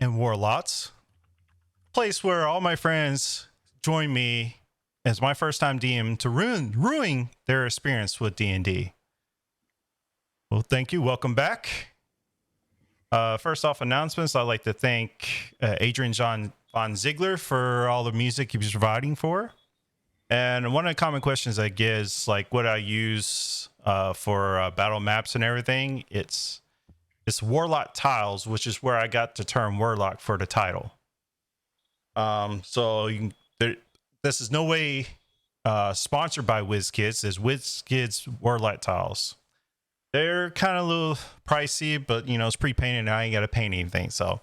and Warlocks, place where all my friends join me as my first time DM to ruin their experience with D&D. Well, thank you. Welcome back. First off, announcements. I'd like to thank Adrian John Von Ziegler for all the music he was providing for. And one of the common questions I get is like what I use for battle maps and everything. It's Warlock Tiles, which is where I got the term Warlock for the title. So this is no way sponsored by WizKids. There's WizKids Warlock Tiles. They're kind of a little pricey, but you know it's pre-painted and I ain't got to paint anything. So,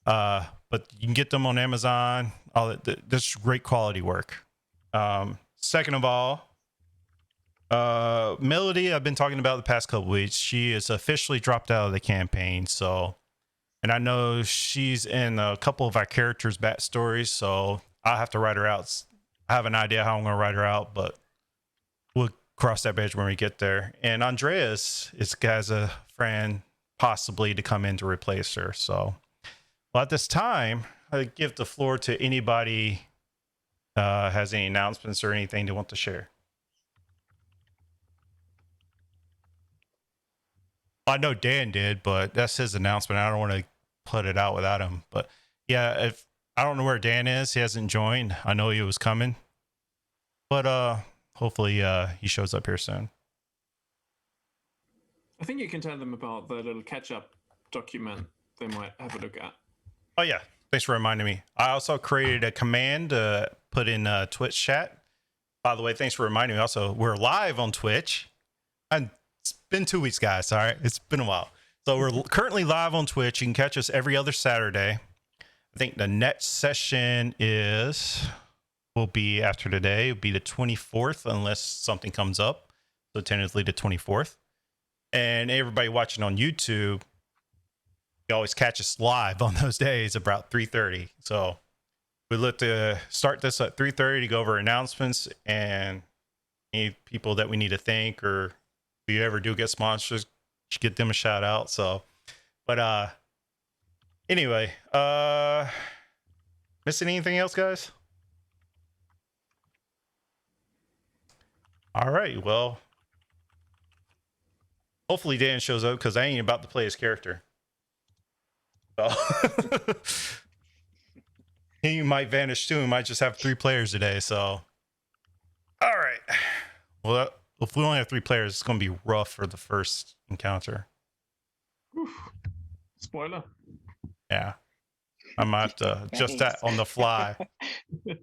but you can get them on Amazon. All that. That's great quality work. Second of all, Melody, I've been talking about the past couple weeks. She is officially dropped out of the campaign. So, and I know she's in a couple of our characters' backstories. So I'll have to write her out. I have an idea how I'm going to write her out, but we'll cross that bridge when we get there. And Andreas has a friend possibly to come in to replace her. So, well, at this time, I give the floor to anybody has any announcements or anything they want to share. I know Dan did, but that's his announcement. I don't want to put it out without him. But yeah, if I don't know where Dan is, he hasn't joined. I know he was coming, but hopefully he shows up here soon. I think you can tell them about the little catch-up document they might have a look at. Oh yeah, thanks for reminding me. I also created a command to put in Twitch chat. By the way, thanks for reminding me. Also, we're live on Twitch. And it's been 2 weeks, guys. All right, it's been a while. So we're currently live on Twitch. You can catch us every other Saturday. I think the next session will be after today. It'll be the 24th, unless something comes up. So tentatively the 24th. And everybody watching on YouTube, you always catch us live on those days about 3:30. So we look to start this at 3:30 to go over announcements and any people that we need to thank, or if we ever do get sponsors, get them a shout out. So, but anyway, missing anything else, guys? All right, well, hopefully Dan shows up because I ain't about to play his character. So he might vanish too. We might just have 3 players today. So, all right. Well, if we only have 3 players, it's going to be rough for the first encounter. Oof. Spoiler. Yeah. I might have to adjust that on the fly. I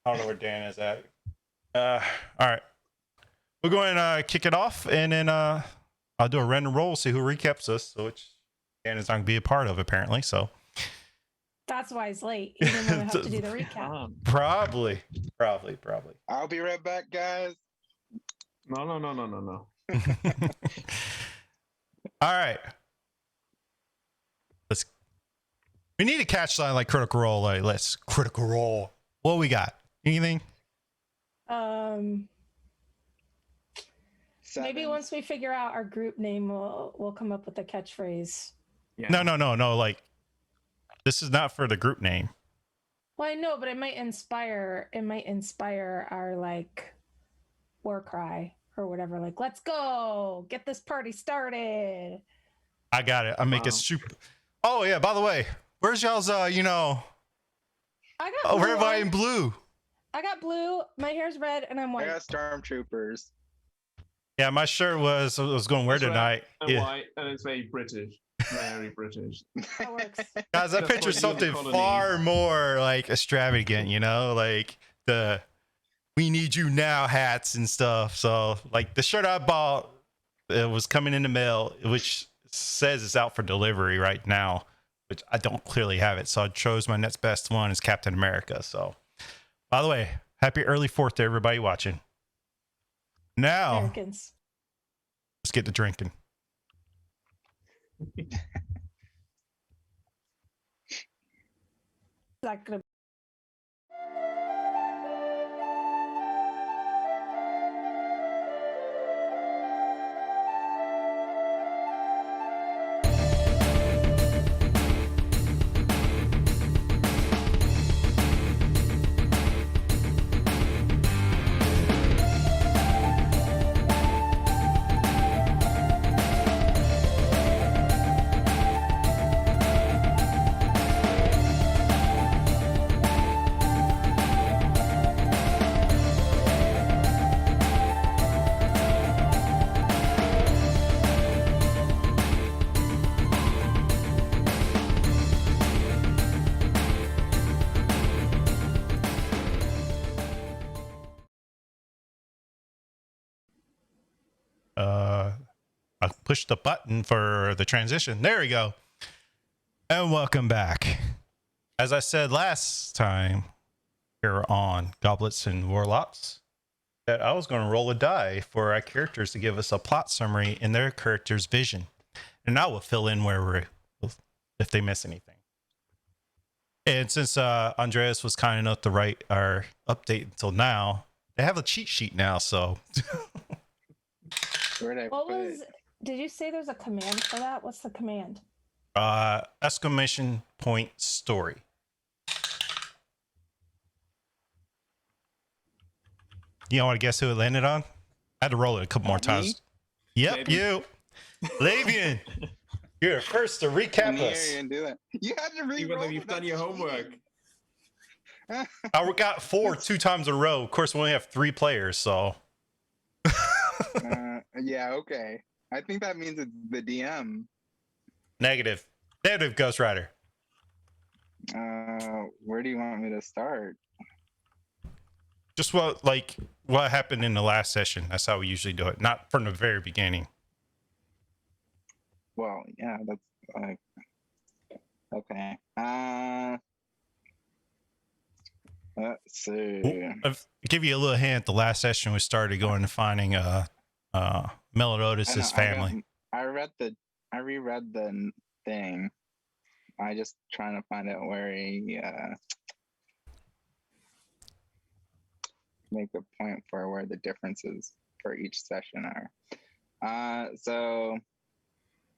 don't know where Dan is at. All right. We're going to kick it off, and then I'll do a random roll, see who recaps us, so which Dan is not going to be a part of, apparently. So that's why he's late, even though we have to do the recap. Probably. I'll be right back, guys. No. All right. We need a catch line like Critical Role. Like, let's Critical Role. What we got? Anything? Maybe once we figure out our group name, we'll come up with a catchphrase. Yeah. No. Like, this is not for the group name. Well, I know, but it might inspire our like war cry or whatever. Like, let's go, get this party started. I got it. I make it super. Oh yeah. By the way, where's y'all's? I got. Oh, everybody in blue. I got blue. My hair's red, and I'm white. I got stormtroopers. Yeah, my shirt was going to wear tonight. And Yeah. white, and it's very British. Very British. That works. Guys, I picture something far more like extravagant, you know, like the "We Need You Now" hats and stuff. So, like the shirt I bought, it was coming in the mail, which says it's out for delivery right now, which I don't clearly have it. So I chose my next best one is Captain America. So, by the way, happy early 4th to everybody watching. Now, Americans. Let's get to drinking. Not gonna. I pushed the button for the transition. There we go. And welcome back. As I said last time here on Goblets and Warlocks, that I was going to roll a die for our characters to give us a plot summary in their character's vision. And I will fill in if they miss anything. And since Andreas was kind enough to write our update until now, they have a cheat sheet now, so... Did you say there's a command for that? What's the command? Exclamation point story. You want to guess who it landed on? I had to roll it a couple more times. Yep, Maybe. you. Lavian, you're first to recap us. You had to read. Even though you've done your homework. I got 4 2 times in a row. Of course, we only have 3 players, so. Yeah, okay. I think that means it's the DM. Negative. Negative, Ghost Rider. Where do you want me to start? Just what happened in the last session. That's how we usually do it. Not from the very beginning. Well, yeah, that's okay. Let's see. I'll give you a little hint. The last session we started going to finding Meliodas' family. I reread the thing. I just trying to find out where he make a point for where the differences for each session are. So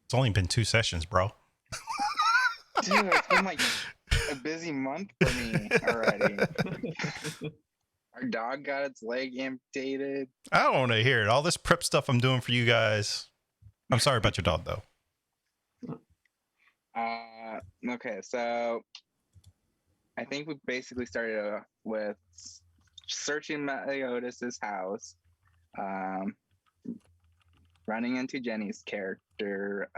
It's only been 2 sessions, bro. dude, it's been like a busy month for me already. Our dog got its leg amputated. I don't want to hear it. All this prep stuff I'm doing for you guys. I'm sorry about your dog, though. Okay, so I think we basically started with searching Meliodas' house, running into Jenny's character.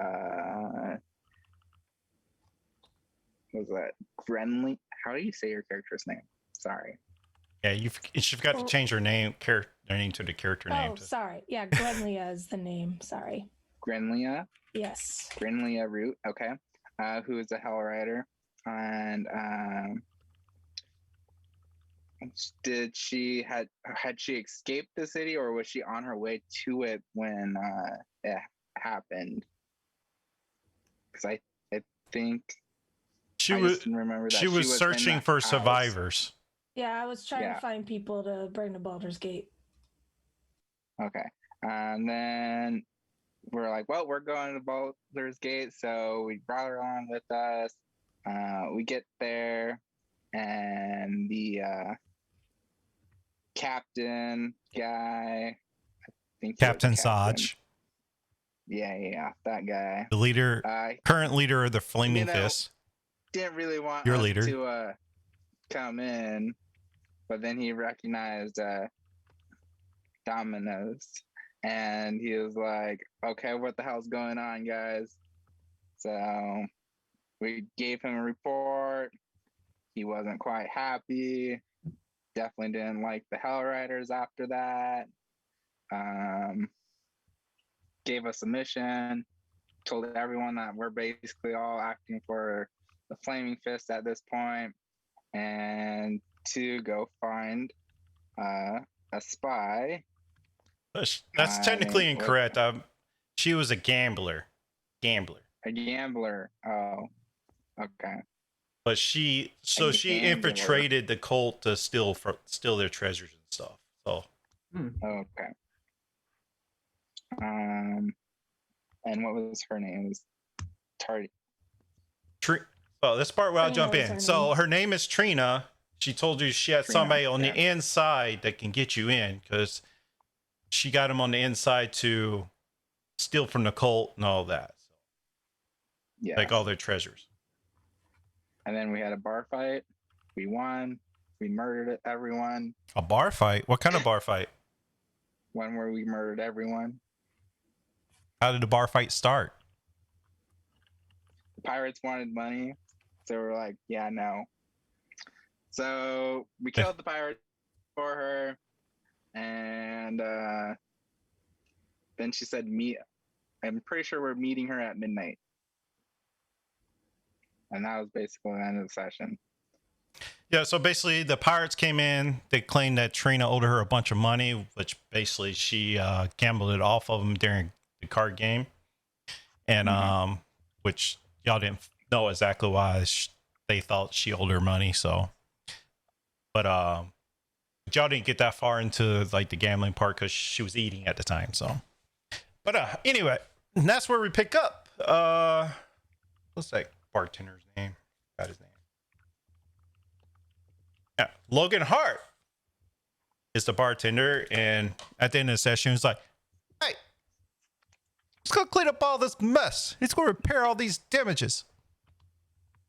What was that? Grenly? How do you say your character's name? Sorry. Yeah, you forgot to change her name to the character name. Sorry. Yeah, Grenlia is the name. Sorry. Grenlia? Yes. Grenlia Root, okay. Who is a Hell Rider. And had she escaped the city, or was she on her way to it when it happened? Because I think She was searching for survivors. Yeah, I was trying to find people to bring to Baldur's Gate. Okay. And then we're like, well, we're going to Baldur's Gate, so we brought her on with us. We get there, and the captain guy, I think Captain Saj. Yeah, that guy. The leader, current leader of the Flaming Fist. Didn't really want Your us leader to come in, but then he recognized Dominos, and he was like, okay, what the hell's going on, guys? So we gave him a report. He wasn't quite happy. Definitely didn't like the Hell Riders after that. Gave us a mission. Told everyone that we're basically all acting for the Flaming Fist at this point, and to go find a spy. That's technically incorrect. She was a gambler. A gambler. Oh, okay. But she infiltrated the cult to steal their treasures and stuff. So. Okay. And what was her name? It was Tardy. Well, this part where I'll jump in. So her name is Trina. She told you she had somebody on the inside that can get you in, because she got him on the inside to steal from the cult and all that. So, yeah. Like all their treasures. And then we had a bar fight. We won. We murdered everyone. A bar fight? What kind of bar fight? One where we murdered everyone. How did the bar fight start? The pirates wanted money, so we're like, yeah, no. So we killed the pirates for her, and then she said, "Meet." I'm pretty sure we're meeting her at midnight, and that was basically the end of the session. Yeah, so basically the pirates came in. They claimed that Trina owed her a bunch of money, which basically she gambled it off of them during the card game, and which y'all didn't know exactly why they thought she owed her money. So, but y'all didn't get that far into like the gambling part because she was eating at the time. So, but anyway, that's where we pick up. What's that bartender's name? Got his name. Yeah, Logan Hart is the bartender, and at the end of the session, he's like, "Hey, let's go clean up all this mess. Let's go repair all these damages."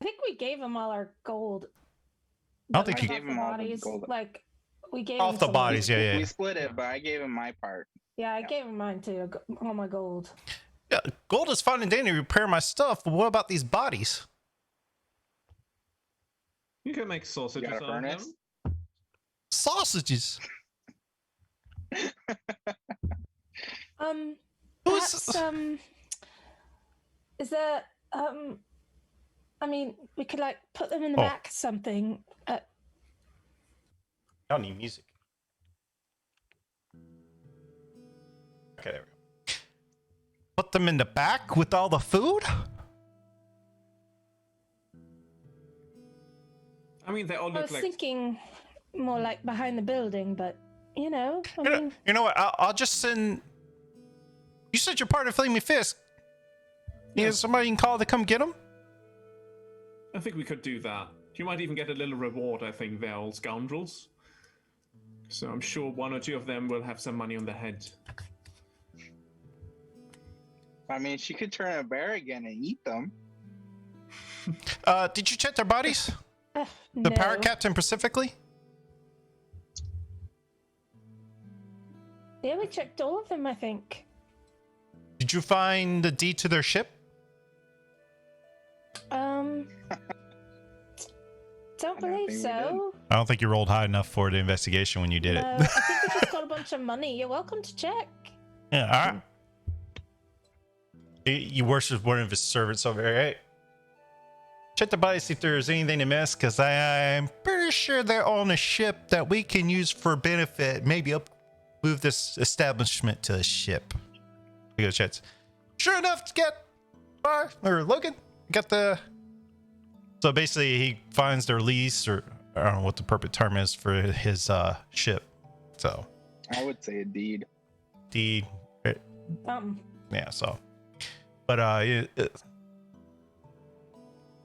I think we gave him all our gold. I don't think you gave him all the gold. Like we gave off him the some bodies. Yeah. We split it, but I gave him my part. Yeah, I gave him mine too. All my gold. Yeah, gold is fine and dandy to repair my stuff, but what about these bodies? You can make sausages You got a out of furnace? them. Sausages. Perhaps, is there, I mean, we could like put them in the back or something. I don't need music. Okay, there we go. Put them in the back with all the food? I mean, they all I look was like. thinking more like behind the building, but you know, I mean, You know what? I'll just send. You said you're part of Flaming Fist. Yeah, somebody you can call to come get them? I think we could do that. You might even get a little reward, I think, they're all scoundrels. So I'm sure one or two of them will have some money on their head. I mean, she could turn a bear again and eat them. Did you check their bodies? The no. pirate captain specifically? Yeah, we checked all of them, I think. Did you find the deed to their ship? Don't don't believe think we so. I don't think you rolled high enough for the investigation when you did No, it. I think we just got a bunch of money. You're welcome to check. Yeah, all right. You worship one of his servants over here, right? Check the bodies, see if there's anything to miss, because I'm pretty sure they're on a ship that we can use for benefit. Maybe move this establishment to a ship. We go checks. Sure enough, Logan got the. So basically, he finds their lease, or I don't know what the perfect term is for his ship. So I would say a deed. deed. Yeah. So, but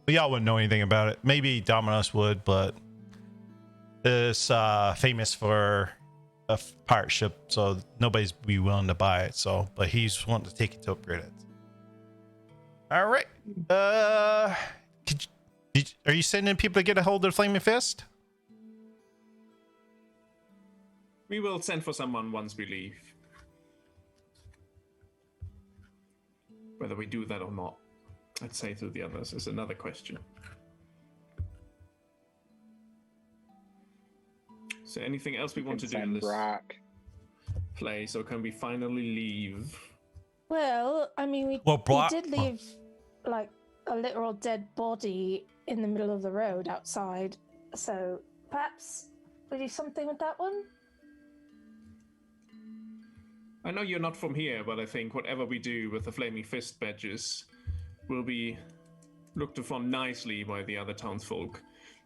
but y'all wouldn't know anything about it. Maybe Dominus would, but it's famous for a pirate ship, so nobody's be willing to buy it. So, but he's wanting to take it to upgrade it. All right. Are you sending people to get a hold of the Flaming Fist? We will send for someone once we leave. Whether we do that or not, I'd say to the others, is another question. So anything else we want to do in this place, or can we finally leave? Well, I mean, we did leave like a literal dead body in the middle of the road outside, so perhaps we do something with that one. I know you're not from here, but I think whatever we do with the Flaming Fist badges will be looked upon nicely by the other townsfolk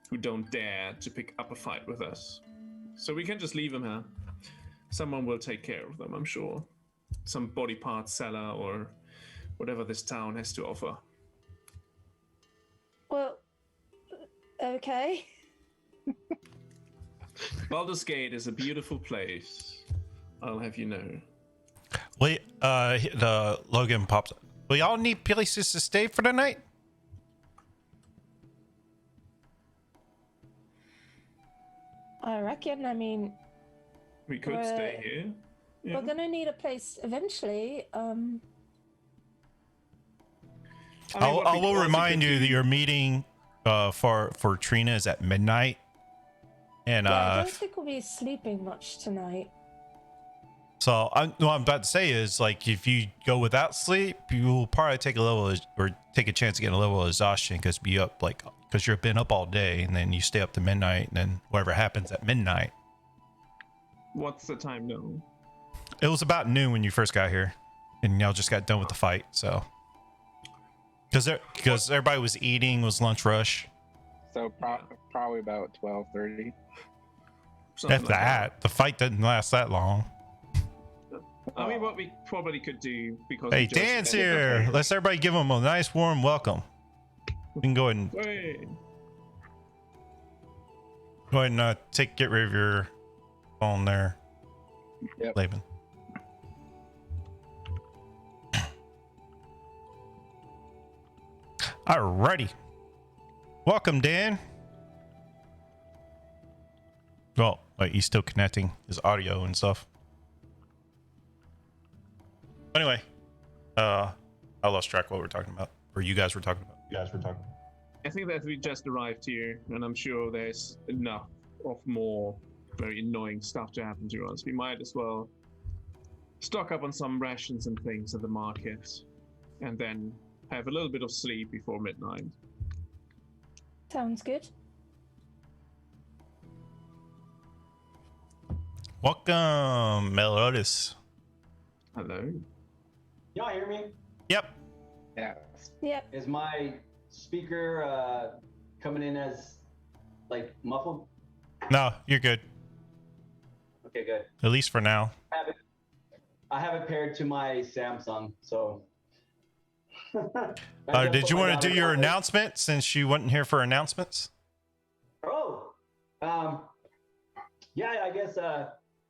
who don't dare to pick up a fight with us. So we can just leave them here. Someone will take care of them, I'm sure. Some body part seller or whatever this town has to offer. Well, okay. Baldur's Gate is a beautiful place, I'll have you know. Wait, the Logan pops up. Will y'all need places to stay for the night? I reckon. I mean, We could stay here. Yeah. we're gonna need a place eventually. I mean, I what we will also remind could you do- that your meeting for Trina is at midnight, and Yeah, I don't think we'll be sleeping much tonight. So what I'm about to say is, like, if you go without sleep, you'll probably take take a chance of getting a level of exhaustion because you've been up all day, and then you stay up to midnight, and then whatever happens at midnight. What's the time now? It was about noon when you first got here, and y'all just got done with the fight. So because everybody was eating, was lunch rush. So probably about 12:30. If that, the fight didn't last that long. I mean, what we probably could do, because Hey, Dan's here. Let's everybody give him a nice warm welcome. We can go ahead and get rid of your phone there. Yep. Laban. Alrighty. Welcome, Dan. Well, he's still connecting his audio and stuff. Anyway, I lost track of what we're talking about, or you guys were talking about. I think that we just arrived here, and I'm sure there's enough of more very annoying stuff to happen to us. We might as well stock up on some rations and things at the market, and then have a little bit of sleep before midnight. Sounds good. Welcome, Melodis. Hello. Y'all hear me? Yep. Yeah. Yep. Is my speaker coming in as like muffled? No, you're good. Okay, good. At least for now. I have it paired to my Samsung, so. Did you want to do your announcement since you wasn't here for announcements? Oh, yeah, I guess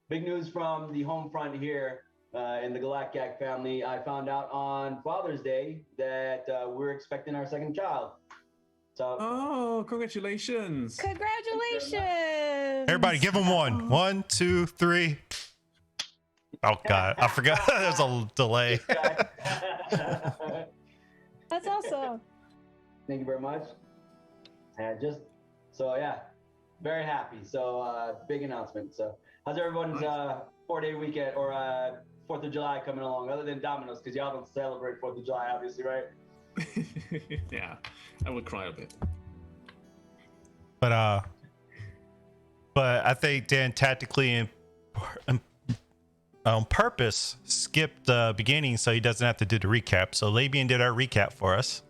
big news from the home front here in the Galactic family. I found out on Father's Day that we're expecting our second child. So. Oh, congratulations! Congratulations! Everybody, give him one. 1, 2, 3. Oh God, I forgot. There's a delay. That's awesome. Thank you very much. And yeah, very happy. So big announcement. So how's everyone's 4-day weekend or 4th of July coming along, other than Domino's, because y'all don't celebrate 4th of July, obviously, right? Yeah, I would cry a bit. But I think Dan tactically on purpose skipped the beginning so he doesn't have to do the recap. So Laban did our recap for us.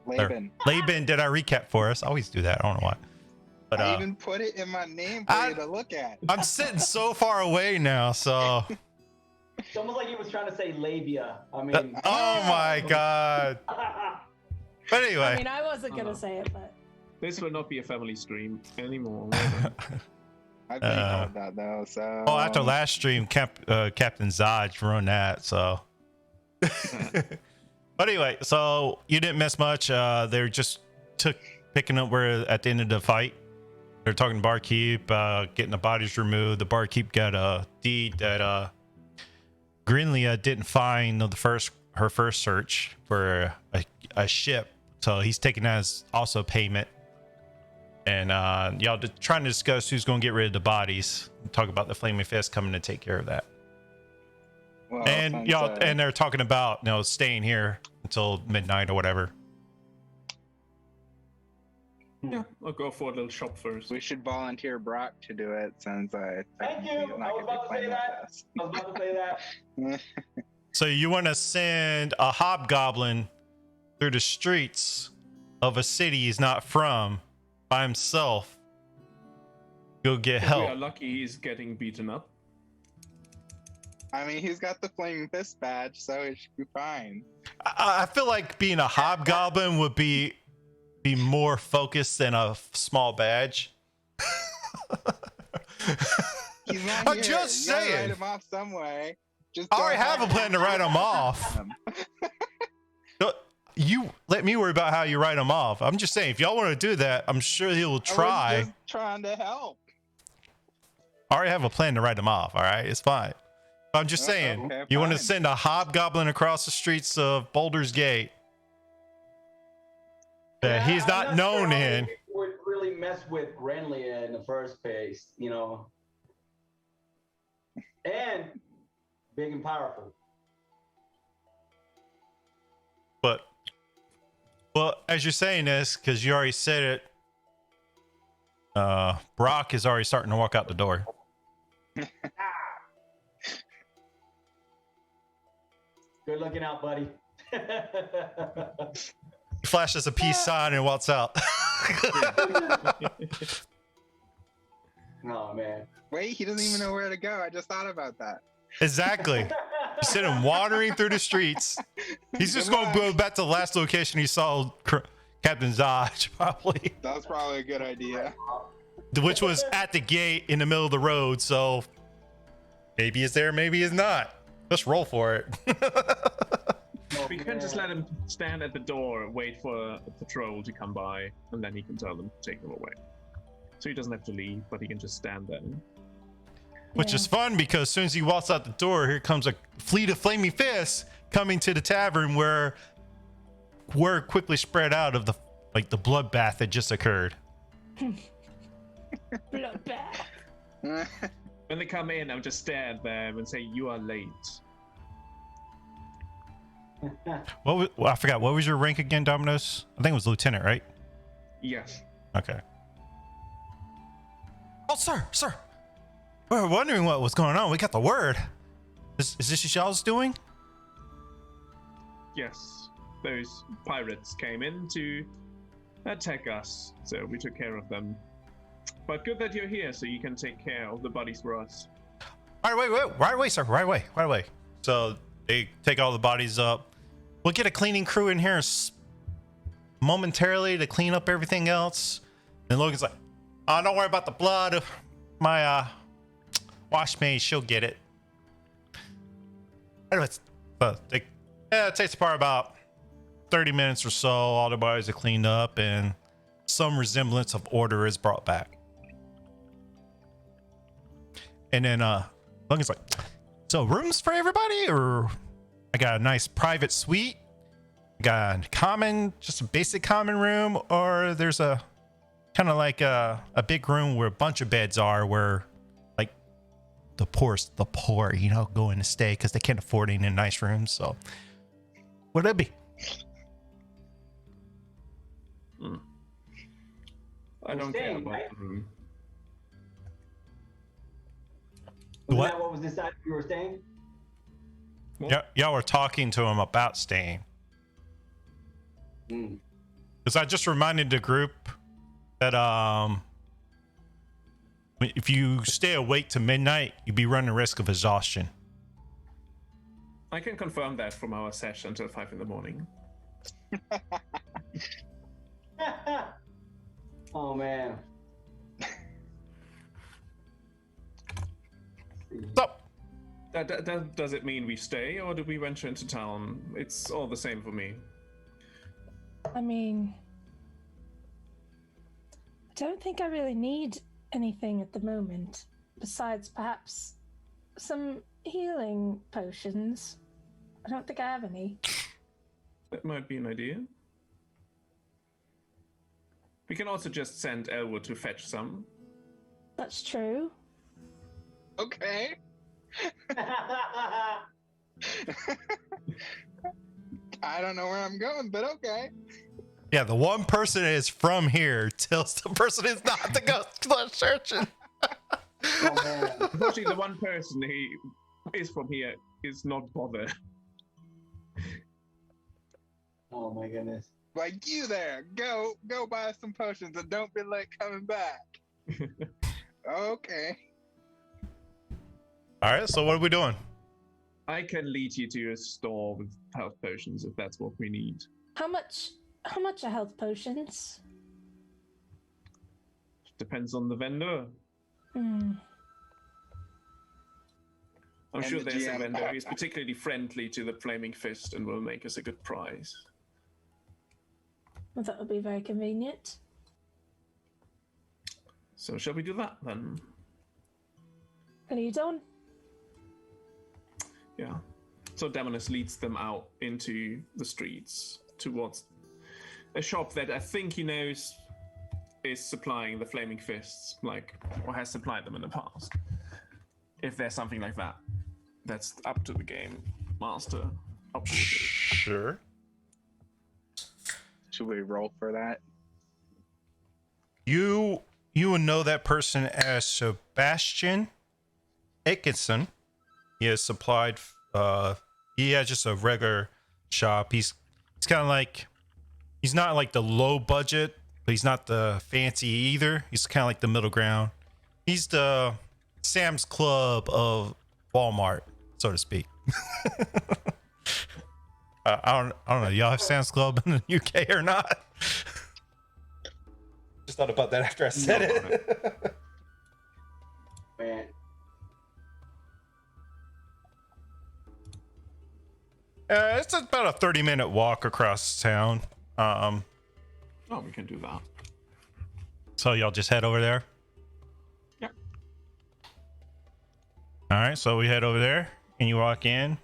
Laban did our recap for us. I always do that. I don't know why. But I even put it in my name for you to look at. I'm sitting so far away now, so. It's almost like he was trying to say labia. I mean. Oh my God. But anyway. I mean, I wasn't gonna say it, but. This will not be a family stream anymore. I think about that though. So. Oh, after last stream, Captain Zodge ruined that. So. But anyway, so you didn't miss much. They're just picking up where at the end of the fight. They're talking to Barkeep, getting the bodies removed. The Barkeep got a deed that Grinlia didn't find her first search for a ship, so he's taking that as also payment. And y'all trying to discuss who's going to get rid of the bodies. Talk about the Flaming Fist coming to take care of that. Well, And y'all, and they're talking about staying here until midnight or whatever. Yeah, I'll go for a little shop first. we should volunteer Brock to do it since Thank you. I was about to say that. So you want to send a hobgoblin through the streets of a city he's not from by himself? Go get If help. we are lucky, he's getting beaten up. I mean, he's got the Flaming Fist badge, so it should be fine. I feel like being a hobgoblin would be more focused than a small badge. He's not I'm here. just You gotta saying. write him off some way. Just I don't already have a plan to write him off. You let me worry about how you write him off. I'm just saying, if y'all want to do that, I'm sure he will I was try. just trying to help. I already have a plan to write him off. All right, it's fine. I'm just saying, Okay, you want to fine. send a hobgoblin across the streets of Boulder's Gate that he's I'm not known sure in. Would really mess with Grenlia in the first place, And big and powerful. But, well, as you're saying this, because you already said it, Brock is already starting to walk out the door. Good looking out, buddy. He flashes a peace sign and walks out. Oh man. Wait, he doesn't even know where to go. I just thought about that. Exactly. You see him wandering through the streets. He's just going to go back to the last location he saw Captain Zodge, probably. That's probably a good idea. Which was at the gate in the middle of the road, so maybe he's there, maybe he's not. Let's roll for it. We can just let him stand at the door, wait for a patrol to come by, and then he can tell them to take them away. So he doesn't have to leave, but he can just stand there. Which is fun because as soon as he walks out the door, here comes a fleet of flaming fists coming to the tavern where word quickly spread out of the bloodbath that just occurred. Bloodbath. When they come in, I'll just stare at them and say, "You are late." I forgot. What was your rank again, Domino's? I think it was lieutenant, right? Yes. Okay. Oh, sir. We were wondering what was going on. We got the word. Is this what y'all's doing? Yes. Those pirates came in to attack us, so we took care of them. But good that you're here, so you can take care of the bodies for us. Right away, sir. Right away. So they take all the bodies up. We'll get a cleaning crew in here momentarily to clean up everything else. And Logan's like, "Oh, don't worry about the blood. My wash maid, she'll get it." Anyways, it takes part about 30 minutes or so. All the bodies are cleaned up and some resemblance of order is brought back. And then Logan's like, "So rooms for everybody, or I got a nice private suite? I got a common, just a basic common room, or there's a kind of like a big room where a bunch of beds are, where like the poor, go in to stay because they can't afford any nice rooms. So what'd it be?" I don't care about the room. Wasn't that what was decided you were staying? Y'all were talking to him about staying. Because I just reminded the group that if you stay awake to midnight, you'd be running the risk of exhaustion. I can confirm that from our session until 5 in the morning. Oh man. So, Does it mean we stay, or do we venture into town? It's all the same for me. I mean, I don't think I really need anything at the moment, besides perhaps some healing potions. I don't think I have any. That might be an idea. We can also just send Elwood to fetch some. That's true. Okay. I don't know where I'm going, but okay. yeah, the one person that is from here tells the person who's not to go searching. Oh man. Unfortunately, the one person who is from here is not bothered. Oh my goodness. Like, you there, go buy some potions and don't be late coming back. Okay. All right, so what are we doing? I can lead you to a store with health potions if that's what we need. How much are health potions? Depends on the vendor. Hmm. I'm And sure the there's a GM. vendor who's particularly friendly to the Flaming Fist and will make us a good price. Well, that would be very convenient. So shall we do that then? Lead on. Yeah. So Demonus leads them out into the streets towards a shop that I think he knows is supplying the Flaming Fists, or has supplied them in the past. If there's something like that. That's up to the game master. Up to the game. Sure. Should we roll for that? You will know that person as Sebastian Atkinson. He has supplied. He has just a regular shop. He's kind of like, he's not like the low budget, but he's not the fancy either. He's kind of like the middle ground. He's the Sam's Club of Walmart, so to speak. I don't know. Y'all have Sam's Club in the UK or not? Just thought about that after I said it. Man. It's about a 30-minute walk across town. Oh, we can do that. So y'all just head over there? Yeah. All right, so we head over there, and you walk in.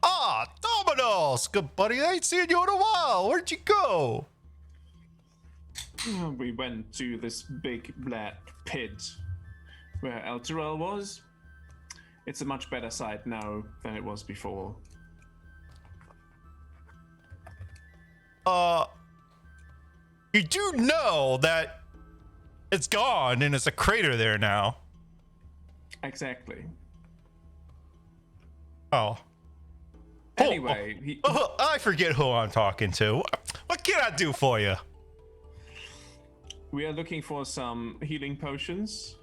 Ah, Dominos! Good buddy, I ain't seen you in a while. Where'd you go? We went to this big black pit where Elturel was. It's a much better site now than it was before. You do know that it's gone and it's a crater there now. Exactly. Oh. Anyway, I forget who I'm talking to. What can I do for you? we are looking for some healing potions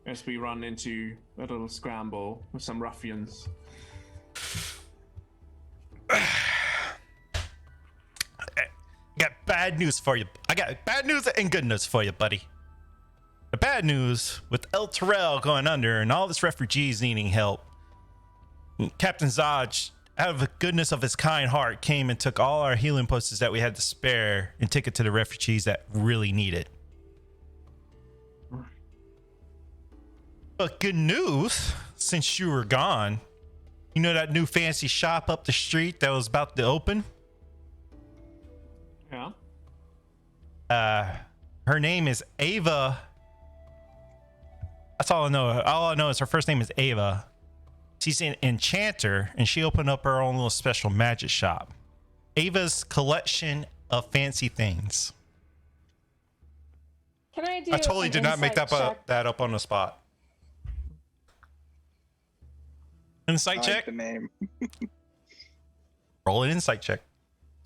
as we run into a little scramble with some ruffians. Got bad news for you. I got bad news and good news for you, buddy. The bad news, with El Terrell going under and all this refugees needing help, Captain Zaj, out of the goodness of his kind heart, came and took all our healing potions that we had to spare and took it to the refugees that really need it. But good news, since you were gone, you know that new fancy shop up the street that was about to open? Yeah. Her name is Ava. That's all I know. All I know is her first name is Ava. She's an enchanter, and she opened up her own little special magic shop. Ava's collection of fancy things. Can I do? I totally did not make that up on the spot. Insight I check. like the name. Roll an insight check.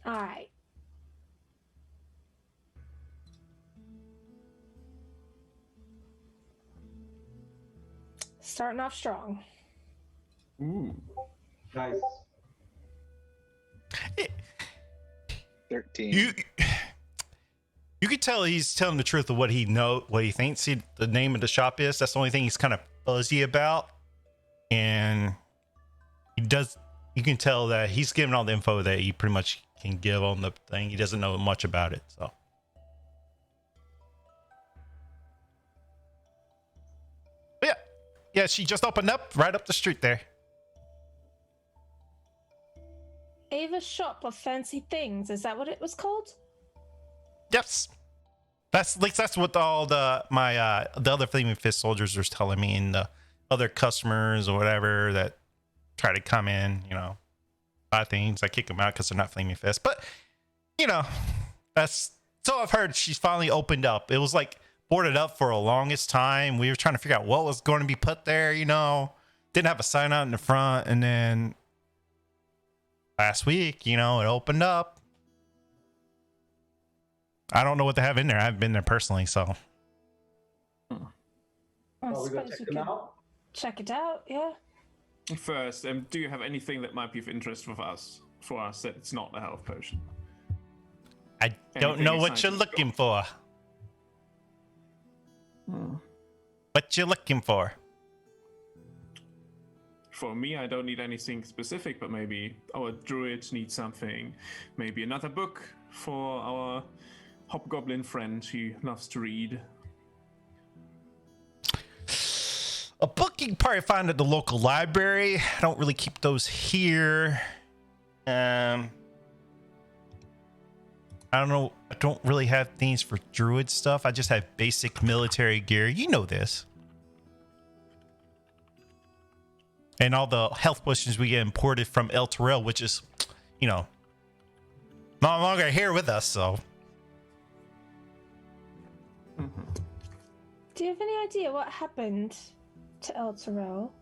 All right. Starting off strong. Ooh. Nice. 13. You could tell he's telling the truth of what he thinks the name of the shop is. That's the only thing he's kind of fuzzy about, and you can tell that he's giving all the info that he pretty much can give on the thing. He doesn't know much about it, so. But yeah, she just opened up right up the street there. Ava's shop of fancy things. Is that what it was called? Yes. That's what all the other Flaming Fist soldiers were telling me, and the other customers or whatever that try to come in, buy things. I kick them out because they're not Flaming Fist. But, that's so I've heard she's finally opened up. It was like boarded up for a longest time. We were trying to figure out what was going to be put there, Didn't have a sign out in the front, and then last week, it opened up. I don't know what they have in there. I haven't been there personally, so. I We go suppose check we them could out. check it out. Yeah. First, do you have anything that might be of interest for us that it's not a health potion? I don't know what you're looking for. What you looking for? For me, I don't need anything specific, but maybe our druid needs something. Maybe another book for our hobgoblin friend who loves to read. A book you can probably find at the local library. I don't really keep those here. I don't know. I don't really have things for druid stuff. I just have basic military gear. You know this. and all the health potions we get imported from El Terrell, which is, you know, no longer here with us. So, do you have any idea what happened to El Terrell?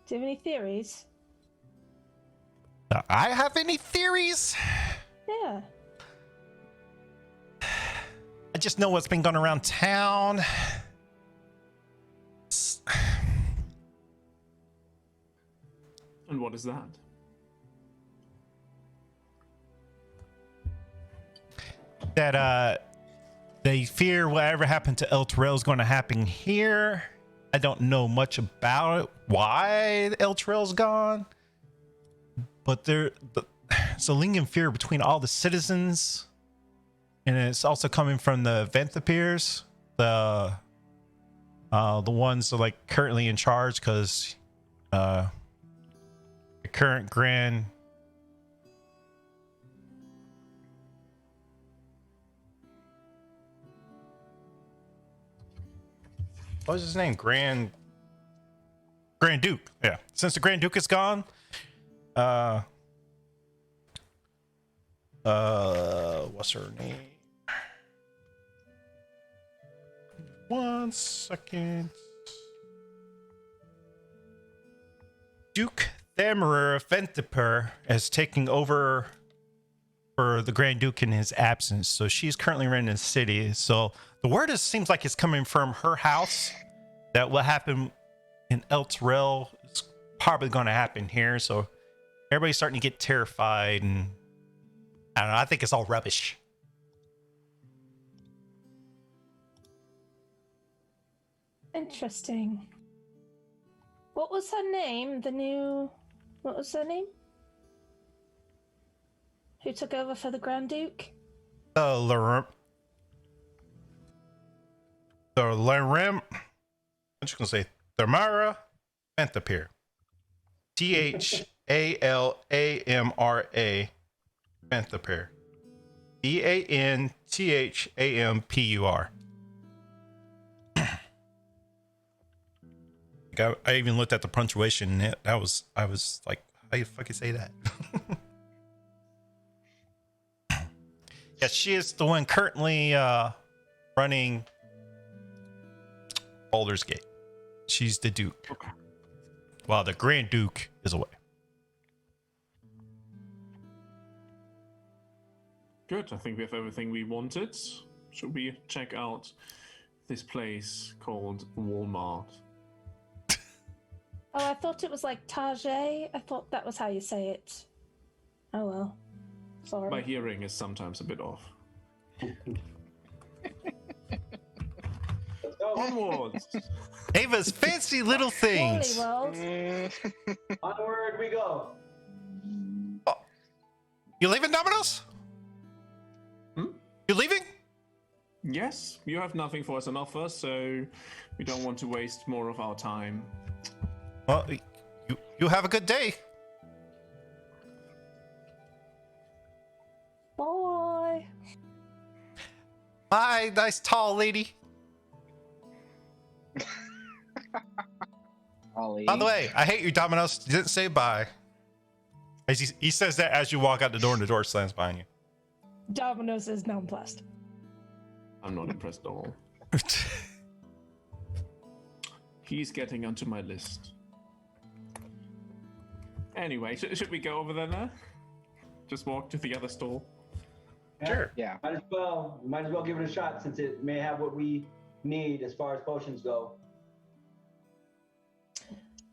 Do you have any theories? I have any theories? Yeah. I just know what's been going around town. And what is that? That they fear whatever happened to El Terrell is going to happen here. I don't know much about it, why El Terrell's gone, but it's a lingering fear between all the citizens, and it's also coming from the Venthapirs, the ones that are like currently in charge, because the current grand what was his name? Grand Duke. Yeah. Since the Grand Duke is gone, what's her name? 1 second. Duke Themmerer of Ventipur is taking over for the Grand Duke in his absence. So she's currently running the city. So the word seems like it's coming from her house that what happened in El Terrell is probably going to happen here. So everybody's starting to get terrified, and I don't know. I think it's all rubbish. Interesting. What was her name? What was her name? Who took over for the Grand Duke? I'm just gonna say Thamara Ventapir. Thalamra Ventapir. Vanthampur. I even looked at the punctuation, and I was like, how you fucking say that? Yeah, she is the one currently running Baldur's Gate. She's the Duke. Okay. While the Grand Duke is away. Good. I think we have everything we wanted. Should we check out this place called Walmart? Oh, I thought it was like Tajay. I thought that was how you say it. Oh well. Sorry. My hearing is sometimes a bit off. Let's go. Onwards! Ava's fancy little things. Holy world. Onward we go. Oh, you leaving, Domino's? You leaving? Yes, you have nothing for us on offer, so we don't want to waste more of our time. Well, you have a good day. Bye. Bye, nice tall lady. Ollie. By the way, I hate you, Domino's. You didn't say bye. He says that as you walk out the door, and the door slams behind you. Domino's is nonplussed. I'm not impressed at all. He's getting onto my list. Anyway, should we go over there now? Just walk to the other stall? Sure. Yeah. Might as well give it a shot, since it may have what we need as far as potions go.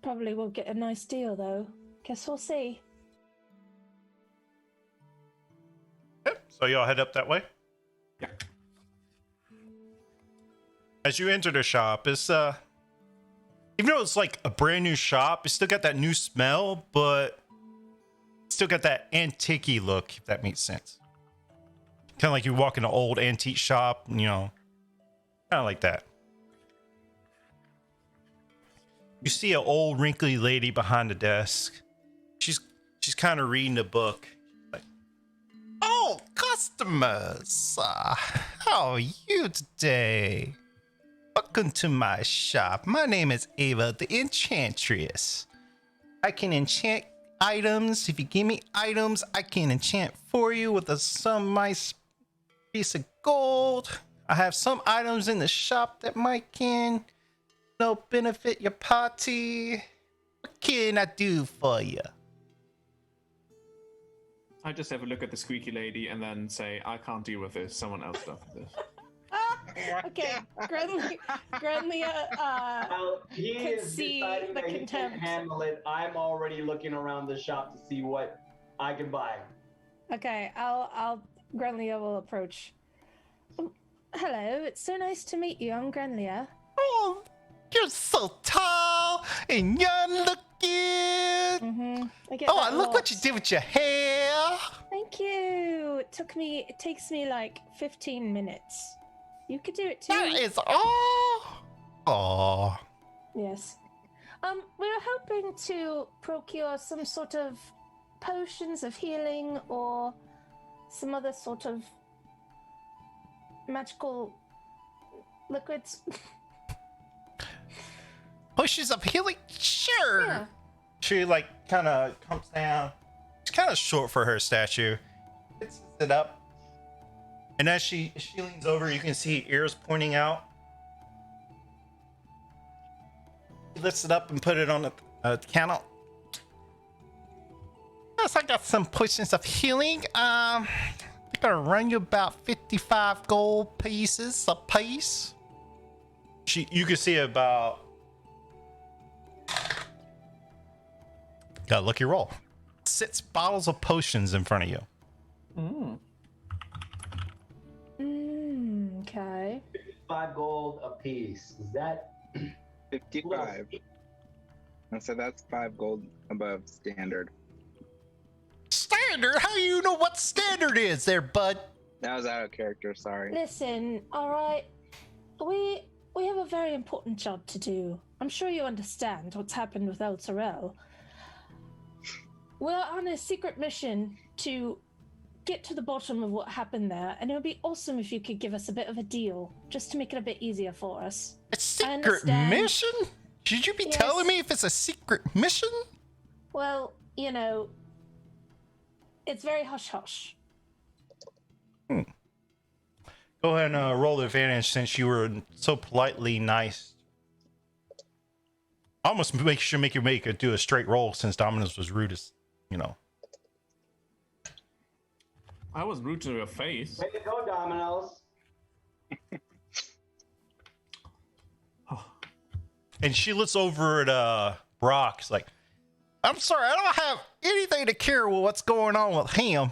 Probably will get a nice deal though. Guess we'll see. Yep. So y'all head up that way. Yeah. As you enter the shop, it's even though it's like a brand new shop, it's still got that new smell, but still got that antique-y look, if that makes sense. Kind of like you walk in an old antique shop, you know, kind of like that. You see an old wrinkly lady behind the desk. She's kind of reading a book. Like, oh, customers, how are you today? Welcome to my shop. My name is Ava the Enchantress. I can enchant items. If you give me items, I can enchant for you with some nice piece of gold. I have some items in the shop that might can benefit your party. What can I do for you? I just have a look at the squeaky lady and then say, I can't deal with this. Someone else deal with this. Okay, Granlia Well, he can is see deciding the that he contempt. can't handle it. I'm already looking around the shop to see what I can buy. Okay, I'll Granlia will approach. Hello, it's so nice to meet you. I'm Granlia. Oh, you're so tall and young looking. I look what you did with your hair. Thank you. It takes me like 15 minutes. You could do it too. That is all. Oh. Yes. We were hoping to procure some sort of potions of healing or some other sort of magical liquids. Potions of healing? Sure. Yeah. She kind of comes down. She's kind of short for her stature. Fixes it up. And as she leans over, you can see ears pointing out. She lifts it up and put it on the counter. Yes, I got some potions of healing. I'm gonna run you about 55 gold pieces a piece. You can see about. Got a lucky roll. 6 bottles of potions in front of you. Okay. 5 gold a piece. Is that 55. And so that's 5 gold above standard. Standard? How do you know what standard is there, bud? That was out of character, sorry. Listen, all right. We have a very important job to do. I'm sure you understand what's happened with El Terrell. We're on a secret mission to get to the bottom of what happened there, and it would be awesome if you could give us a bit of a deal, just to make it a bit easier for us. A secret mission? Should you be telling me if it's a secret mission? Well, it's very hush-hush. Go ahead and roll the advantage since you were so politely nice. I almost make you do a straight roll since Dominus was rudest, I was rude to your face. way to go, Dominoes? And she looks over at Brock. She's like, I'm sorry, I don't have anything to care with what's going on with him.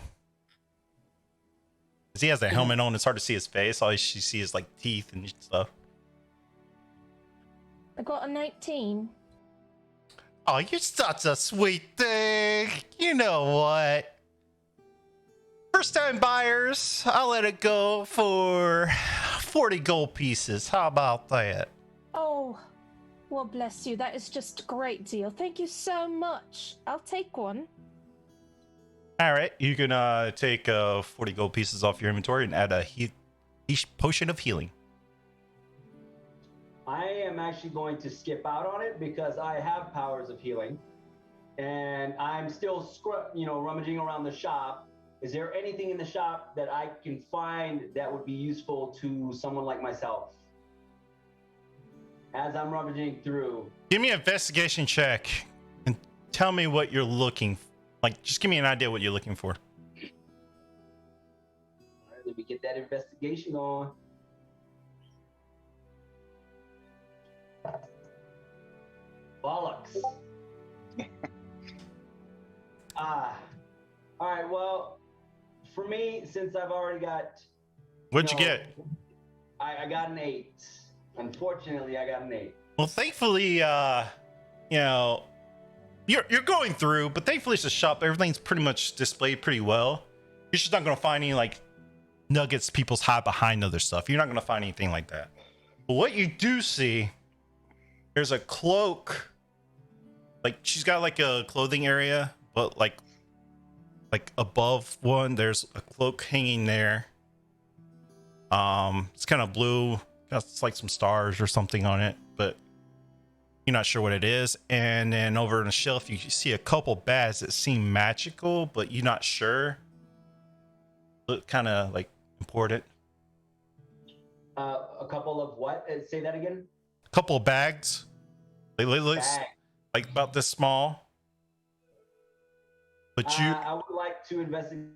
Because he has a helmet on, it's hard to see his face. All she sees is teeth and stuff. I got a 19. Oh, you're such a sweet thing. You know what? First time buyers, I'll let it go for 40 gold pieces. How about that? Oh, well, bless you. That is just a great deal. Thank you so much. I'll take one. All right, you can take 40 gold pieces off your inventory and add a potion of healing. I am actually going to skip out on it because I have powers of healing, and I'm still rummaging around the shop. Is there anything in the shop that I can find that would be useful to someone like myself? As I'm rummaging through. Give me an investigation check and tell me what you're looking for. Just give me an idea what you're looking for. All right, let me get that investigation on. Bollocks. All right, well, for me, since I've already got... What'd you get? I got an 8. Unfortunately, I got an 8. Well, thankfully, you're going through, but thankfully it's a shop. Everything's pretty much displayed pretty well. You're just not going to find any, nuggets people's hide behind other stuff. You're not going to find anything like that. But what you do see, there's a cloak. She's got, a clothing area, but, above one, there's a cloak hanging there. It's kind of blue. Got some stars or something on it, but you're not sure what it is. And then over on the shelf, you see a couple bags that seem magical, but you're not sure. Look kind of like important. A couple of what? Say that again. A couple of bags. They look Bag. like about this small. But you, I would like to investigate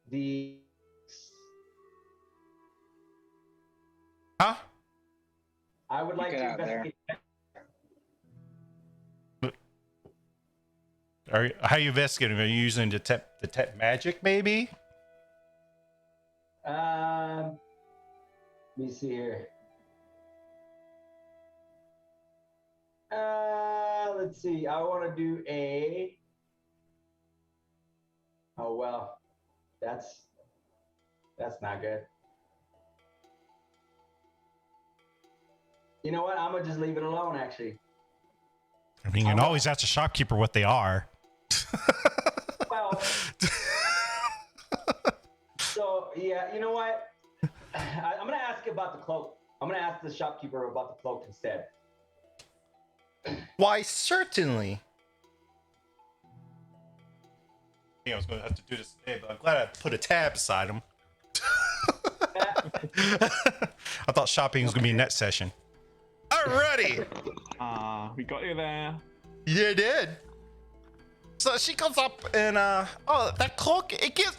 the. huh? I would like Get to out there. investigate. How are you investigating? Are you using detect magic, maybe? Let me see here. Let's see. I want to do a. Oh well, that's not good. You know what? I'm gonna just leave it alone. Actually. I mean, you can always ask the shopkeeper what they are. Well. So yeah, you know what? I'm gonna ask about the cloak. I'm gonna ask the shopkeeper about the cloak instead. Why, certainly. I think I was going to have to do this today, but I'm glad I put a tab beside him. I thought shopping was going to be a net session. Alrighty. We got you there. Yeah, it did. So she comes up and, oh, that cloak, it gives...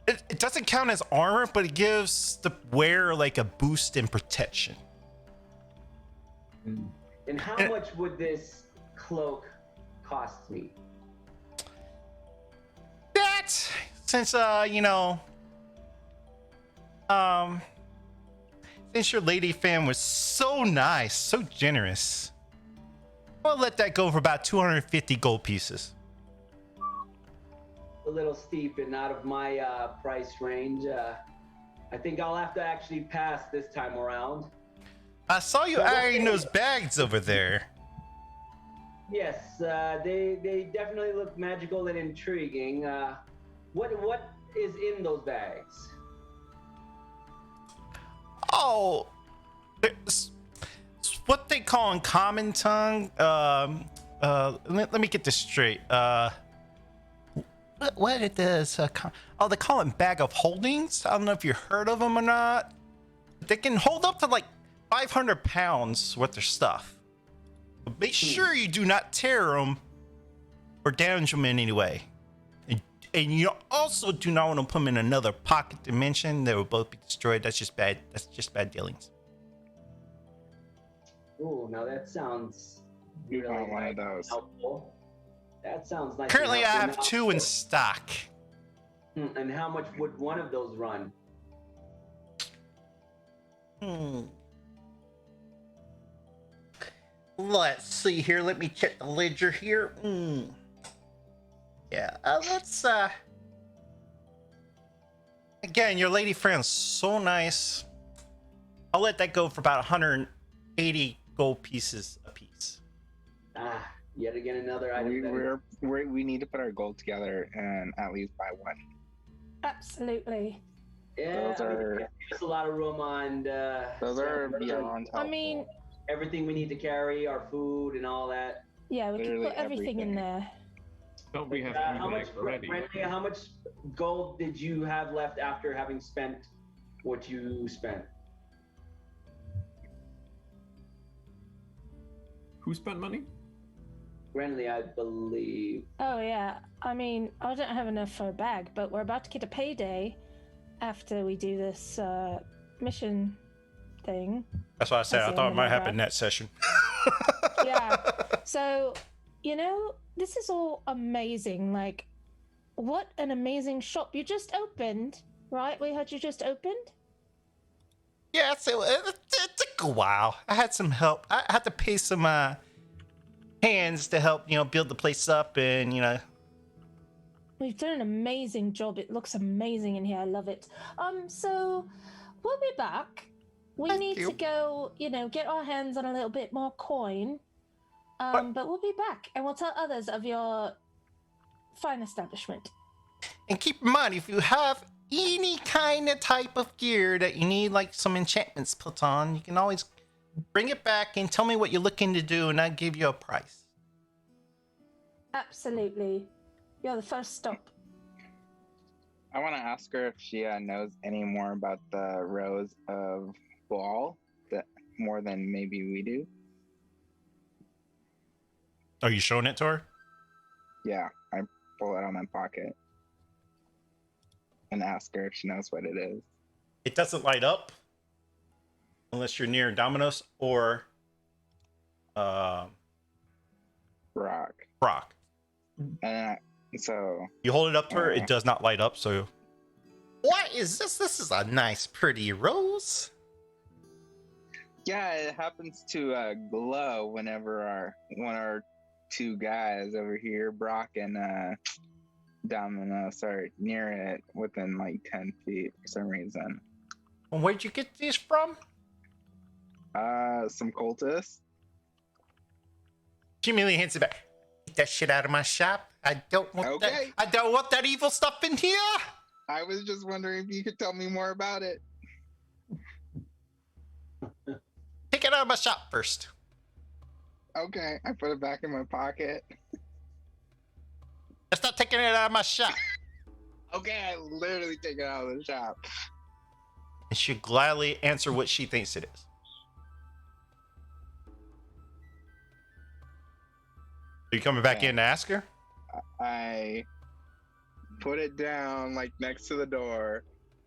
It doesn't count as armor, but it gives the wearer like a boost in protection. And how much would this cloak cost me? That, since since your lady fan was so nice, so generous, I'll let that go for about 250 gold pieces. A little steep and out of my price range. I think I'll have to actually pass this time around. I saw you eyeing those bags over there. Yes, they definitely look magical and intriguing. What is in those bags? Oh, it's what they call in common tongue. Let me get this straight. What it is? Oh, they call it bag of holdings. I don't know if you heard of them or not. They can hold up to like 500 pounds worth of stuff. But make sure you do not tear them or damage them in any way. And you also do not want to put them in another pocket dimension. They will both be destroyed. That's just bad. That's just bad dealings. Ooh, now that sounds You really want one of those. helpful. That sounds nice. Currently, I and have helpful. 2 in stock. And how much would one of those run? Let's see here. Let me check the ledger here. Yeah, let's again, your lady friend's so nice. I'll let that go for about 180 gold pieces a piece. Yet again another item. We need to put our gold together and at least buy one. Absolutely. Yeah, Those are- there's a lot of room on. Those are beyond helpful. I mean, everything we need to carry, our food and all that. yeah, we can Literally put everything in everything. there. Don't we have How much, bags already? Renly, how much gold did you have left after having spent what you spent? Who spent money? Renly, I believe. Oh yeah, I mean, I don't have enough for a bag, but we're about to get a payday after we do this mission thing. That's why I said I I see, thought I'm it might gonna happen grab- net session. Yeah. So, this is all amazing. Like, what an amazing shop you just opened, right? We heard you just opened. Yeah, it took a while. I had some help. I had to pay some hands to help, build the place up, and We've done an amazing job. It looks amazing in here. I love it. So we'll be back. We Thank need you. to go, get our hands on a little bit more coin. But- But we'll be back, and we'll tell others of your fine establishment. And keep in mind, if you have any kind of type of gear that you need, like some enchantments put on, you can always bring it back and tell me what you're looking to do, and I'll give you a price. Absolutely. You're the first stop. I want to ask her if she knows any more about the Rose of Ball, that more than maybe we do. Are you showing it to her? Yeah, I pull it out of my pocket and ask her if she knows what it is. It doesn't light up unless you're near Dominos or Rock. Brock. And so You hold it up to her, it does not light up, so... What is this? This is a nice, pretty rose. yeah, it happens to glow whenever our two guys over here, Brock and Dominos, are near it within like 10 feet for some reason. Well, where'd you get these from? Some cultists. She immediately hands it back. Get that shit out of my shop. I don't want that. Okay. I don't want that evil stuff in here. I was just wondering if you could tell me more about it. Take it out of my shop first. Okay, I put it back in my pocket. That's not taking it out of my shop. Okay, I literally take it out of the shop. And she'll gladly answer what she thinks it is. Are you coming back in to ask her? I put it down like next to the door,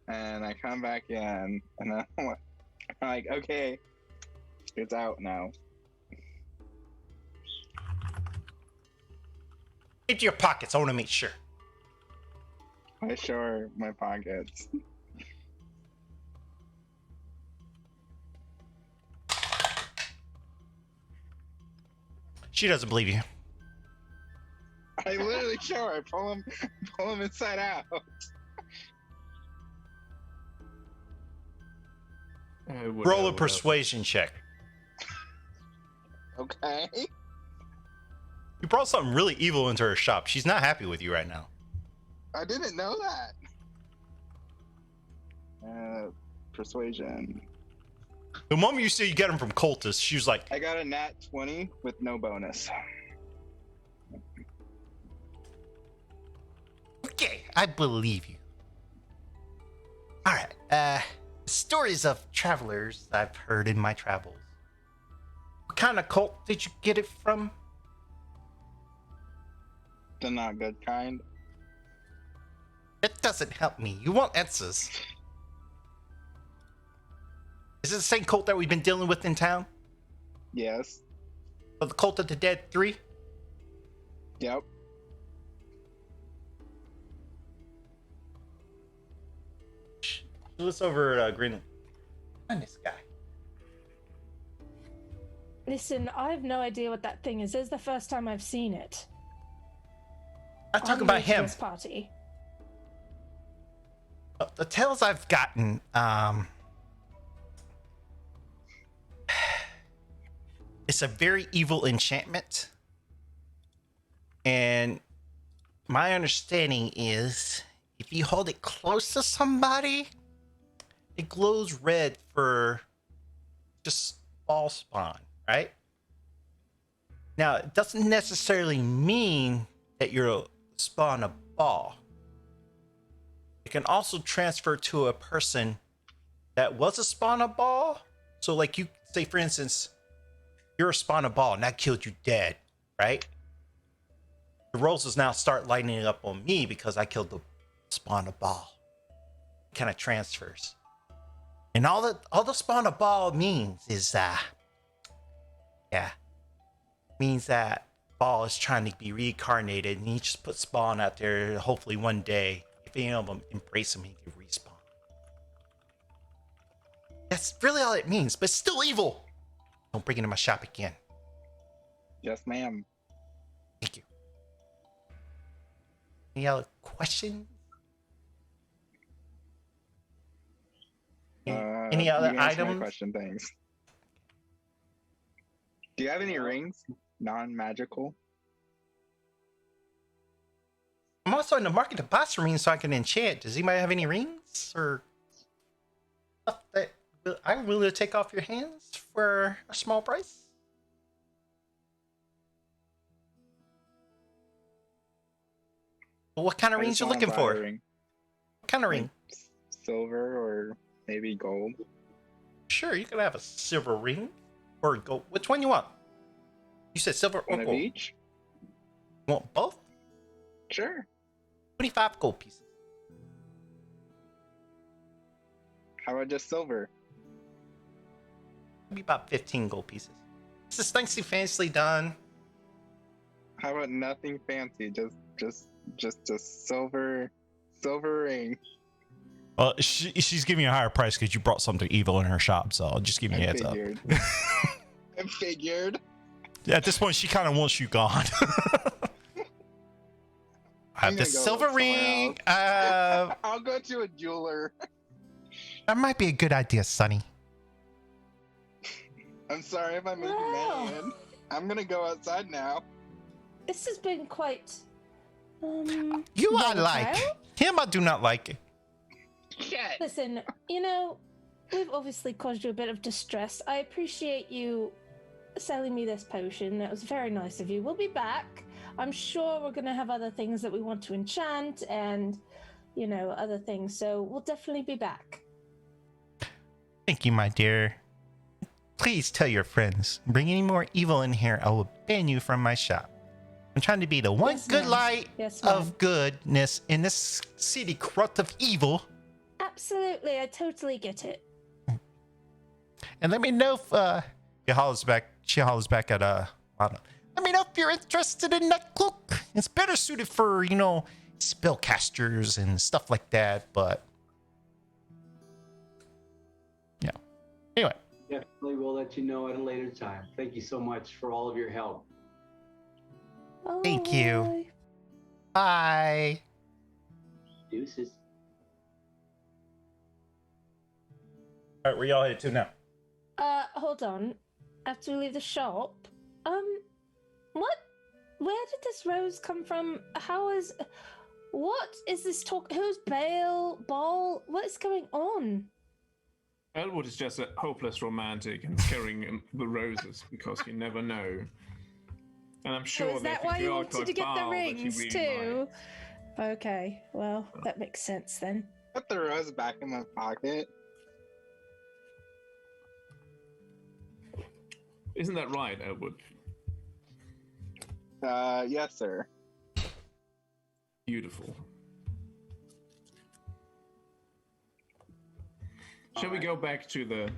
and I come back in, and I'm like, okay, it's out now. Into your pockets. I want to make sure. I show her my pockets. She doesn't believe you. I literally show her. Pull him inside out. Roll a persuasion check. Okay. You brought something really evil into her shop. She's not happy with you right now. I didn't know that. Persuasion. The moment you see you get them from cultists, she was like, I got a nat 20 with no bonus. okay, I believe you. All right. Stories of travelers I've heard in my travels. What kind of cult did you get it from? The not good kind. That doesn't help me. You want answers. Is it the same cult that we've been dealing with in town? Yes. Of the Cult of the Dead 3? Yep. Let's over Greenland. Find this guy. Listen, I have no idea what that thing is. This is the first time I've seen it. I'm talking about new to him. This party. The tales I've gotten, it's a very evil enchantment. And my understanding is if you hold it close to somebody, it glows red for just ball spawn, right? Now, it doesn't necessarily mean that you'll spawn a ball. It can also transfer to a person that was a spawn a ball. So like you say, for instance, you're a spawn a ball and that killed you dead, right? The roses now start lighting up on me because I killed the spawn a ball. It kind of transfers. And all the spawn a ball means is means that ball is trying to be reincarnated, and he just put spawn out there. Hopefully one day, if any of them embrace him, he can respawn. That's really all it means, but it's still evil. Don't bring it in my shop again. Yes, ma'am. Thank you. Any other questions? Any You other answered my items? question, thanks. Do you have any rings? Non-magical? I'm also in the market to buy some rings so I can enchant. Does anybody have any rings or stuff that I'm willing to take off your hands for a small price. Well, what kind of I rings just you wanna looking buy for? a ring. What kind of Like, ring? silver or maybe gold. Sure, you can have a silver ring or gold. Which one you want? You said silver or One of gold. each? You want both? Sure. 25 gold pieces. How about just silver? Maybe about 15 gold pieces. This is fancy done. How about nothing fancy? Just a silver ring. Well, she's giving you a higher price because you brought something evil in her shop, so I'll just give you a heads up. I figured. At this point, she kind of wants you gone. I have I'm this gonna go silver look somewhere ring. I'll go to a jeweler. That might be a good idea, Sonny. I'm sorry if I make you Wow. mad. I'm gonna go outside now. This has been quite. You I like. volatile. Him I do not like. Shit. Listen, we've obviously caused you a bit of distress. I appreciate you selling me this potion. That was very nice of you. We'll be back. I'm sure we're going to have other things that we want to enchant and, other things. So we'll definitely be back. Thank you, my dear. Please tell your friends. Bring any more evil in here, I will ban you from my shop. I'm trying to be the one Yes, good ma'am. light Yes, ma'am. of goodness in this city corrupt of evil. Absolutely, I totally get it. And let me know if she hollers back at let me know if you're interested in that cloak. It's better suited for, spellcasters and stuff like that, but yeah. Anyway. Definitely will let you know at a later time. Thank you so much for all of your help. Oh, Thank you. Bye. Deuces. Alright, where y'all headed to now? Hold on. After we leave the shop, what? Where did this rose come from? What is this talk? Who's Ball? What is going on? Elwood is just a hopeless romantic and carrying the roses because you never know. And I'm sure So is that why you wanted to get the rings too? Okay, well, that makes sense then. Put the rose back in my pocket. Isn't that right, Elwood? Yes, sir. Beautiful. Shall we go back to the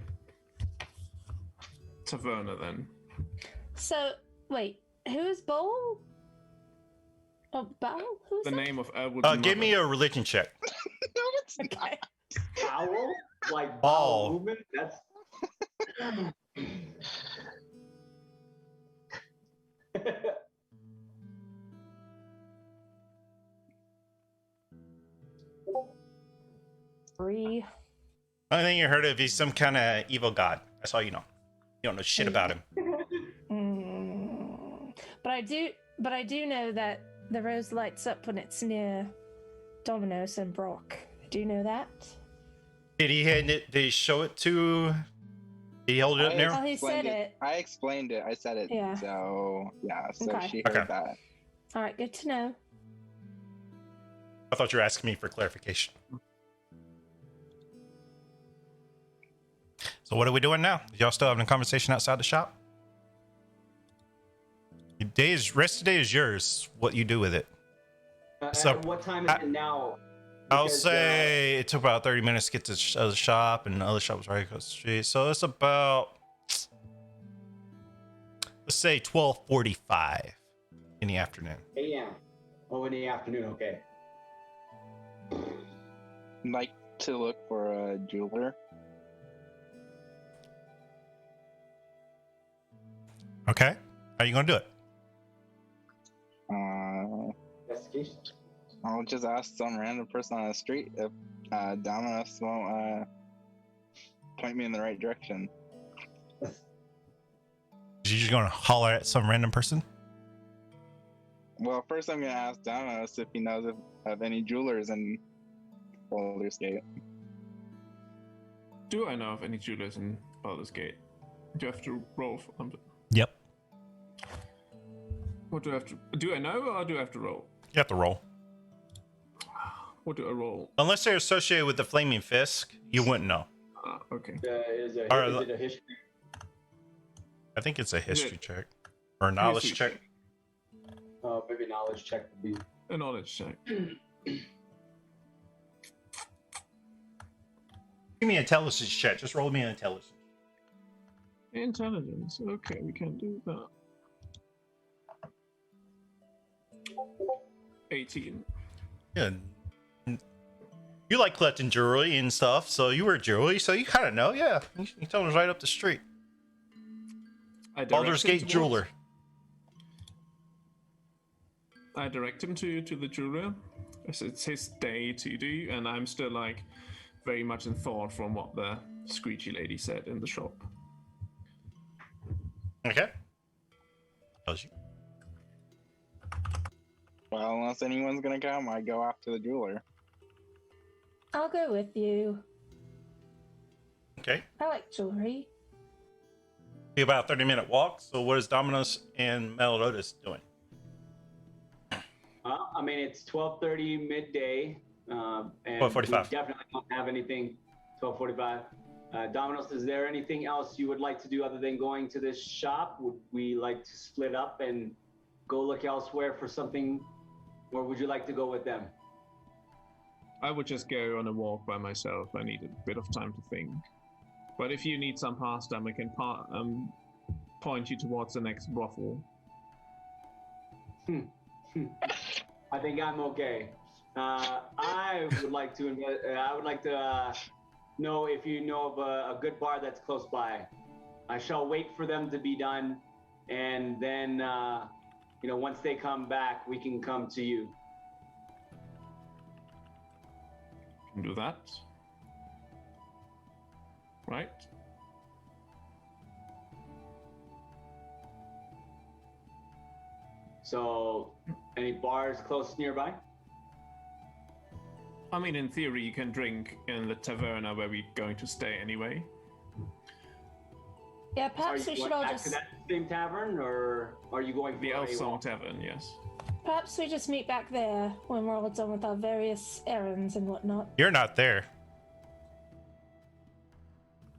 taverna then? So, wait, who's Bowl? Oh, Bowl? Who's The that? name of Elwood's Give me mother. a religion check. No, it's not. Okay. Bowel? Like Ball. bowel movement? That's. Three. Only thing you heard of is some kind of evil god. That's all you know. You don't know shit about him. But I do know that the rose lights up when it's near Dominos and Brock. I do know that. Did he hand it? Did he show it to? Did he hold it up I there? Oh, he explained said it. I explained it. I said it. Yeah. So Okay. she heard Okay. that. All right, good to know. I thought you were asking me for clarification. So what are we doing now? Y'all still having a conversation outside the shop? Rest of the day is yours. What you do with it? So, what time is it now? I'll Because, say it took about 30 minutes to get to the shop, and the other shop was right across the street. So it's about, let's say 12:45 in the afternoon. a.m. Oh, in the afternoon. Okay. Like to look for a jeweler. Okay, how you gonna do it? Investigation. I'll just ask some random person on the street if Dominus won't point me in the right direction. You just gonna holler at some random person? Well, first I'm gonna ask Dominus if he knows of any jewelers in Baldur's Gate. Do I know of any jewelers in Baldur's Gate? Do I have to roll for them? Yep. What do I have to... Do I know or do I have to roll? You have to roll. What do I roll? Unless they're associated with the Flaming Fisk, you wouldn't know. Okay. Is it a history? I think it's a history check. Or a knowledge History check. Maybe knowledge check would be. A knowledge check. Give me an intelligence check. Just roll me an intelligence. Intelligence. Okay, we can do that. 18. Yeah. You like collecting jewelry and stuff, so you wear jewelry, so you kind of know. Yeah, you told us right up the street. Baldur's Gate jeweler. I direct him to the jeweler. It's his day to do, and I'm still like very much in thought from what the screechy lady said in the shop. Okay. Tells you. Well, unless anyone's gonna come, I go off to the jeweler. I'll go with you. Okay. I like jewelry. Be about a 30-minute walk. So what is Dominus and Meliodas doing? I mean, it's 12:30 midday, and 12:45. we definitely don't have anything. 12:45. Domino's, is there anything else you would like to do other than going to this shop? Would we like to split up and go look elsewhere for something, or would you like to go with them? I would just go on a walk by myself. I need a bit of time to think. But if you need some pastime, I can point you towards the next brothel. I think I'm okay. I would like to know if you know of a good bar that's close by. I shall wait for them to be done, and then once they come back, we can come to you. Can do that. Right? So, any bars close nearby? I mean, in theory, you can drink in the taverna where we're going to stay anyway. Yeah, perhaps we should all back just. to that same tavern, or are you going for The a Elf Song walk? Tavern, yes. Perhaps we just meet back there when we're all done with our various errands and whatnot. You're not there.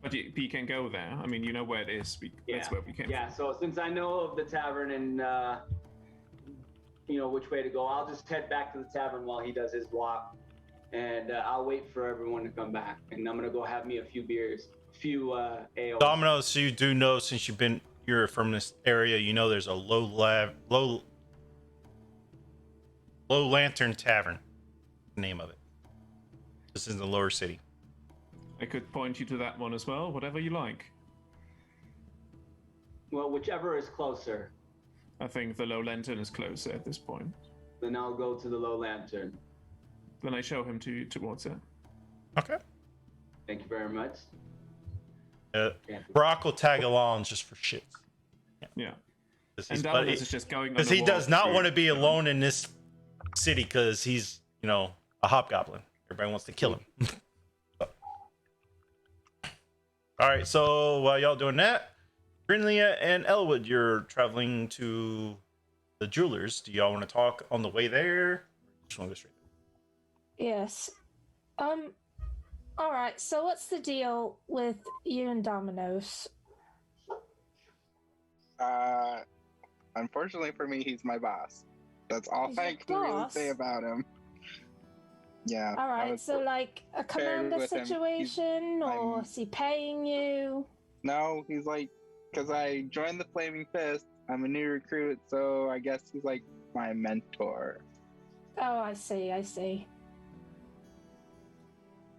But you can go there. I mean, you know where it is. That's where we came Yeah, so since I know of the tavern and which way to go, I'll just head back to the tavern while he does his walk, and I'll wait for everyone to come back. And I'm gonna go have me a few beers, ales. Domino's, you do know since you're from this area, you know there's a low lantern tavern. The name of it. This is in the lower city. I could point you to that one as well, whatever you like. Well, whichever is closer, I think the Low Lantern is closer at this point. then I'll go to the Low Lantern. Then I show him towards it. Okay. Thank you very much. Brock will tag along just for shits. Yeah. Because And Dominus is just going on he a does walk not through- want to be alone in this city because he's, a hobgoblin. Everybody wants to kill him. All right, so while y'all doing that, Grinlia and Elwood, you're traveling to the jewelers. Do y'all want to talk on the way there? Just want to go straight. Yes. Alright, so what's the deal with you and Domino's? Unfortunately for me, he's my boss. That's all He's I your can really boss? say about him. Yeah. I Alright, was- so like a commander with him. He's- situation, or I'm- is he paying you? No, he's like, because I joined the Flaming Fist. I'm a new recruit, so I guess he's like my mentor. Oh, I see. He's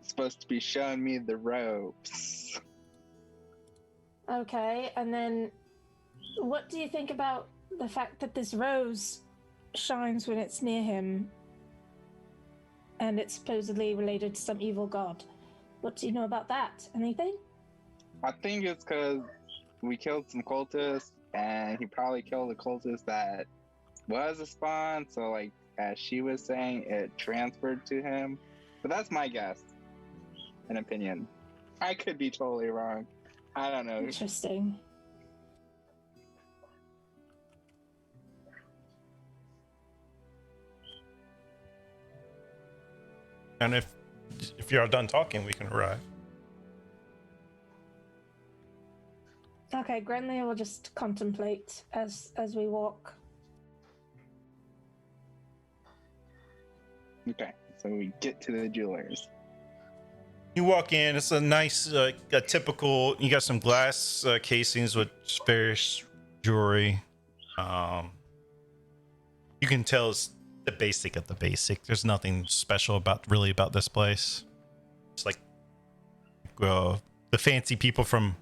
supposed to be showing me the ropes. Okay, and then what do you think about the fact that this rose shines when it's near him and it's supposedly related to some evil god? What do you know about that? Anything? I think it's because we killed some cultists, and he probably killed a cultist that was a spawn. So, like, as she was saying, it transferred to him. But that's my guess and opinion. I could be totally wrong. I don't know. Interesting. And if you're done talking, we can arrive. Okay, Grenly will just contemplate as we walk. Okay, so we get to the jewelers. You walk in. It's a nice, a typical. You got some glass casings with various jewelry. You can tell it's the basic of the basic. There's nothing special about this place. It's like the fancy people from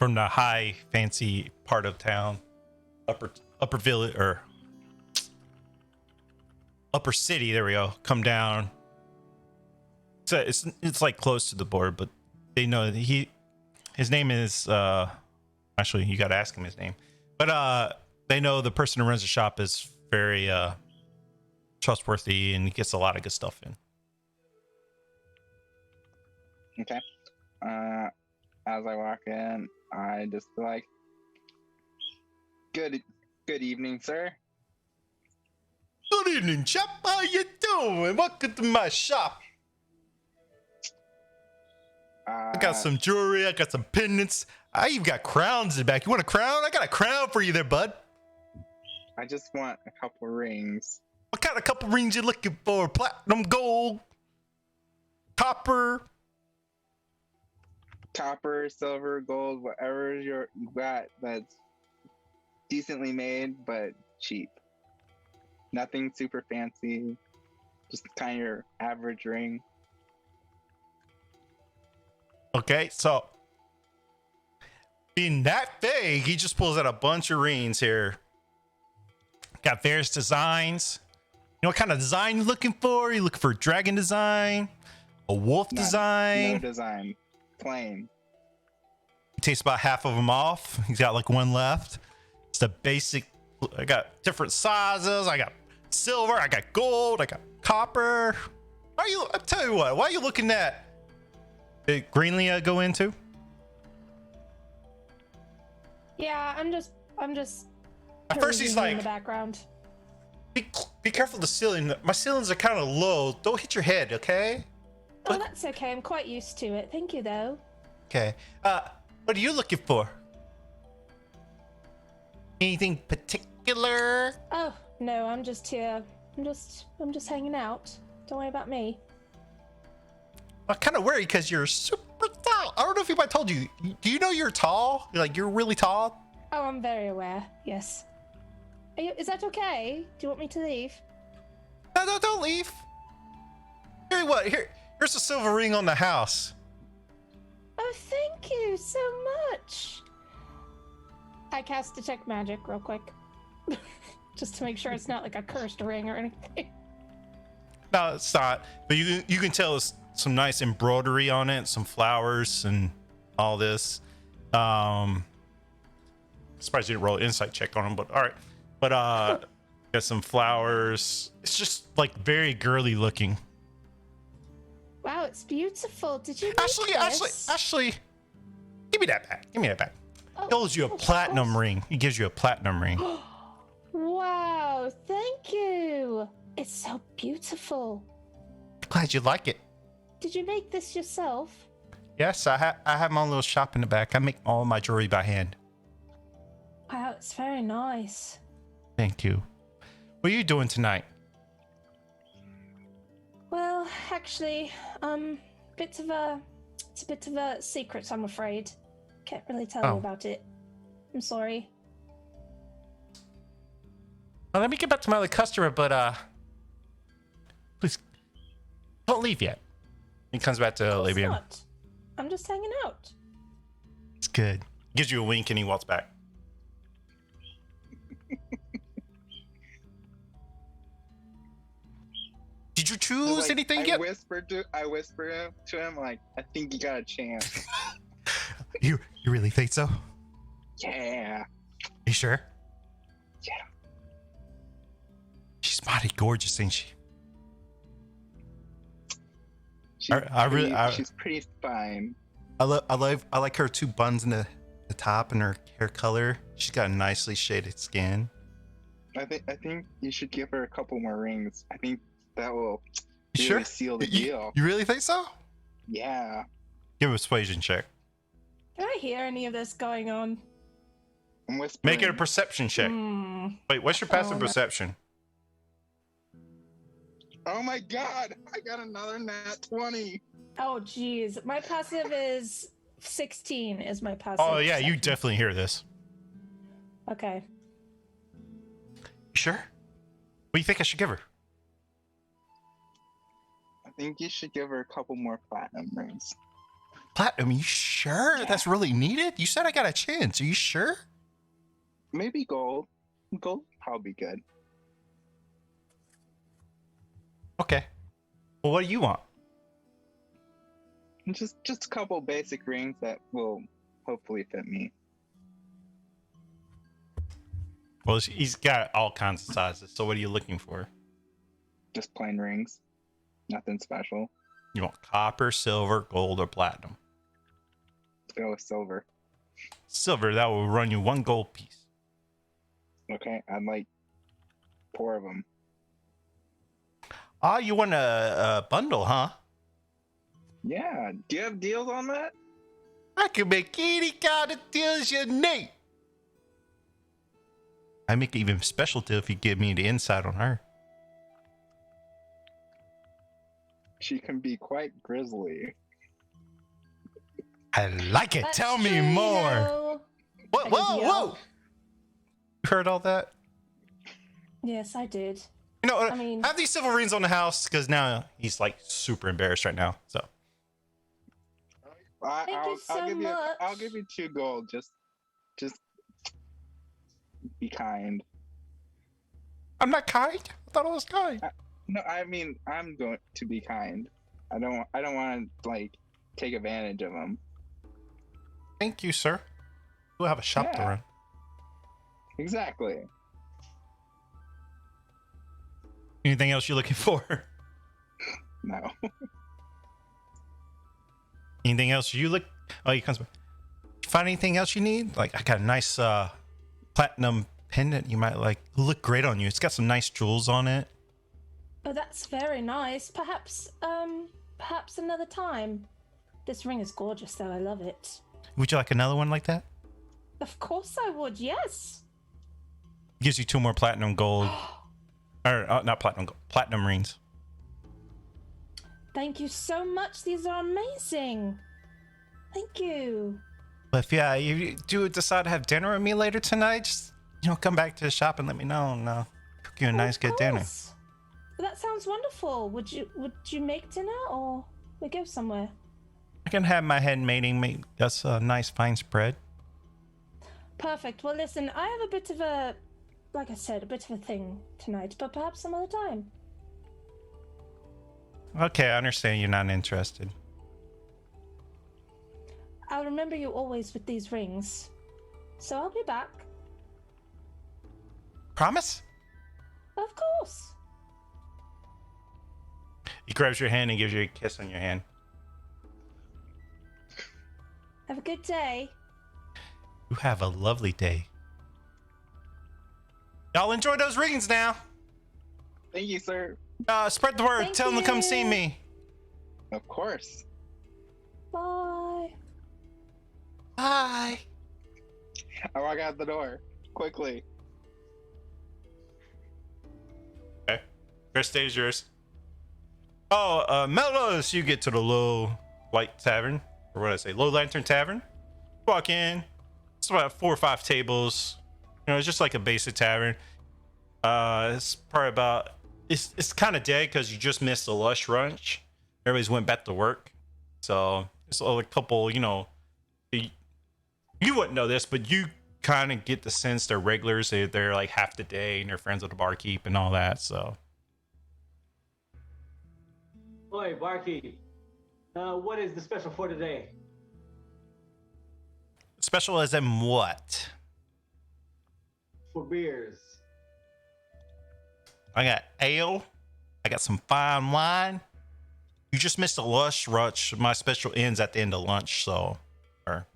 the high fancy part of town, upper village or upper city. There we go. Come down. So it's like close to the border, but they know that his name is actually you got to ask him his name, but they know the person who runs the shop is very trustworthy and he gets a lot of good stuff in. Okay. As I walk in, I just be like, good evening, sir. Good evening, chap. How you doing? Welcome to my shop. I got some jewelry. I got some pendants. I even got crowns in the back. You want a crown? I got a crown for you there, bud. I just want a couple rings. What kind of couple rings you looking for? Platinum, gold, copper? Copper, silver, gold, whatever you got that's decently made but cheap. Nothing super fancy, just kind of your average ring. Okay, so being that vague, he just pulls out a bunch of rings here. Got various designs. You know what kind of design you're looking for? You looking for a dragon design? A wolf design? No design. Plain. He takes about half of them off. He's got like one left. It's the basic. I got different sizes. I got silver. I got gold. I got copper. I'll tell you what. Why are you looking at? Did Greenlia go into? Yeah, I'm just. At first he's perusing like, in the background. Be careful the ceiling. My ceilings are kind of low. Don't hit your head, okay? Oh, that's okay. I'm quite used to it. Thank you, though. Okay. What are you looking for? Anything particular? Oh no, I'm just here. I'm just hanging out. Don't worry about me. I'm kind of worried because you're super tall. I don't know if anybody told you. Do you know you're tall? Like you're really tall? Oh, I'm very aware. Yes. Is that okay? Do you want me to leave? No, don't leave. Here's what? Here's a silver ring on the house. Oh, thank you so much. I cast detect magic real quick, just to make sure it's not like a cursed ring or anything. No, it's not. But you can tell it's some nice embroidery on it, some flowers and all this. Surprised you didn't roll an insight check on them, but all right. But got some flowers. It's just like very girly looking. Wow, it's beautiful. Did you make this? Ashley, give me that back. Oh, He gives you a of platinum course. ring. He gives you a platinum ring. Wow, thank you. It's so beautiful. Glad you like it. Did you make this yourself? Yes, I have my own little shop in the back. I make all my jewelry by hand. Wow, it's very nice. Thank you. What are you doing tonight? Well, actually, it's a bit of a secret, I'm afraid. Can't really tell you about it. I'm sorry. Well, let me get back to my other customer, but please don't leave yet. He comes back to It's Labian. not. I'm just hanging out. It's good. Gives you a wink and he walks back. Did you choose anything yet? I whispered to him, like, I think you got a chance. You really think so? Yeah. You sure? Yeah. She's mighty gorgeous, ain't she? She's pretty fine. I like her two buns in the top and her hair color. She's got nicely shaded skin. I think you should give her a couple more rings. I think that will really Sure. seal the deal. You really think so? Yeah. Give a persuasion check. Can I hear any of this going on? I'm whispering. Make it a perception check. Wait, what's your passive no. perception? Oh my god! I got another nat 20. Oh, geez. My passive is 16 is my passive. Oh yeah, you perception. definitely hear this. Okay. Sure. What do you think I should give her? I think you should give her a couple more platinum rings. Platinum? You sure that's really needed? You said I got a chance. Are you sure? Maybe gold. Gold probably good. Okay. Well, what do you want? Just a couple basic rings that will hopefully fit me. Well, he's got all kinds of sizes. So what are you looking for? Just plain rings. Nothing special. You want copper, silver, gold, or platinum? Let's go with silver. Silver, that will run you 1 gold piece. Okay, I'd like 4 of them. Ah, you want a bundle, huh? Yeah. Do you have deals on that? I can make any kind of deals you need. I make even special deal if you give me the insight on her. She can be quite grisly. I like it. That's Tell me true, you more. know. Whoa, I whoa, just whoa! yelled. You heard all that? Yes, I did. You know, I mean- have these silver rings on the house because now he's like super embarrassed right now. So I'll give you. much. I'll give you 2 gold. Just be kind. I'm not kind. I thought I was kind. No, I mean I'm going to be kind. I don't want to like take advantage of them. Thank you, sir. We'll have a shop to Yeah. run. Exactly. Anything else you're looking for? No. Anything else you look? Oh, he comes back. Find anything else you need? Like I got a nice platinum pendant. You might like. Look great on you. It's got some nice jewels on it. Oh, that's very nice. Perhaps another time. This ring is gorgeous, though. I love it. Would you like another one like that? Of course I would, yes. Gives you 2 more platinum gold. Or not platinum gold, platinum rings. Thank you so much. These are amazing. Thank you. But if you do decide to have dinner with me later tonight, just come back to the shop and let me know, and cook you a nice good dinner. Course. That sounds wonderful. Would you make dinner or we go somewhere? I can have my head mating make us a nice fine spread. Perfect. Well, listen, I have a bit of a, like I said, a bit of a thing tonight, but perhaps some other time. Okay, I understand you're not interested. I'll remember you always with these rings. So I'll be back. Promise? Of course. He grabs your hand and gives you a kiss on your hand. Have a good day. You have a lovely day. Y'all enjoy those rings now. Thank you, sir. Spread the word. Thank Tell them to come you. see me. Of course. Bye. Bye. I walk out the door quickly. Okay. First stage yours. Oh, Melrose, you get to the Low Light Tavern. Or what did I say? Low Lantern Tavern. Walk in. It's about 4 or 5 tables. It's just like a basic tavern. It's probably about... It's kind of dead because you just missed the lush lunch. Everybody's went back to work. So, it's a couple, you wouldn't know this, but you kind of get the sense they're regulars. They're like half the day and they're friends with the barkeep and all that, so... Oi, barkeep. What is the special for today? Special as in what? For beers. I got ale. I got some fine wine. You just missed a lush rush. My special ends at the end of lunch, so or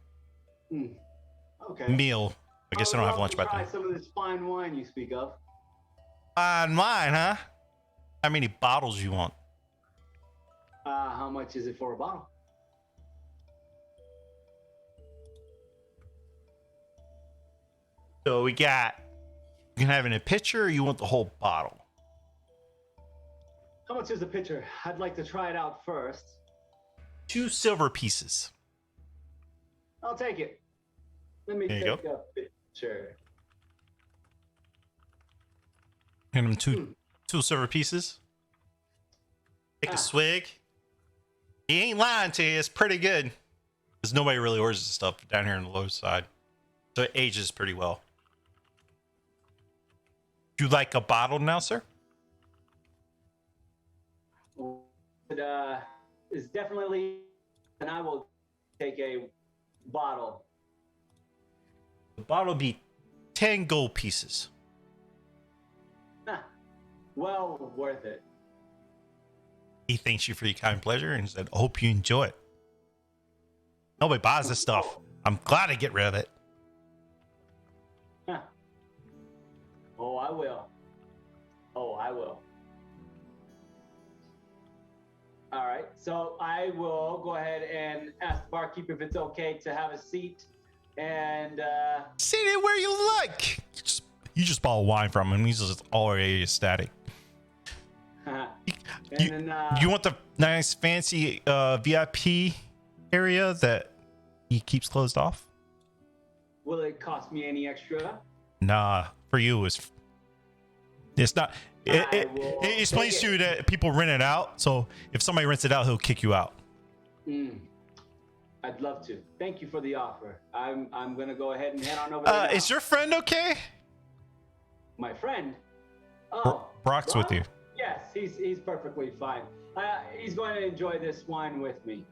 Okay. meal. I guess I don't have lunch by try then. some of this fine wine you speak of. Fine wine, huh? How many bottles you want? How much is it for a bottle? So we got. You can have it in a pitcher, or you want the whole bottle? How much is the pitcher? I'd like to try it out first. 2 silver pieces. I'll take it. Let me There you take a picture. Hand him two silver pieces. Take a swig. He ain't lying to you. It's pretty good. Because nobody really orders this stuff down here on the low side. So it ages pretty well. Do you like a bottle now, sir? It is definitely, and I will take a bottle. The bottle will be 10 gold pieces. Well worth it. He thanks you for your kind pleasure and said, I hope you enjoy it. Nobody buys this stuff. I'm glad to get rid of it. Oh, I will. Oh, I will. All right, so I will go ahead and ask the barkeep if it's okay to have a seat and Sit it where you like. You just bought wine from him. He's just already ecstatic. You want the nice fancy VIP area that he keeps closed off? Will it cost me any extra? Nah, for you it's not. It explains to you that people rent it out. So if somebody rents it out, he'll kick you out. I'd love to. Thank you for the offer. I'm gonna go ahead and head on over there. Now. Is your friend okay? My friend? Oh, Brock's with you. Yes, he's perfectly fine. He's going to enjoy this wine with me.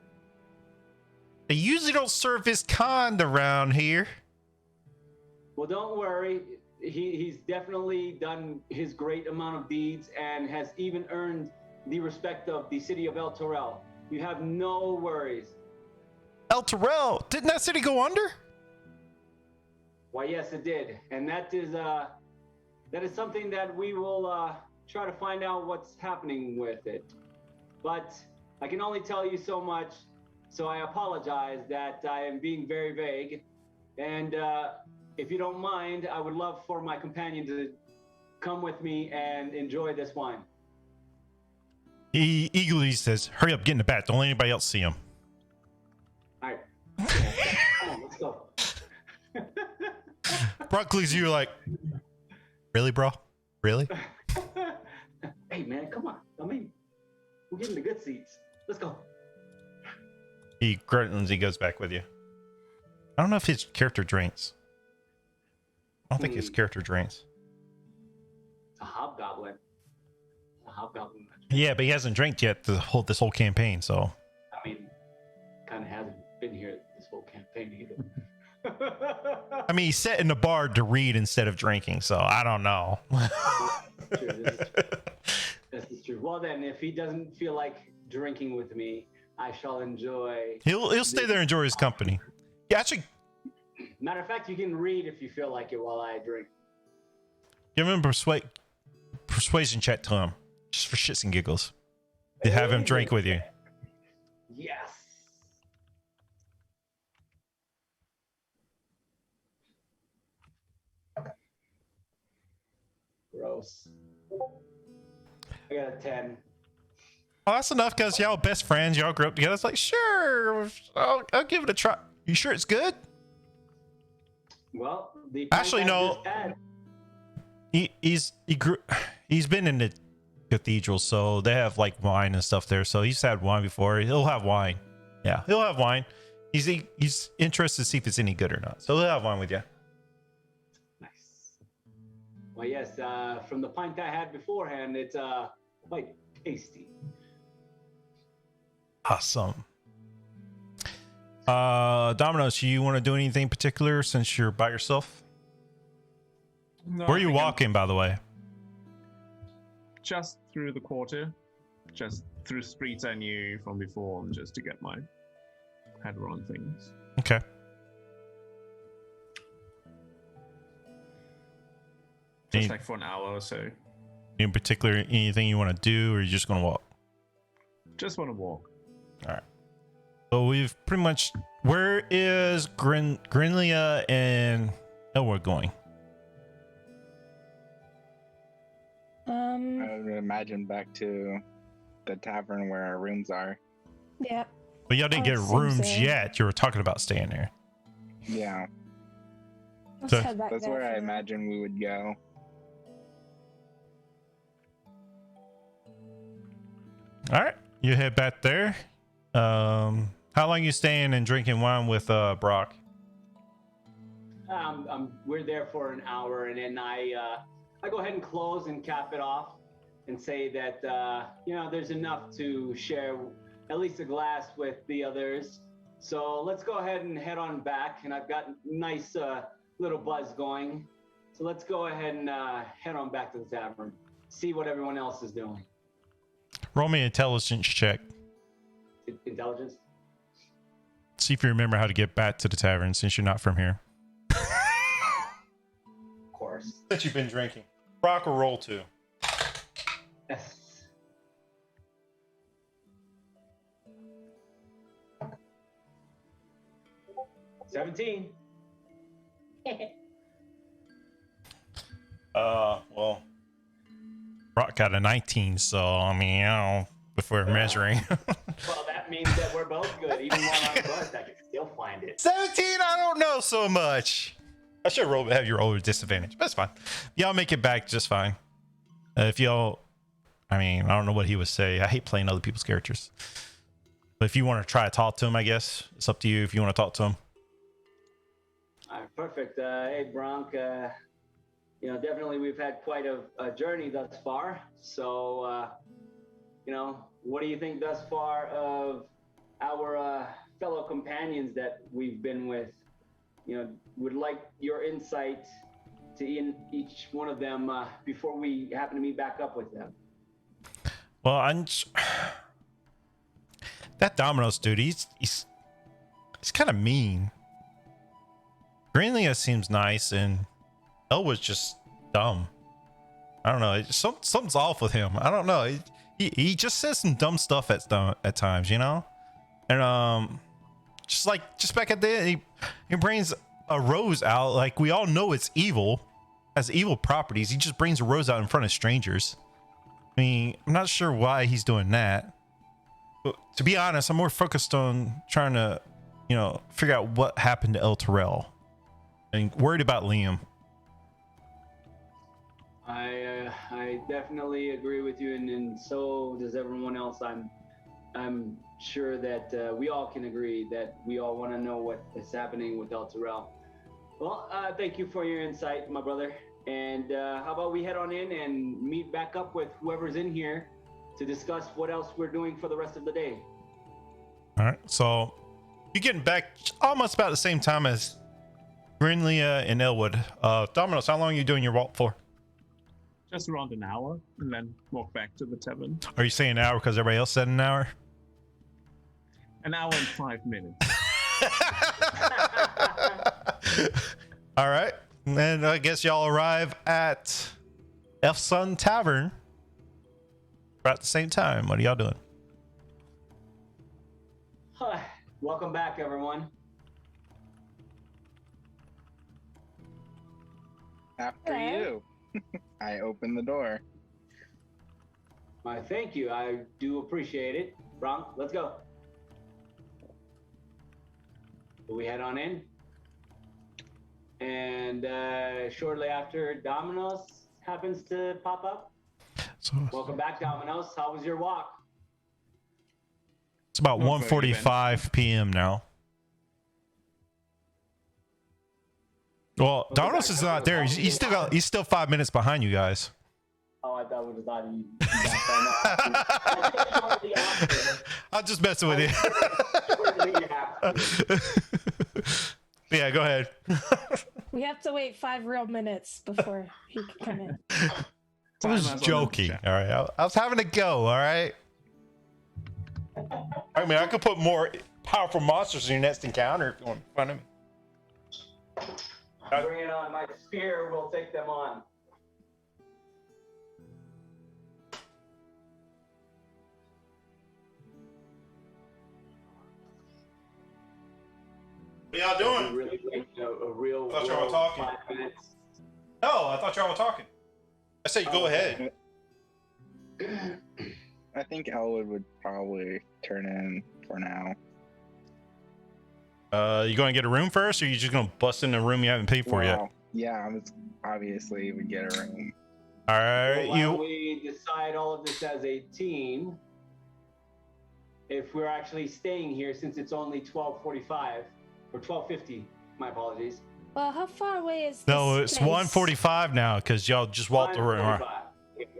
They usually don't serve his kind around here. Well, don't worry. He's definitely done his great amount of deeds and has even earned the respect of the city of El Torel. You have no worries. El Torel, didn't that city go under? Why, yes, it did, and that is something that we will try to find out what's happening with it. But I can only tell you so much, so I apologize that I am being very vague. And if you don't mind, I would love for my companion to come with me and enjoy this wine. He eagerly says, hurry up, get in the back. Don't let anybody else see him. All right. Come on, let's go. Brock looks at you like, really, bro? Really? Hey, man, come on. I mean, we're getting the good seats. Let's go. He grunts, he goes back with you. I don't know if his character drinks. I don't think his character drinks. It's a hobgoblin. A hobgoblin. Yeah, but he hasn't drank yet this whole campaign, so. I mean, kind of hasn't been here this whole campaign either. I mean, he's sat in the bar to read instead of drinking, so I don't know. This is true. Well, then, if he doesn't feel like drinking with me, I shall enjoy. He'll stay there and enjoy his company. Yeah, actually, matter of fact, you can read if you feel like it while I drink. give him a persuasion check to him, just for shits and giggles. To have him drink with you. Yes. Gross. I got a 10. Oh, that's enough because y'all best friends. Y'all grew up together. It's like, sure, I'll give it a try. You sure it's good? Well, the Actually, no. He's been in the cathedral, so they have like wine and stuff there. So he's had wine before. He'll have wine. Yeah, he'll have wine. He's interested to see if it's any good or not. So he'll have wine with you. Nice. Well, yes. From the pint I had beforehand, it's quite tasty. Awesome. Domino's, you want to do anything particular since you're by yourself? No, Where are I you think I'm walking, by the way? just through the quarter, just through streets I knew from before, just to get my head around things. Okay. Just like for an hour or so. In particular, anything you want to do, or are you just gonna walk? Just want to walk. All right. So we've pretty much. Where is Grinlia and Elwood going? I would imagine back to the tavern where our rooms are. Yeah. But y'all didn't get Seems rooms so. yet. You were talking about staying there. Yeah, Let's So- head back that's there where I for now. imagine we would go. All right. You head back there. How long you staying and drinking wine with Brock? We're there for an hour, and then I go ahead and close and cap it off, and say that there's enough to share at least a glass with the others. So let's go ahead and head on back, and I've got nice little buzz going. So let's go ahead and head on back to the tavern, see what everyone else is doing. Roll me an intelligence check. Intelligence. See if you remember how to get back to the tavern since you're not from here. Of course. That you've been drinking. Brock or roll 2. Yes. $17. Well, Brock got a 19, so I mean, if we're measuring. Well, that means that we're both good. Even while I'm buzzed, I can still find it. 17, I don't know so much. I should have your older disadvantage, but it's fine. Y'all make it back just fine. If y'all, I mean, I don't know what he would say. I hate playing other people's characters. But if you want to try to talk to him, I guess it's up to you if you want to talk to him. All right, perfect. Hey, Bronk. Definitely we've had quite a journey thus far. So, what do you think thus far of our fellow companions that we've been with? Would like your insight to each one of them before we happen to meet back up with them. Well, that Domino's dude, he's kind of mean. Greenlia seems nice, and Elwood's just dumb. I don't know. Something's off with him. I don't know. He just says some dumb stuff at times, And just back at the end, he brings a rose out. Like, we all know it's evil, has evil properties. He just brings a rose out in front of strangers. I mean, I'm not sure why he's doing that. But to be honest, I'm more focused on trying to, figure out what happened to El Terrell, and worried about Liam. I definitely agree with you, and so does everyone else. I'm sure that we all can agree that we all want to know what is happening with El Terrell. Well, thank you for your insight, my brother. And how about we head on in and meet back up with whoever's in here to discuss what else we're doing for the rest of the day. All right, so you're getting back almost about the same time as Grinlia and Elwood. Domino's, how long are you doing your walk for? Just around an hour, and then walk back to the tavern. Are you saying an hour because everybody else said an hour? An hour and 5 minutes. All right, and I guess y'all arrive at F Sun Tavern about at the same time. What are y'all doing? Welcome back, everyone. After Hello. you. I open the door. Thank you. I do appreciate it. Bronk, let's go. We head on in. And shortly after, Domino's happens to pop up. So Welcome back, Domino's. How was your walk? it's about Not very 1:45 p.m. now. Well, Domino's is not there. He's still 5 minutes behind you guys. Oh, I thought we just thought you got that. I'm just messing with you. Yeah, go ahead. We have to wait 5 real minutes before he can come in. I was joking. All right, I was having a go. All right. I mean, I could put more powerful monsters in your next encounter if you want to find them. Bring it on. My spear will take them on. What y'all doing? Really like a real. I thought y'all were talking. 5 minutes. No, I thought y'all were talking. I said go ahead. I think Elwood would probably turn in for now. You going to get a room first, or you just going to bust in a room you haven't paid for yet? Yeah, obviously we get a room. All right, Why don't we decide all of this as a team? If we're actually staying here, since it's only 12:45 or 12:50. My apologies. Well, how far away is this No, it's place? 1:45 now because y'all just walked the room. 1:45.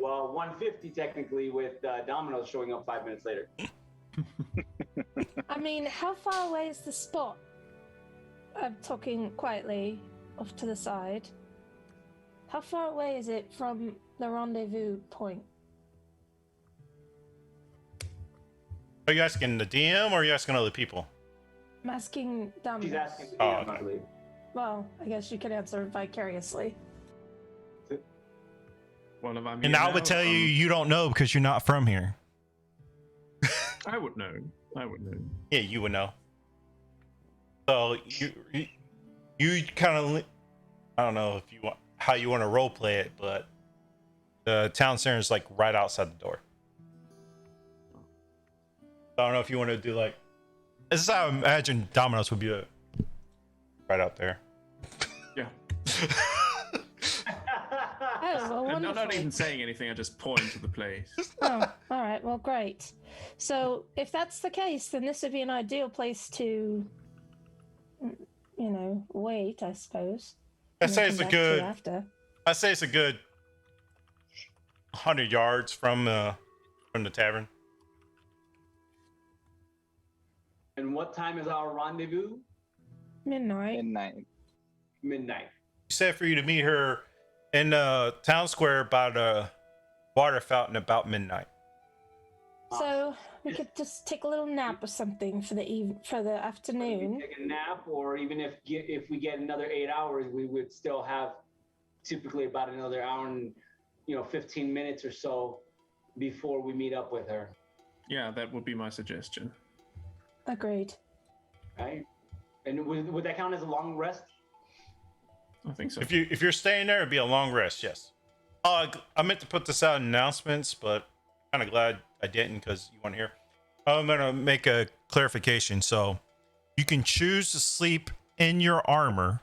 Well, 1:50 technically, with Domino's showing up 5 minutes later. I mean, how far away is the spot? I'm talking quietly off to the side. How far away is it from the rendezvous point? Are you asking the DM or are you asking other people? I'm asking Domino's. She's asking me, Oh, I okay. believe. Well, I guess you could answer vicariously. Well, if I'm And here I now, would tell you, you don't know because you're not from here. I would know. Yeah, you would know. So you kind of, I don't know if you want how you want to role play it, but the town center is like right outside the door. I don't know if you want to do like, this is how I imagine Domino's would be right out there. Yeah. Oh, well, I'm not wonderful. even saying anything. I just point to the place. Oh, all right. Well, great. So, if that's the case, then this would be an ideal place to, wait, I suppose. I and say then it's come a back to good. after. I say it's a good 100 yards from the tavern. And what time is our rendezvous? Midnight. Midnight. She said for you to meet her in the town square by the water fountain about midnight. So we could just take a little nap or something for the afternoon. Take a nap, or even if we get another 8 hours, we would still have typically about another hour and 15 minutes or so before we meet up with her. Yeah, that would be my suggestion. Agreed. Right? And would that count as a long rest? I think so. If you're staying there, it'd be a long rest. Yes. I meant to put this out in announcements, but kind of glad I didn't because you weren't here. I'm gonna make a clarification. So you can choose to sleep in your armor,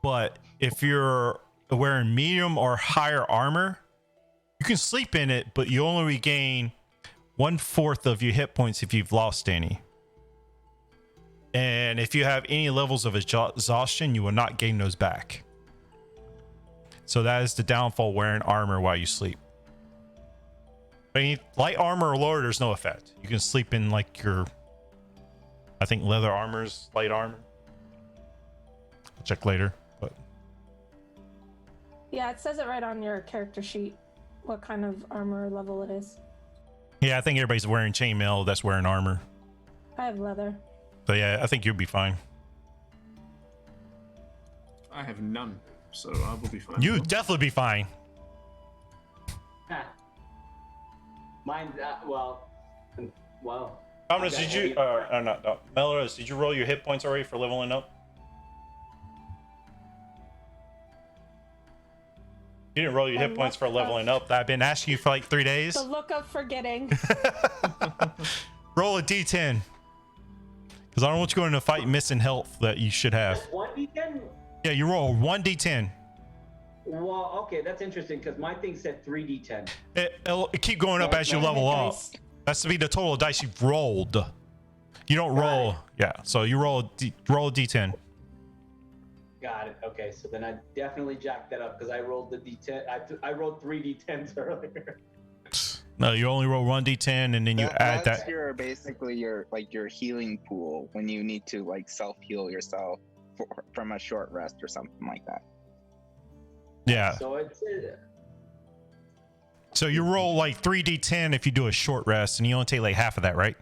but if you're wearing medium or higher armor, you can sleep in it, but you only regain 1/4 of your hit points if you've lost any. And if you have any levels of exhaustion, you will not gain those back. So that is the downfall wearing armor while you sleep. But any light armor or lower, there's no effect. You can sleep in like your, I think leather armor's light armor. I'll check later, but Yeah, it says it right on your character sheet what kind of armor level it is. yeah, I think everybody's wearing chainmail that's wearing armor. I have leather. So yeah, I think you'll be fine. I have none, so I will be fine. You definitely be fine. Mine, well. Thomas, did you? No. Melrose, did you roll your hit points already for leveling up? You didn't roll your hit points for leveling up. I've been asking you for like 3 days. The look of forgetting. Roll a d10. Because I don't want you going into a fight missing health that you should have. 1d10? Yeah, you roll 1d10. Well, okay, that's interesting because my thing said 3d10. It'll keep going up as you level up. That's to be the total dice you've rolled. You don't roll. Yeah, so you roll a d10. Got it. Okay, so then I definitely jacked that up because I rolled the d10. I rolled 3 d10s earlier. No, you only roll 1d10 and then you add that's that. basically your healing pool when you need to like self heal yourself from a short rest or something like that. Yeah. So it's So you roll like 3d10 if you do a short rest, and you only take like half of that, right?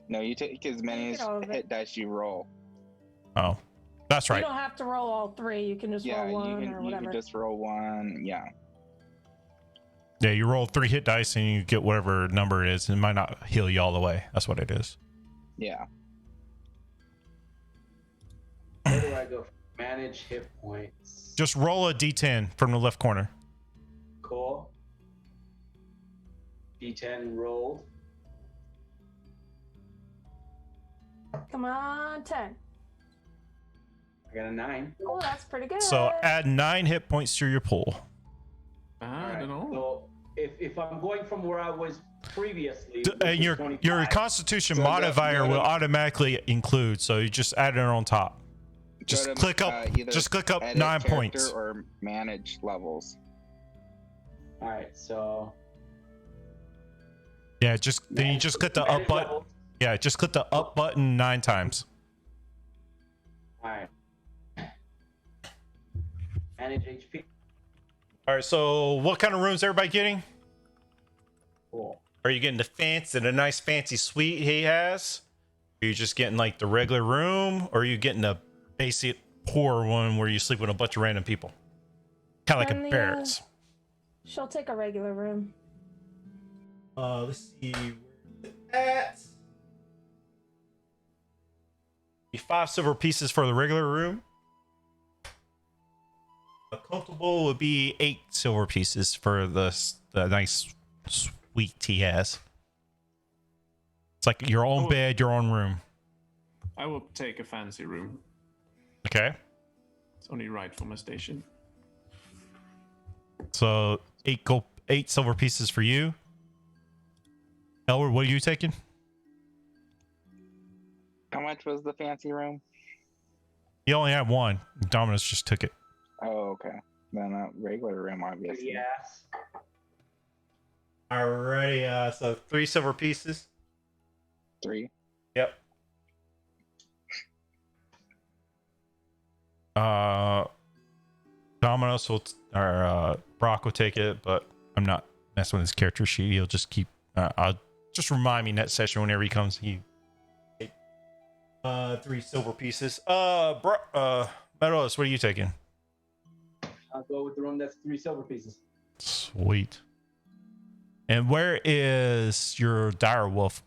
No, you take as many Take all of it. hit dice you roll. Oh, that's You right. don't have to roll all 3. You can just Yeah, roll 1 you or can whatever. just roll 1. Yeah. Yeah, you roll 3 hit dice and you get whatever number it is. It might not heal you all the way. That's what it is. Yeah. Where do I go? Manage hit points. Just roll a d10 from the left corner. Cool. D10 rolled. Come on, 10. I got a 9. Oh, that's pretty good. So add 9 hit points to your pool. I don't know. So if I'm going from where I was previously, And your 25, Constitution So go- modifier go to- will automatically include, so you just add it on top. Just Go to, click up. either Just click up edit 9 character points. or manage levels. All right, so Yeah, just then you just click the up manage button. levels. Yeah, just click the up button 9 times. All right. Manage HP. All right. So what kind of rooms everybody getting? Cool. Are you getting the nice fancy suite he has? Are you just getting like the regular room, or are you getting a basic poor one where you sleep with a bunch of random people? Kind of like And a the, barracks. She'll take a regular room. Let's see where it's at. 5 silver pieces for the regular room. A comfortable would be 8 silver pieces for the nice suite he has. It's like your own bed, your own room. I will take a fancy room. Okay. It's only right for my station. So 8 silver pieces for you. Elward, what are you taking? How much was the fancy room? You only have 1. Dominus just took it. Oh, okay. Then a regular room, obviously. Yes. Alrighty, so 3 silver pieces. 3. Yep. Dominos will Brock will take it, but I'm not messing with his character sheet. He'll just keep. I'll just remind me next session whenever he comes. 3 silver pieces. Meadows, what are you taking? I'll go with the room that's 3 silver pieces. Sweet. And where is your dire wolf?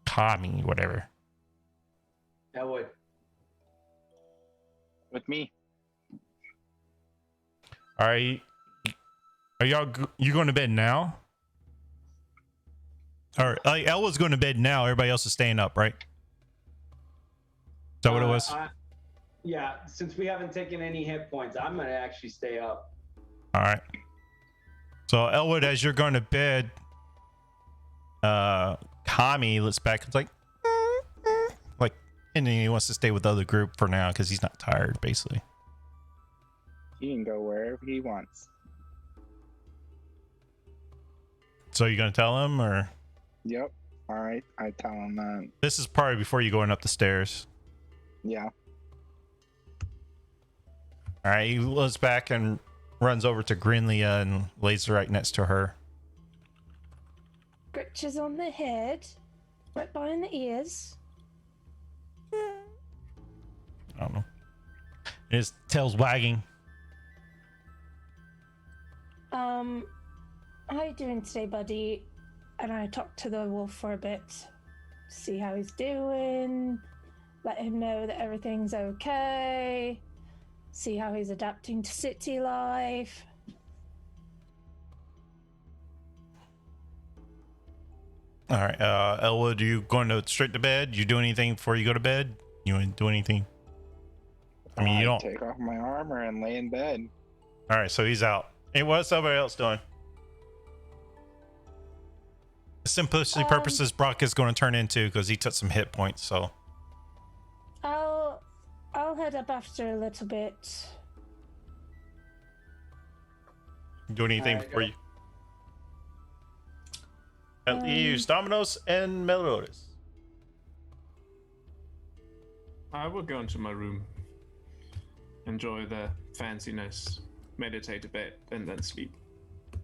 Kami, whatever. That would. With me. All right. Are you going to bed now? All right. Like Elwa's going to bed now. Everybody else is staying up, right? Is that what it was? Yeah. Since we haven't taken any hit points, I'm gonna actually stay up. All right. So Elwood, as you're going to bed, Kami looks back and is like, and then he wants to stay with the other group for now because he's not tired, basically. He can go wherever he wants. So you gonna tell him, or Yep. All right. I tell him that. this is probably before you going up the stairs? Yeah. All right. He looks back and runs over to Grinlia and lays right next to her. Scratches on the head, right behind the ears. I don't know. His tail's wagging. How you doing today, buddy? And I talked to the wolf for a bit, see how he's doing, let him know that everything's okay, see how he's adapting to city life. All right. Elwood, you going to straight to bed? You do anything before you go to bed? You want to do anything? I mean, you don't. Take off my armor and lay in bed. All right. So he's out. Hey, what's everybody else doing? Simplicity purposes, Brock is going to turn into because he took some hit points. So I'll head up after a little bit. do anything Alright, before go. you. And you use Dominos and Melodies. I will go into my room. Enjoy the fanciness. meditate a bit, and then sleep.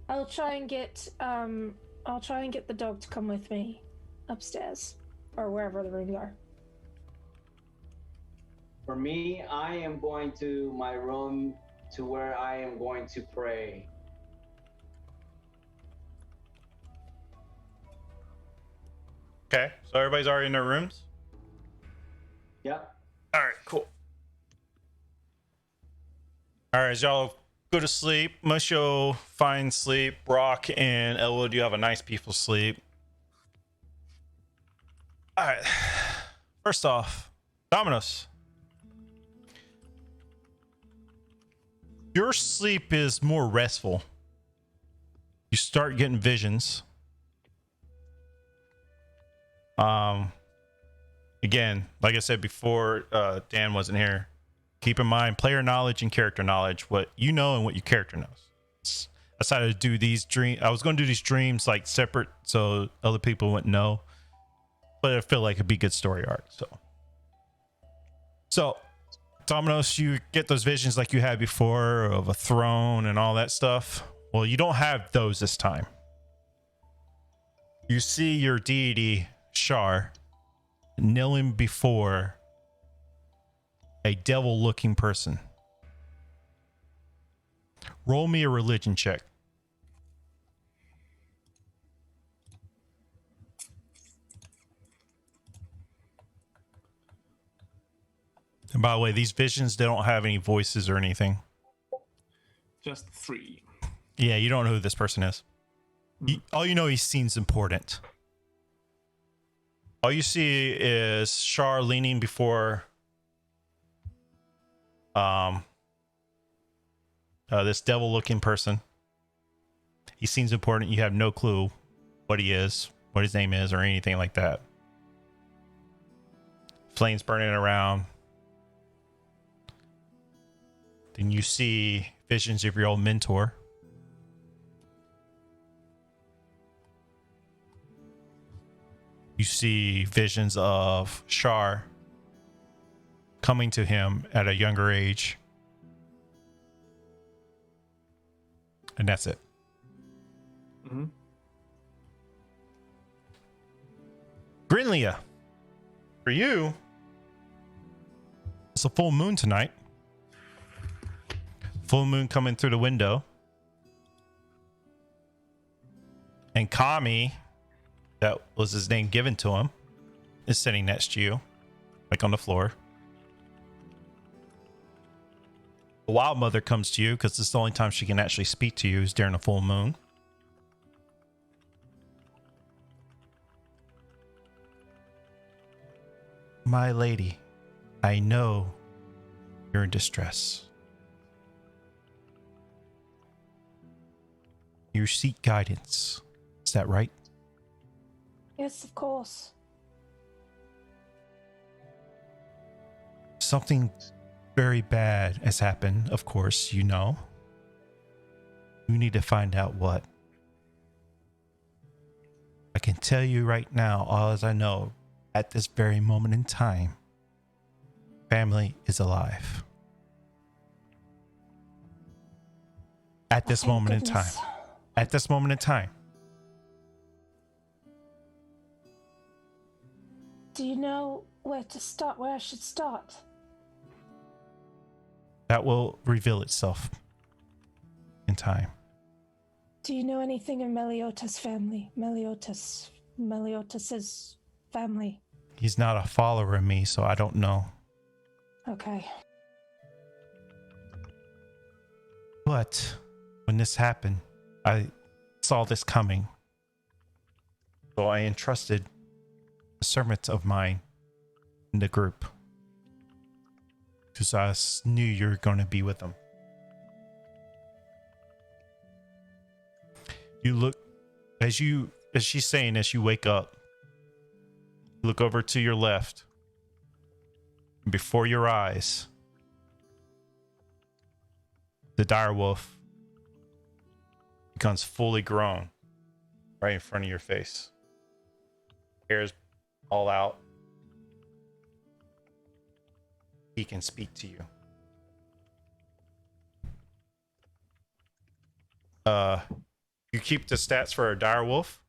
I'll try and get the dog to come with me upstairs or wherever the rooms are. For me, I am going to my room to where I am going to pray. Okay, so everybody's already in their rooms? Yep. All right, cool. All right, as y'all go to sleep, Musho find sleep. Brock and Elwood, you have a nice, peaceful sleep. All right. First off, Dominus. Your sleep is more restful. You start getting visions. Again, like I said before, Dan wasn't here. Keep in mind player knowledge and character knowledge, what you know and what your character knows. I decided to do these dreams. I was going to do these dreams like separate so other people wouldn't know, but I feel like it'd be good story arc. So Dominos, you get those visions like you had before of a throne and all that stuff. Well, you don't have those this time. You see your deity, Shar, kneeling before a devil-looking person. Roll me a religion check. And by the way, these visions, they don't have any voices or anything. Just 3. Yeah, you don't know who this person is. All you know, he seems important. All you see is Shar leaning before this devil-looking person. He seems important. You have no clue what he is, what his name is, or anything like that. Flames burning around. Then you see visions of your old mentor. You see visions of Shar coming to him at a younger age. And that's it. Mm-hmm. Grinlia, for you, it's a full moon tonight. Full moon coming through the window. And Kami, that was his name given to him, is sitting next to you, like on the floor. The Wild Mother comes to you because it's the only time she can actually speak to you is during a full moon. My lady, I know you're in distress. You seek guidance. Is that right? Yes, of course. Something very bad has happened, of course, you know. You need to find out what. I can tell you right now, all as I know, at this very moment in time, family is alive. At this Thank moment in goodness. time. At this moment in time. Do you know where to start? Where I should start? That will reveal itself in time. Do you know anything of Meliodas' family? Meliotas's family. He's not a follower of me, so I don't know. Okay. But when this happened, I saw this coming. So I entrusted a servant of mine in the group. Because I knew you were going to be with them. You look, as she's saying, as you wake up, you look over to your left. And before your eyes, the direwolf becomes fully grown right in front of your face. Hair's all out. He can speak to you. you keep the stats for a dire wolf.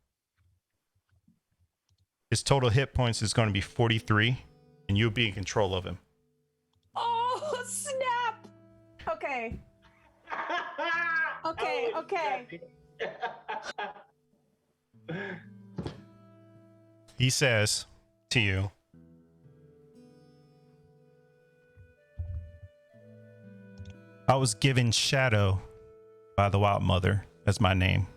His total hit points is going to be 43, and you'll be in control of him. Oh, snap! Okay. Okay. He says to you, I was given Shadow by the Wild Mother as my name,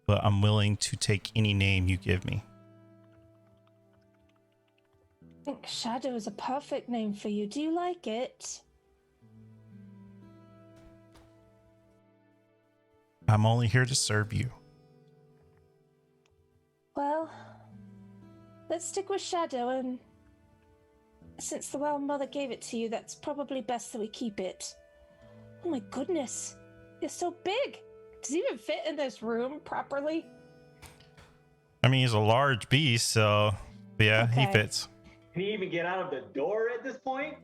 but I'm willing to take any name you give me. I think Shadow is a perfect name for you. Do you like it? I'm only here to serve you. Well, let's stick with Shadow, and since the Wild Mother gave it to you, that's probably best that we keep it. Oh my goodness, you're so big. Does he even fit in this room properly? I mean, he's a large beast, so yeah, Okay. he fits. Can he even get out of the door at this point?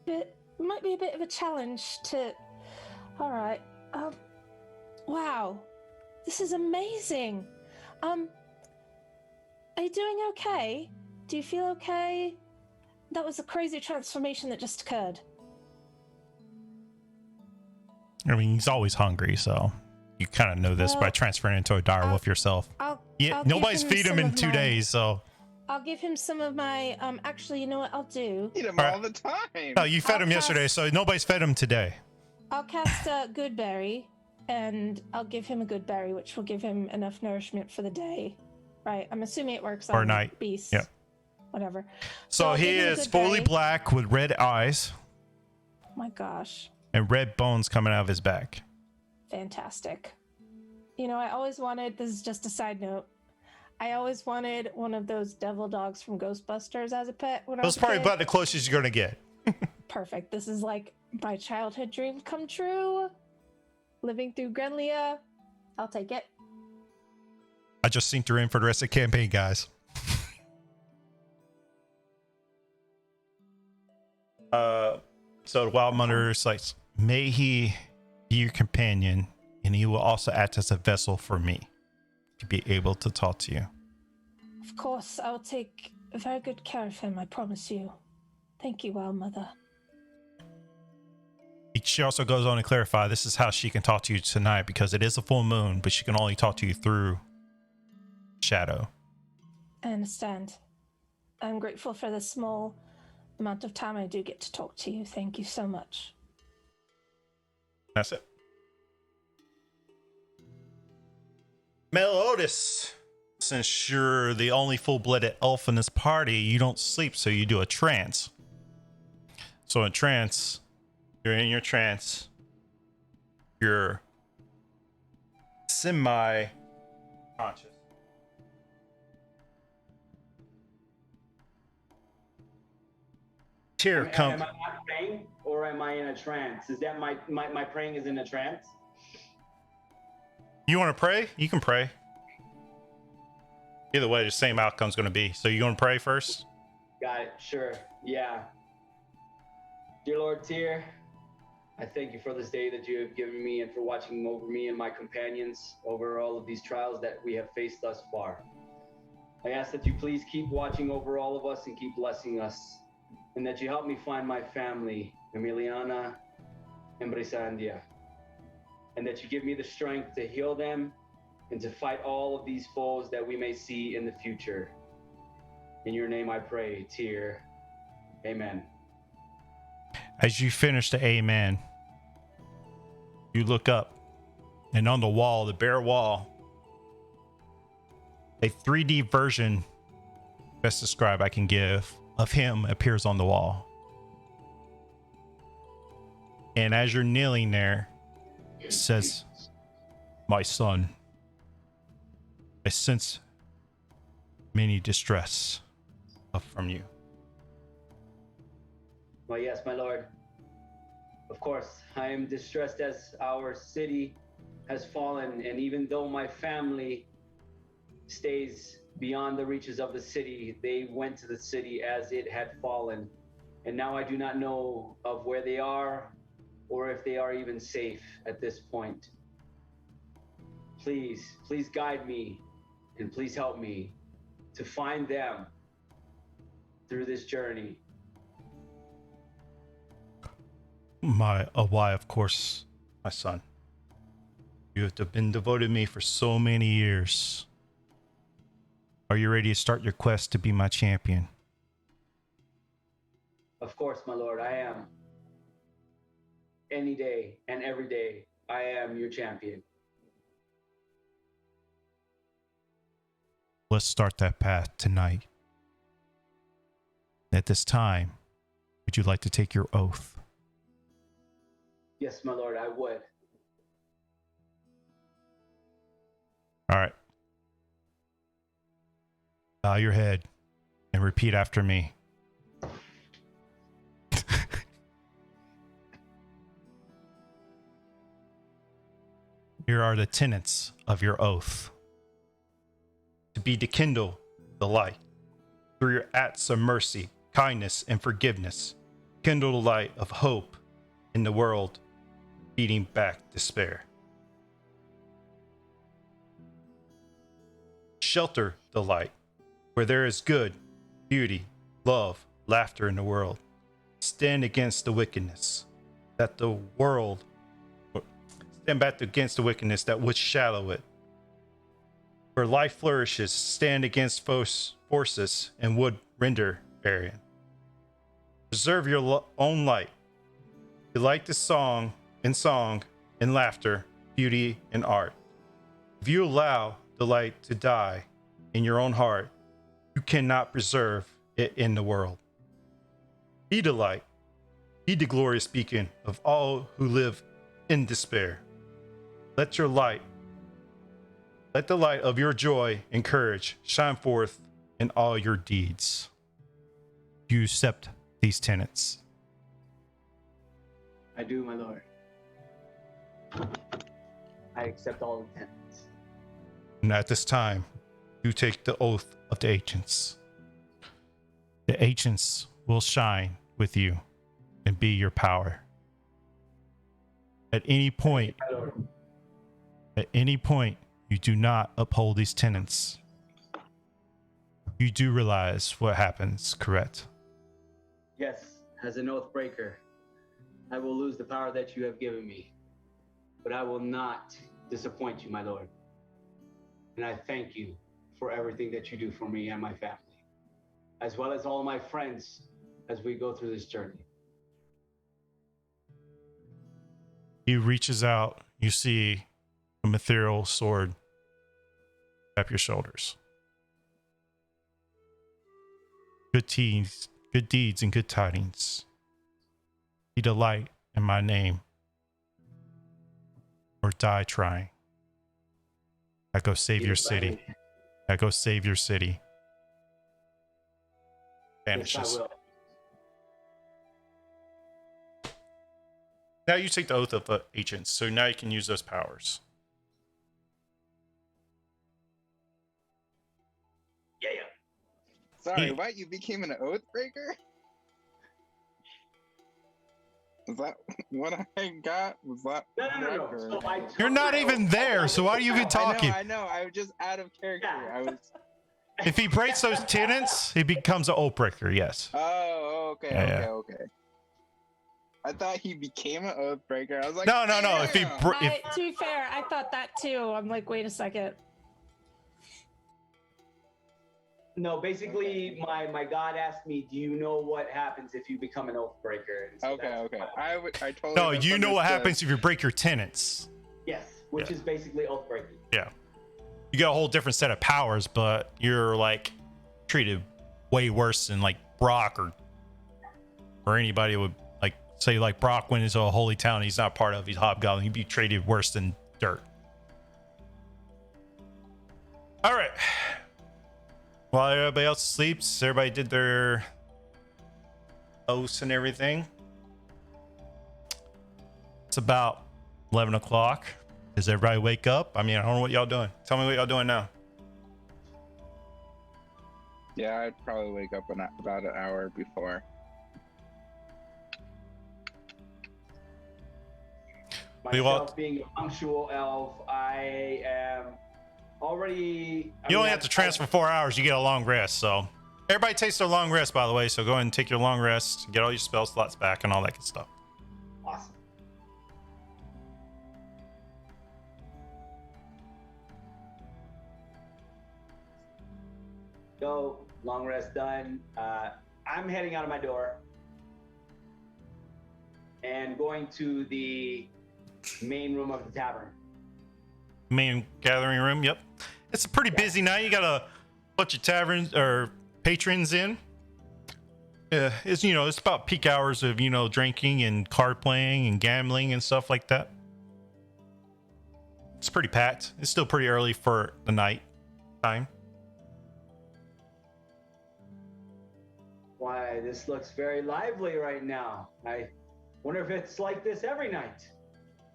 It might be a bit of a challenge to... All right. Wow. This is amazing. Are you doing okay? Do you feel okay? That was a crazy transformation that just occurred. I mean, he's always hungry, so you kind of know this by Well, transferring into a dire wolf yourself. I'll Yeah, give nobody's him feed him some in of 2 my- days, so. I'll give him some of my... Actually, you know what I'll do? Eat them All right. all the time. No, you fed I'll him yesterday, cast- so nobody's fed him today. I'll cast a good berry, and I'll give him a good berry, which will give him enough nourishment for the day. Right? I'm assuming it works Or on night. beasts. Yep. Whatever. So I'll he give him a is good fully berry. black with red eyes Oh my gosh. and red bones coming out of his back. Fantastic. You know, I always wanted, this is just a side note, I always wanted one of those devil dogs from Ghostbusters as a pet when I was That's a probably kid. about the closest you're going to get. Perfect. This is like my childhood dream come true. Living through Grenlia. I'll take it. I just synced her in for the rest of the campaign, guys. So the Wild Mother is like, may he be your companion, and he will also act as a vessel for me to be able to talk to you. Of course, I'll take very good care of him, I promise you. Thank you, Wild Mother. She also goes on to clarify this is how she can talk to you tonight because it is a full moon, but she can only talk to you through shadow. I understand. I'm grateful for the small amount of time I do get to talk to you. Thank you so much. That's it. Meliodas, since you're the only full-blooded elf in this party, you don't sleep, so you do a trance. So in trance, you're in your trance. You're semi-conscious. Tear Am I comes. not praying or am I in a trance? Is that my praying is in a trance? You want to pray? You can pray. Either way, the same outcome's going to be. So you want to pray first? Got it. Sure. Yeah. Dear Lord Tyr, I thank you for this day that you have given me and for watching over me and my companions over all of these trials that we have faced thus far. I ask that you please keep watching over all of us and keep blessing us, and that you help me find my family, Emiliana and Brisandia, and that you give me the strength to heal them and to fight all of these foes that we may see in the future. In your name I pray, Tyr. Amen. As you finish the amen, you look up, and on the wall, the bare wall, a 3D version, best describe I can give, of him appears on the wall. And as you're kneeling there, it says, "My son, I sense many distress from you." Well, yes, my lord. Of course, I am distressed as our city has fallen, and even though my family stays beyond the reaches of the city, they went to the city as it had fallen, and now I do not know of where they are or if they are even safe at this point. Please guide me and please help me to find them through this journey. Why, of course, my son. You have been devoted to me for so many years. Are you ready to start your quest to be my champion? Of course, my lord, I am. Any day and every day, I am your champion. Let's start that path tonight. At this time, would you like to take your oath? Yes, my lord, I would. All right. Bow your head and repeat after me. Here are the tenets of your oath. To be to kindle the light through your acts of mercy, kindness, and forgiveness. Kindle the light of hope in the world, beating back despair. Shelter the light where there is good, beauty, love, laughter in the world. Stand against the wickedness that the world stand back against the wickedness that would shadow it. Where life flourishes, stand against forces and would render barren. Preserve your own light. Delight the song, in laughter, beauty, and art. If you allow the light to die in your own heart, you cannot preserve it in the world. Be the light. Be the glorious beacon of all who live in despair. Let the light of your joy and courage shine forth in all your deeds. You accept these tenets. I do, my lord. I accept all the tenets. And at this time, you take the oath of the ancients. The ancients will shine with you and be your power. At any point, you do not uphold these tenets, you do realize what happens, correct? Yes, as an oath breaker, I will lose the power that you have given me, but I will not disappoint you, my lord. And I thank you for everything that you do for me and my family, as well as all my friends as we go through this journey. He reaches out, you see a ethereal sword tap your shoulders. Good deeds and good tidings. Be the light in my name, or die trying. I go save your city. I go save your city. Vanishes. Yes, I will. Now you take the oath of agents, so now you can use those powers. Yeah. Sorry, what? You became an oath breaker? Is that what I got? Was that No. correct, So or- I took You're not my even oath. there, so why are you even talking? I know. I was just out of character. Yeah. I was. If he breaks those tenets, he becomes an oath breaker, yes. Oh, okay, Yeah. okay. I thought he became an oath breaker. I was like, No. If he "Damn." To be fair, I thought that too. I'm like, wait a second. No, basically, my God asked me, "Do you know what happens if you become an oath breaker?" And so Okay. that's- I totally. No, you know what misunderstood. happens if you break your tenets. Yes, which Yeah. is basically oath breaking. Yeah. You got a whole different set of powers, but you're like treated way worse than like Brock or anybody would like say like Brock went into a holy town he's not part of, he's hobgoblin, he'd be treated worse than dirt. All right. While everybody else sleeps, everybody did their oaths and everything. It's about 11 o'clock. Does everybody wake up? I mean, I don't know what y'all doing. Tell me what y'all doing now. Yeah, I'd probably wake up about an hour before. Myself being a punctual elf, I am already. You only have to transfer 4 hours. You get a long rest. So everybody takes their long rest, by the way. So go ahead and take your long rest, get all your spell slots back, and all that good stuff. Awesome. So long rest done. I'm heading out of my door and going to the main room of the tavern. Main gathering room. Yep. It's a pretty busy night. You got a bunch of taverns or patrons in. It's it's about peak hours of drinking and card playing and gambling and stuff like that. It's pretty packed. It's still pretty early for the night time. Why, this looks very lively right now. I wonder if it's like this every night.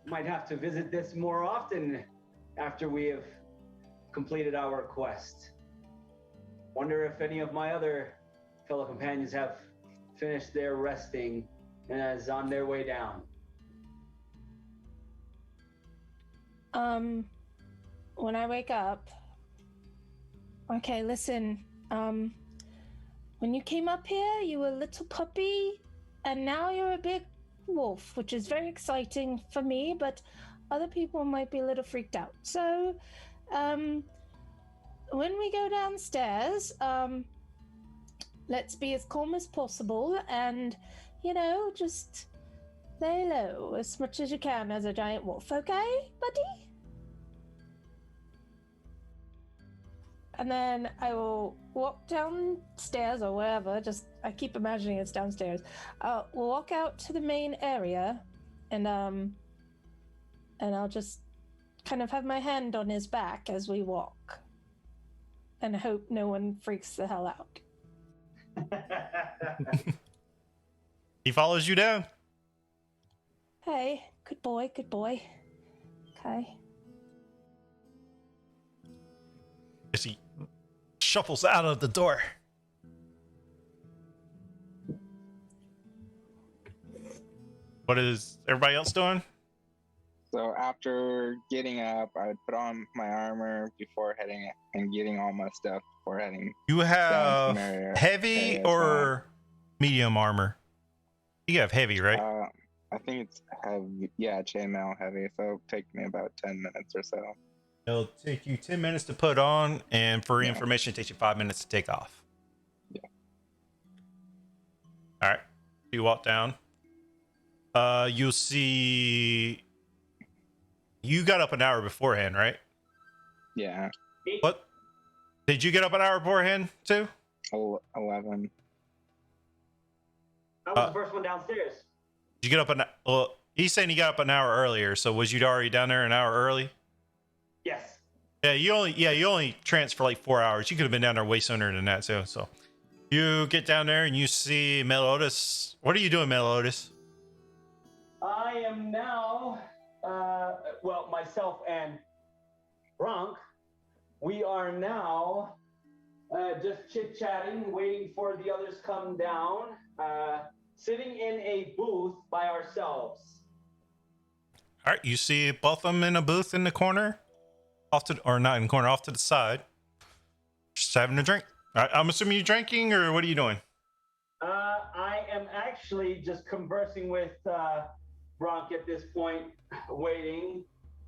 Might have to visit this more often after we have completed our quest. Wonder if any of my other fellow companions have finished their resting and is on their way down. When I wake up. Okay, listen. When you came up here, you were a little puppy, and now you're a big wolf, which is very exciting for me, but other people might be a little freaked out. So, when we go downstairs, let's be as calm as possible and, just lay low as much as you can as a giant wolf, okay, buddy? And then I will walk downstairs or wherever, I keep imagining it's downstairs. We'll walk out to the main area and I'll just kind of have my hand on his back as we walk and hope no one freaks the hell out. He follows you down. Hey, good boy. Okay. As he shuffles out of the door. What is everybody else doing? So after getting up, I would put on my armor before heading and getting all my stuff before heading. You have down heavy or medium armor? You have heavy, right? I think it's heavy. Yeah, chainmail heavy. So it'll take me about 10 minutes or so. It'll take you 10 minutes to put on, and for information, it takes you 5 minutes to take off. Yeah. All right. You walk down. You'll see. You got up an hour beforehand, right? Yeah. What? Did you get up an hour beforehand too? 11. I was the first one downstairs. Did you get up well, he's saying he got up an hour earlier, so was you already down there an hour early? Yes. Yeah, you only transfer for like 4 hours. You could have been down there way sooner than that too. So you get down there and you see Meliodas. What are you doing, Meliodas? I am now, myself and Bronk, we are now just chit-chatting, waiting for the others come down, sitting in a booth by ourselves. All right, you see both of them in a booth in the corner, off to the side, just having a drink. All right, I'm assuming you're drinking, or what are you doing? I am actually just conversing with Bronk at this point, waiting.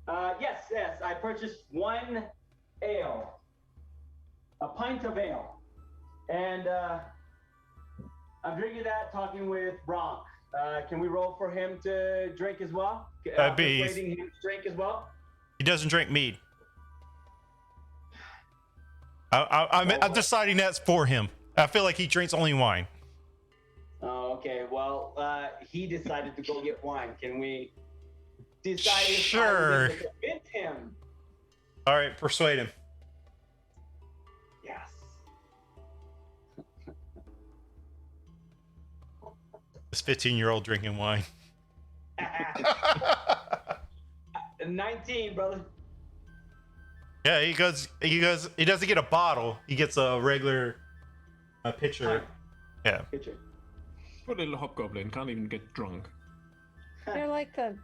Yes, I purchased one ale, a pint of ale, and I'm drinking that, talking with Bronk. Can we roll for him to drink as well? Persuading him to drink as well? He doesn't drink mead. I'm deciding that's for him. I feel like he drinks only wine. Oh, okay. Well, he decided to go get wine. Can we decide Sure. to convince him? All right, persuade him. Yes. This 15-year-old drinking wine. 19, brother. Yeah, he doesn't get a bottle. He gets a regular pitcher. Yeah. Pitcher. Poor little hobgoblin can't even get drunk. You're like a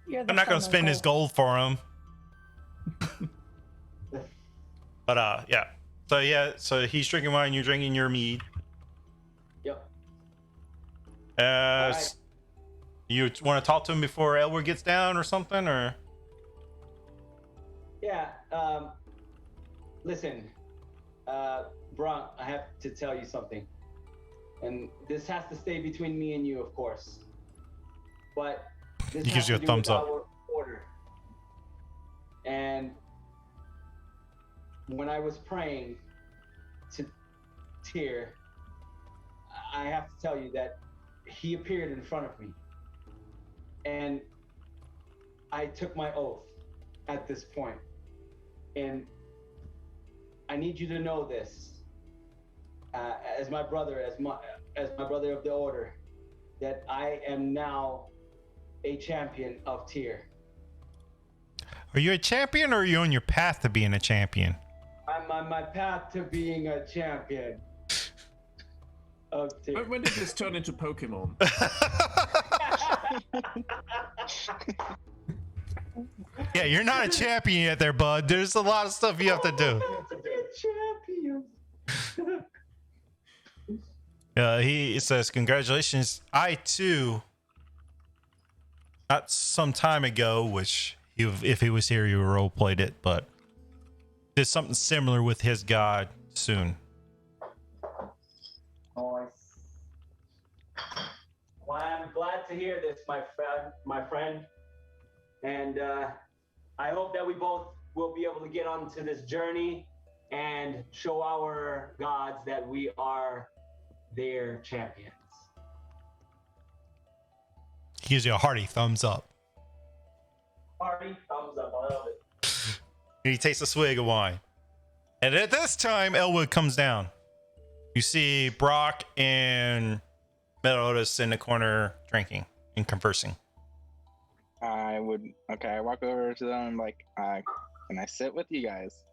You're the I'm not gonna fun spend his uncle. gold for him. But yeah. So yeah, so he's drinking wine, you're drinking your mead. Yep. Uh, right. You want to talk to him before Elwood gets down or something, or? Yeah. Listen, Bronk, I have to tell you something, and this has to stay between me and you, of course. But this He gives has you to a do thumbs with up. our order. And when I was praying to Tyr, I have to tell you that he appeared in front of me. And I took my oath at this point. And I need you to know this, as my brother, as my brother of the order, that I am now a champion of Tyr. Are you a champion, or are you on your path to being a champion? I'm on my path to being a champion of Tyr. When did this turn into Pokemon? Yeah, you're not a champion yet, there, bud. There's a lot of stuff you have to do. Champion. He says, "Congratulations. I too, not some time ago, which if he was here, he would role played it, but did something similar with his god soon." Well, I'm glad to hear this, my friend. And I hope that we both will be able to get onto this journey and show our gods that we are their champions. He gives you a hearty thumbs up. Party, thumbs up, I love it. And he takes a swig of wine. And at this time, Elwood comes down. You see Brock and Metal Otis in the corner drinking and conversing. I walk over to them and like, can I sit with you guys?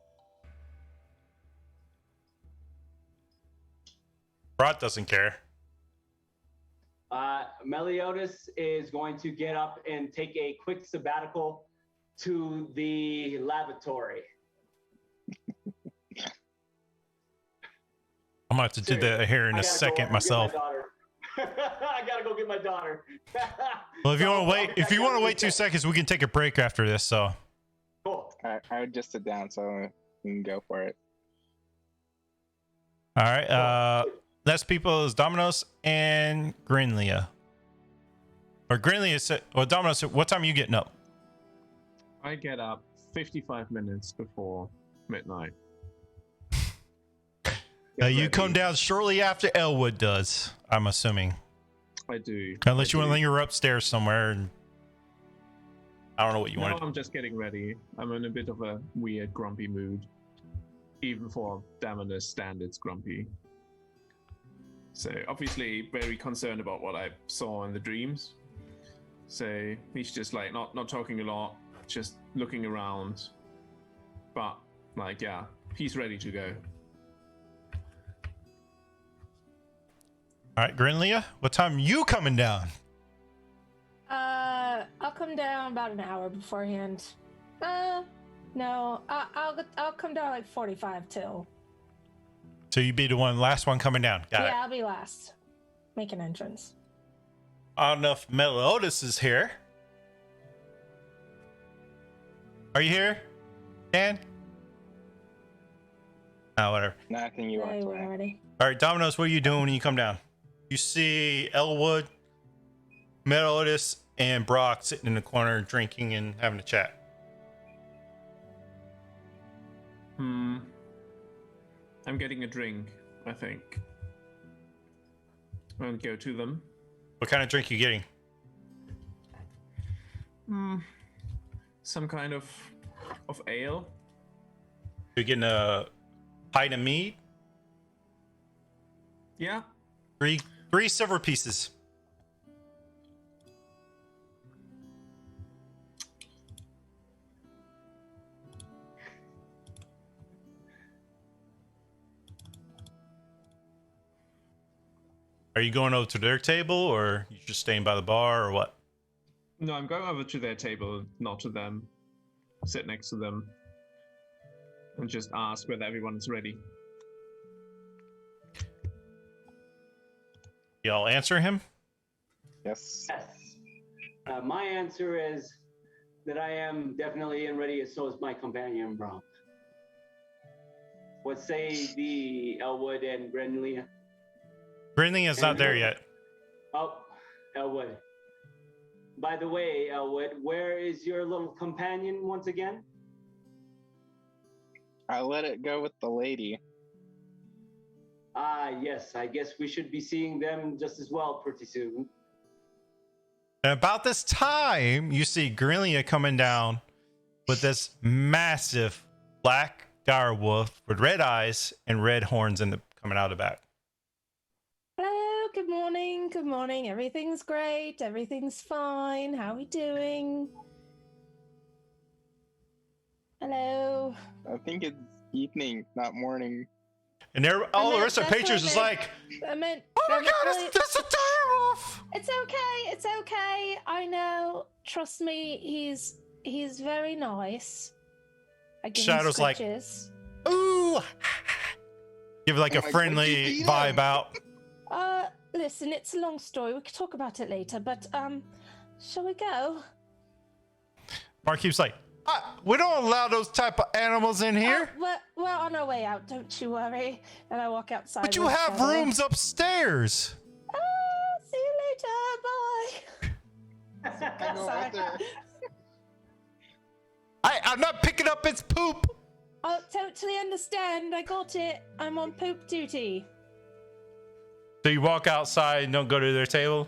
Brock doesn't care. Meliodas is going to get up and take a quick sabbatical to the lavatory. I'm gonna have to do that here in a second myself. I gotta go get my daughter. Well, if you want to wait 2 seconds, we can take a break after this. So, Cool. I would just sit down so we can go for it. all right. Next people is Dominos and Grinlia. Or Grinlia said, or Dominos, what time are you getting up? I get up 55 minutes before midnight. You come down shortly after Elwood does, I'm assuming. I do. Unless you want to linger upstairs somewhere. And I don't know what you want to do. I'm just getting ready. I'm in a bit of a weird, grumpy mood. Even for Avernus standards, grumpy. So, obviously, very concerned about what I saw in the dreams. So, he's just like, not talking a lot, just looking around. But, like, yeah, he's ready to go. All right, Grinlia, what time you coming down? I'll come down about an hour beforehand. No, I'll come down like 45 till. So you be the last one coming down. Got it. Yeah, I'll be last. Make an entrance. I don't know if Metal Otis is here. Are you here, Dan? Oh, whatever. Nothing you Yeah, you were want. already. All right, Domino's, what are you doing when you come down? You see Elwood, Metal Otis, and Brock sitting in the corner drinking and having a chat. I'm getting a drink, I think. I'll go to them. What kind of drink you getting? Some kind of ale. You're getting a pint of mead? Yeah. Three silver pieces. Are you going over to their table, or you just staying by the bar, or what? No, I'm going over to their table, not to them. Sit next to them. And just ask whether everyone's ready. Y'all answer him? Yes. Yes. My answer is that I am definitely and ready, as so is my companion, Brom. What say the Elwood and Grenlia? Brinley is not there yet. Oh, Elwood. By the way, Elwood, where is your little companion once again? I let it go with the lady. Ah, yes. I guess we should be seeing them just as well pretty soon. And about this time, you see Grillia coming down with this massive black dire wolf with red eyes and red horns coming out of the back. Hello, good morning, good morning. Everything's great, everything's fine. How are we doing? Hello. I think it's evening, not morning. And all the rest of the that's patrons what is I like, I meant. oh my I meant god, really- it's a dire wolf! It's okay. It's okay. I know. Trust me. He's very nice. I give him Shadow's like, scritches. ooh! Give like I'm a like, friendly what'd you beat vibe him? out. Listen. It's a long story. We can talk about it later. But shall we go? Mark keeps like, we don't allow those type of animals in here. We're on our way out. Don't you worry. And I walk outside. But you with have Shadow. rooms upstairs. See you later. Bye. I go Sorry. with her. I'm not picking up its poop. I totally understand. I got it. I'm on poop duty. So you walk outside and don't go to their table?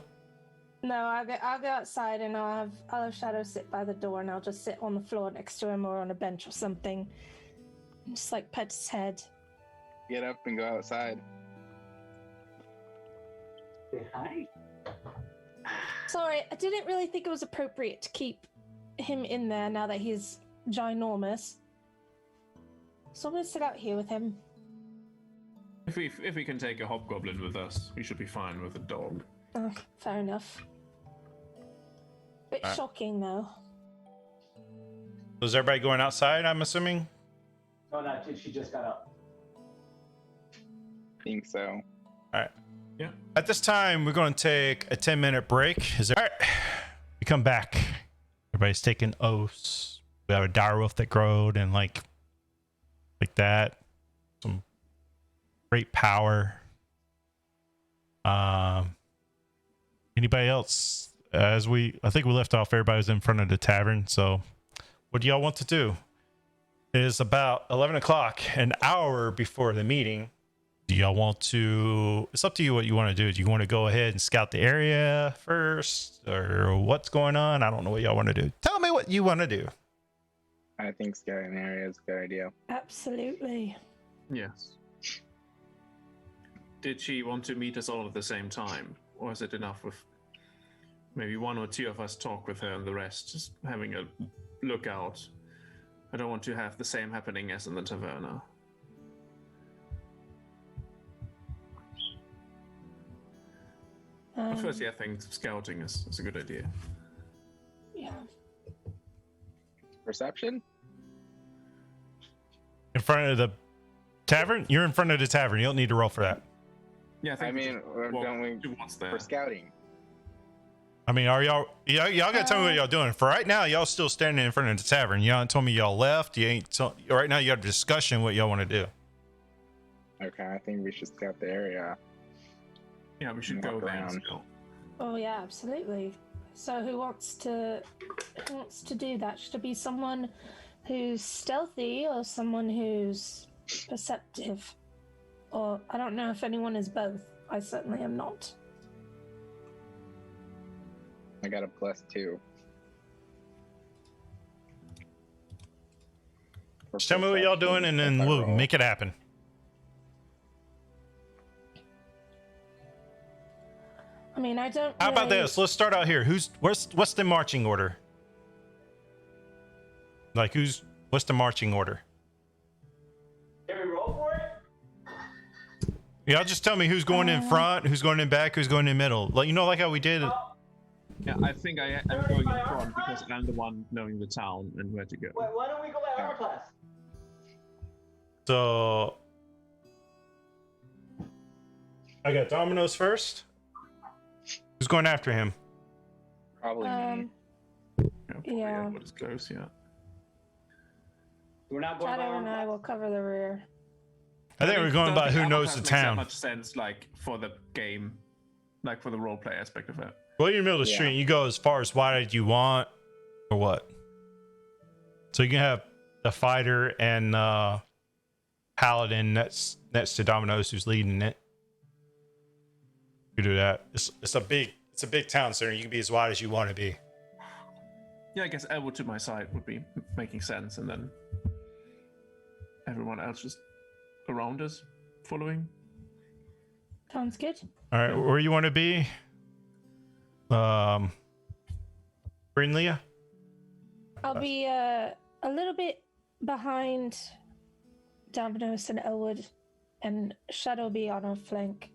No, I'll go outside and I'll have Shadow sit by the door and I'll just sit on the floor next to him or on a bench or something. And just like pet his head. Get up and go outside. Say hi. Sorry, I didn't really think it was appropriate to keep him in there now that he's ginormous. So I'm gonna sit out here with him. If we can take a hobgoblin with us, we should be fine with a dog. Oh, fair enough. Bit shocking though. So is everybody going outside, I'm assuming? Oh, no, she just got up. Think so. All right. Yeah. At this time, we're going to take a 10-minute break. All right. We come back. Everybody's taking oaths. We have a dire wolf that growed and like that. Some great power. Anybody else? I think we left off. Everybody was in front of the tavern. So, what do y'all want to do? It is about 11 o'clock, an hour before the meeting. Do y'all want to? It's up to you what you want to do. Do you want to go ahead and scout the area first, or what's going on? I don't know what y'all want to do. Tell me what you want to do. I think scouting area is a good idea. Absolutely. Yes. Did she want to meet us all at the same time? Or is it enough with maybe one or two of us talk with her and the rest just having a lookout? I don't want to have the same happening as in the taverna. But firstly, I think scouting is a good idea. Yeah. Perception? In front of the tavern? You're in front of the tavern. You don't need to roll for that. Yeah, I think I mean, don't we towards there. for scouting? I mean, are y'all gotta tell me what y'all doing. For right now, y'all still standing in front of the tavern. Y'all ain't told me y'all left. Right now you have a discussion what y'all want to do. Okay, I think we should scout the area. Yeah, we should Walk go there around. and scout. Oh yeah, absolutely. So who wants to do that? Should it be someone who's stealthy or someone who's perceptive? Or I don't know if anyone is both. I certainly am not. I got a +2. Just tell me what y'all doing and then we'll make it happen. I mean, I don't. How about really- this? Let's start out here. What's the marching order? Like what's the marching order? Can we roll for it? Y'all just tell me who's going in front, who's going in back, who's going in middle. Like how we did. Yeah, I think I'm going in front because I'm the one knowing the town and where to go. Why don't we go by our class? So I got Domino's first. Who's going after him? Probably me. Yeah. What is close? Yeah. We're not going by Shadow our and I class. will cover the rear. I think we're going by who Don't knows think the Avernus makes that town. much sense, like for the game, like for the roleplay aspect of it. Well, you're in the middle of the Yeah. street. You go as far as wide as you want, or what? So you can have the fighter and paladin next to Domino's, who's leading it. You do that. It's a big town center. You can be as wide as you want to be. Yeah, I guess Elwood to my side would be making sense, and then everyone else just around us following. Sounds good. All right, where you want to be? Green Leah? I'll be a little bit behind Domino's and Elwood, and Shadow be on our flank.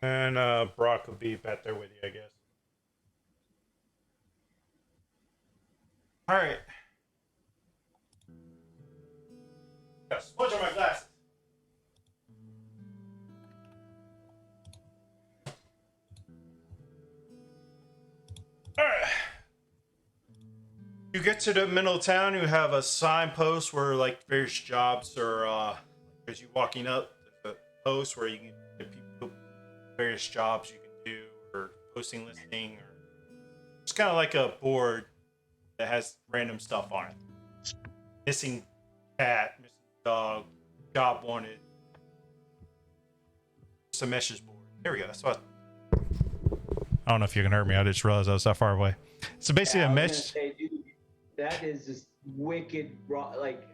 And Brock will be back there with you, I guess. All right. Got smudge on my glasses. All right. You get to the middle of town. You have a signpost where like various jobs are. As you walking up, there's a post where you can get people various jobs you can do or posting listing or it's kind of like a board that has random stuff on it. Missing cat, missing dog, job wanted. It's a message board. There we go. That's what. I don't know if you can hear me. I just realized I was that far away. So basically, Yeah, a I was message. gonna say, dude, that is just wicked, like.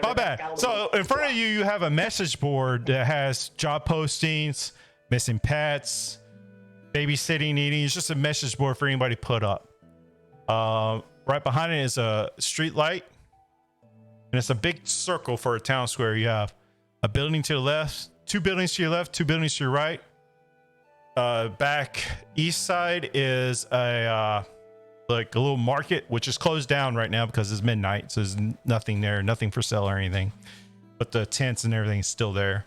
My bad. So in front of you, you have a message board that has job postings, missing pets, babysitting, eating. It's just a message board for anybody to put up. Right behind it is a street light, and it's a big circle for a town square. You have a building to the left, 2 buildings to your left, 2 buildings to your right. Back east side is a like a little market, which is closed down right now because it's midnight, so there's nothing there, nothing for sale or anything. But the tents and everything is still there.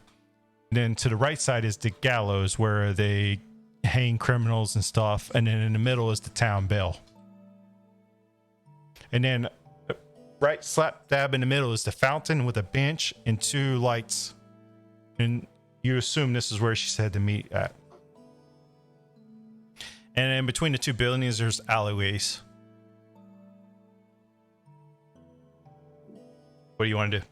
And then to the right side is the gallows where they hang criminals and stuff. And then in the middle is the town bell. And then right slap dab in the middle is the fountain with a bench and 2 lights. And you assume this is where she said to meet at. And in between the 2 buildings, there's alleyways. What do you want to do?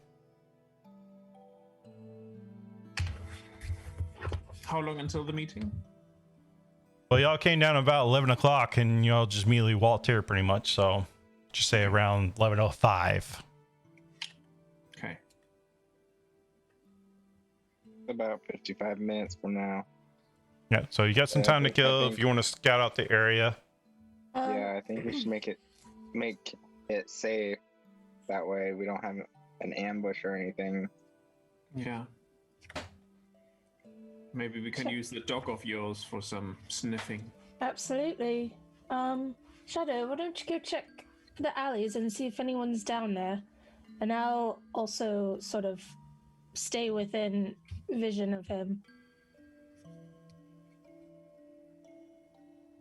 How long until the meeting? Well, y'all came down about 11 o'clock and y'all just immediately walked here pretty much. So just say around 11:05. Okay. About 55 minutes from now. Yeah, so you got some time to kill if you want to scout out the area. Yeah, I think we should make it safe. That way we don't have an ambush or anything. Yeah. Maybe we can use the dog of yours for some sniffing. Absolutely. Shadow, why don't you go check the alleys and see if anyone's down there? And I'll also sort of stay within vision of him.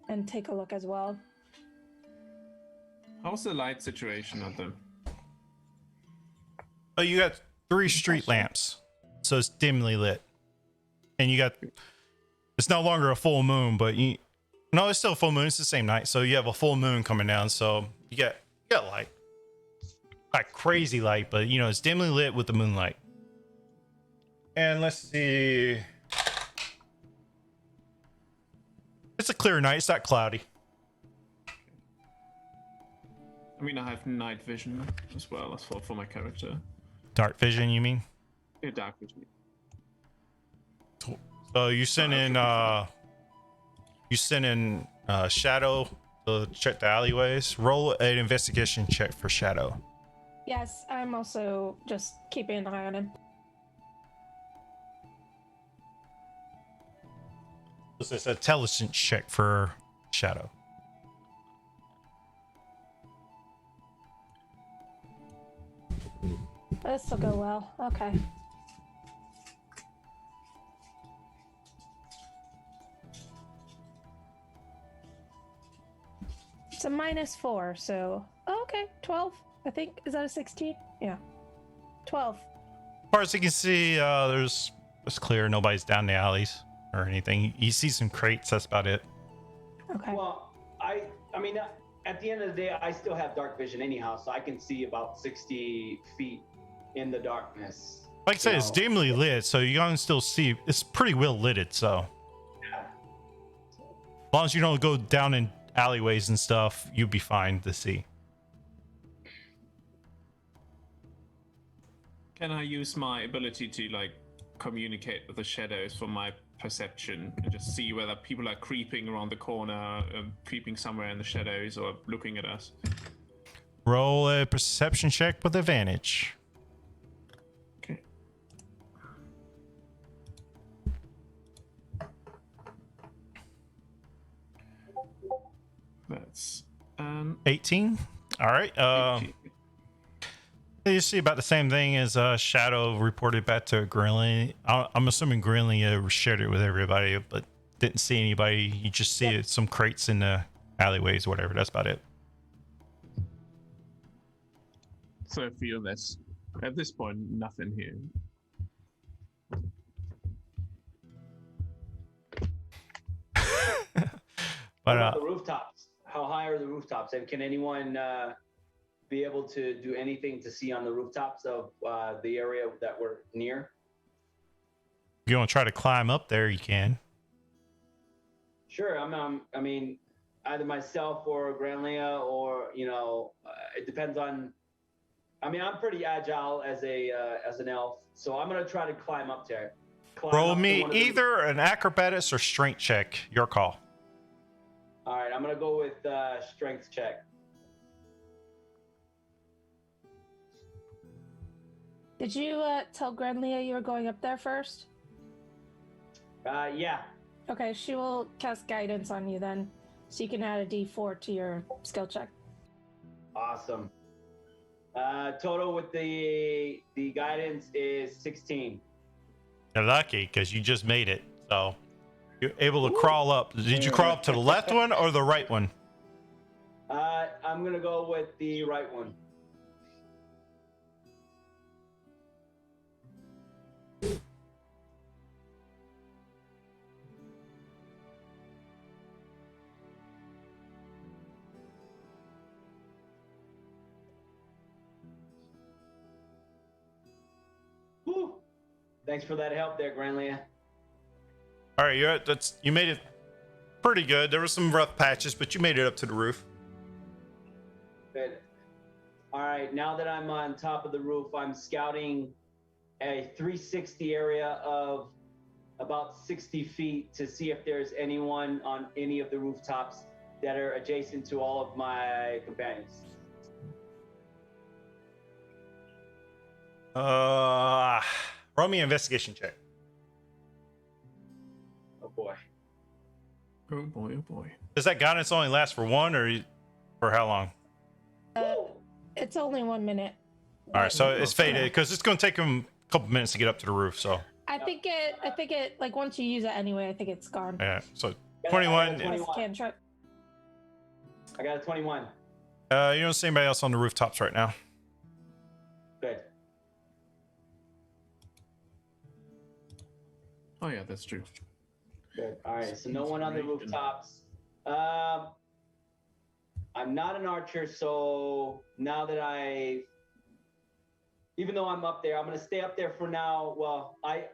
And take a look as well. How's the light situation at them? Oh, you got 3 street lamps, so it's dimly lit. And you got, it's no longer a full moon, but no, it's still a full moon. It's the same night, so you have a full moon coming down. So you got light, not crazy light, but you know it's dimly lit with the moonlight. And let's see, it's a clear night. It's not cloudy. I mean, I have night vision as well as for my character. Dark vision, you mean? Yeah, dark vision. So you send in Shadow to check the alleyways. Roll an investigation check for Shadow. Yes, I'm also just keeping an eye on him. It's an intelligence check for Shadow. This will go well. Okay. It's a -4, so okay, 12. I think is that a 16? Yeah, 12. As far as you can see, it's clear. Nobody's down the alleys or anything. You see some crates. That's about it. Okay. Well, I mean, at the end of the day, I still have dark vision anyhow, so I can see about 60 feet in the darkness. Like I said, it's dimly lit, so you can still see. It's pretty well lit, so Yeah. as long as you don't go down in alleyways and stuff, you'll be fine to see. Can I use my ability to like communicate with the shadows for my perception and just see whether people are creeping around the corner, creeping somewhere in the shadows, or looking at us? Roll a perception check with advantage. Okay. That's 18. All right. 18. You see about the same thing as Shadow reported back to Grinley. I'm assuming Grinley shared it with everybody, but didn't see anybody. You just see some crates in the alleyways, or whatever. That's about it. So I feel this. At this point, nothing here. What But about the rooftops? How high are the rooftops? And can anyone be able to do anything to see on the rooftops of the area that we're near? if you want to try to climb up there, you can. Sure. I mean, either myself or Granlia, or it depends on. I mean, I'm pretty agile as an elf, so I'm gonna try to climb up there. Roll me either an acrobatics or strength check. Your call. All right, I'm gonna go with strength check. Did you tell Grenlia you were going up there first? Yeah. Okay, she will cast guidance on you then, so you can add a D4 to your skill check. Awesome. Total with the guidance is 16. You're lucky because you just made it. So you're able to crawl up. Did you crawl up to the left one or the right one? I'm gonna go with the right one. Whew. Thanks for that help there, Granlia. All right, you made it pretty good. There were some rough patches, but you made it up to the roof. Good. All right, now that I'm on top of the roof, I'm scouting a 360 area of about 60 feet to see if there's anyone on any of the rooftops that are adjacent to all of my companions. Roll me an investigation check. Oh boy. Oh boy, oh boy. Does that guidance only last for one or for how long? It's only 1 minute. All right, so it's faded because it's going to take him a couple minutes to get up to the roof. So I think it like once you use it anyway, I think it's gone. yeah, so 21. Cantrip. I got a 21. You don't see anybody else on the rooftops right now. Good. Oh yeah, that's true. Good. All right, so no one on the rooftops. I'm not an archer, so now that even though I'm up there, I'm going to stay up there for now. Well, I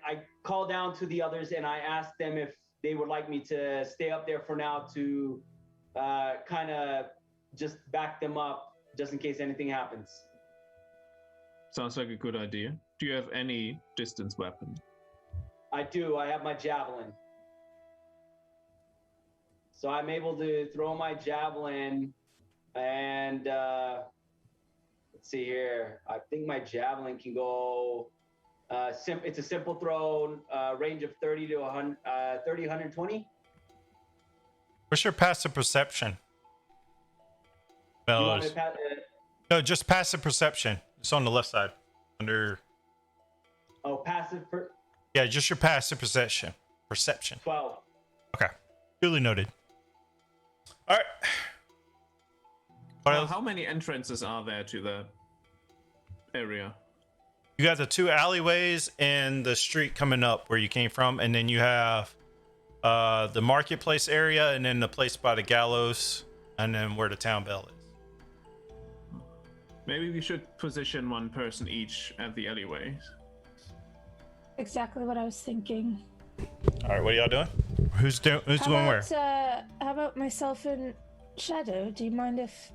call down to the others and I ask them if they would like me to stay up there for now to kind of just back them up just in case anything happens. Sounds like a good idea. Do you have any distance weapon? I do. I have my javelin. So I'm able to throw my javelin and let's see here. I think my javelin can go it's a simple throw, range of 30 to 100, 30, 120. What's your passive perception? You want Fellas? me to pat, No, just passive perception. It's on the left side. Under. passive Yeah, just your passive perception. Perception. 12. Okay. Duly noted. All right. What else? How many entrances are there to the area? You got the 2 alleyways and the street coming up where you came from, and then you have the marketplace area, and then the place by the gallows, and then where the town bell is. Maybe we should position one person each at the alleyways. Exactly what I was thinking. All right, what are y'all doing? Who's going where? How about myself and Shadow? Do you mind if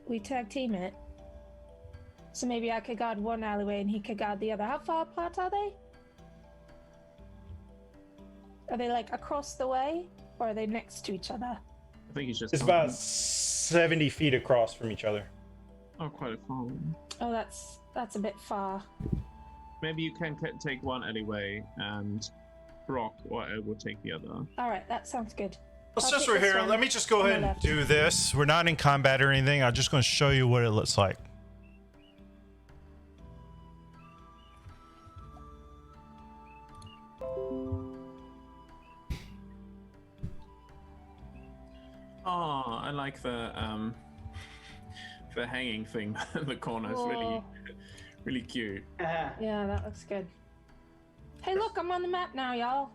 we tag team it? So maybe I could guard one alleyway and he could guard the other. How far apart are they? Are they like across the way, or are they next to each other? I think he's just. It's about 70 feet across from each other. Oh, quite a far. Oh, that's a bit far. Maybe you can take one alleyway and Brock or I will take the other. All right, that sounds good. Well, I'll since take we're this here, one let me just go on the ahead and left. do this. We're not in combat or anything. I'm just going to show you what it looks like. Oh, I like the hanging thing in the corner. It's Oh. really cute. Yeah, that looks good. Hey, look, I'm on the map now, y'all.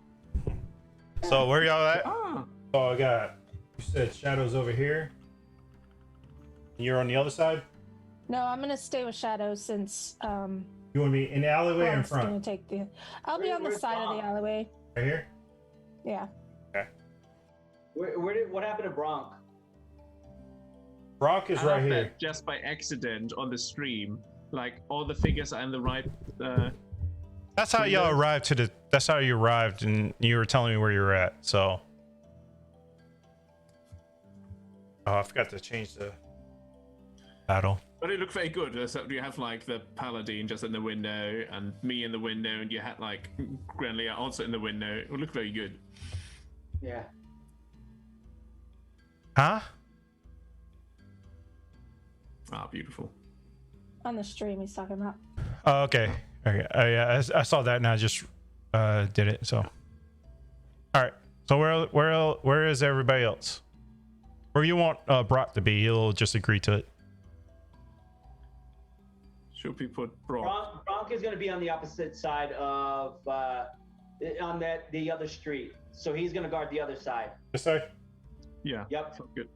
So where y'all at? Ah, Oh, I got. You said Shadow's over here. You're on the other side. No, I'm gonna stay with Shadow since You want me in the alleyway or in Ron's gonna front? take the. I'll be on the Where's side of Ron? the alleyway. Right here. Yeah. What happened to Bronk? Brock is I right love here. that just by accident on the stream, like all the figures are in the right. That's how y'all arrived to the. That's how you arrived, and you were telling me where you were at. So. Oh, I forgot to change the battle. But it looked very good. So you have like the paladin just in the window, and me in the window, and you had like Grenlia also in the window. It looked very good. Yeah. Huh? Ah, beautiful. On the stream, he's talking about. Oh, okay. Okay. Yeah, I saw that, and I just did it. So. All right. So where is everybody else? Where you want Brock to be? He'll just agree to it. Should we put Brock? Bronk is going to be on the opposite side of on the other street, so he's going to guard the other side. This side. Yeah. Yep. Sounds good.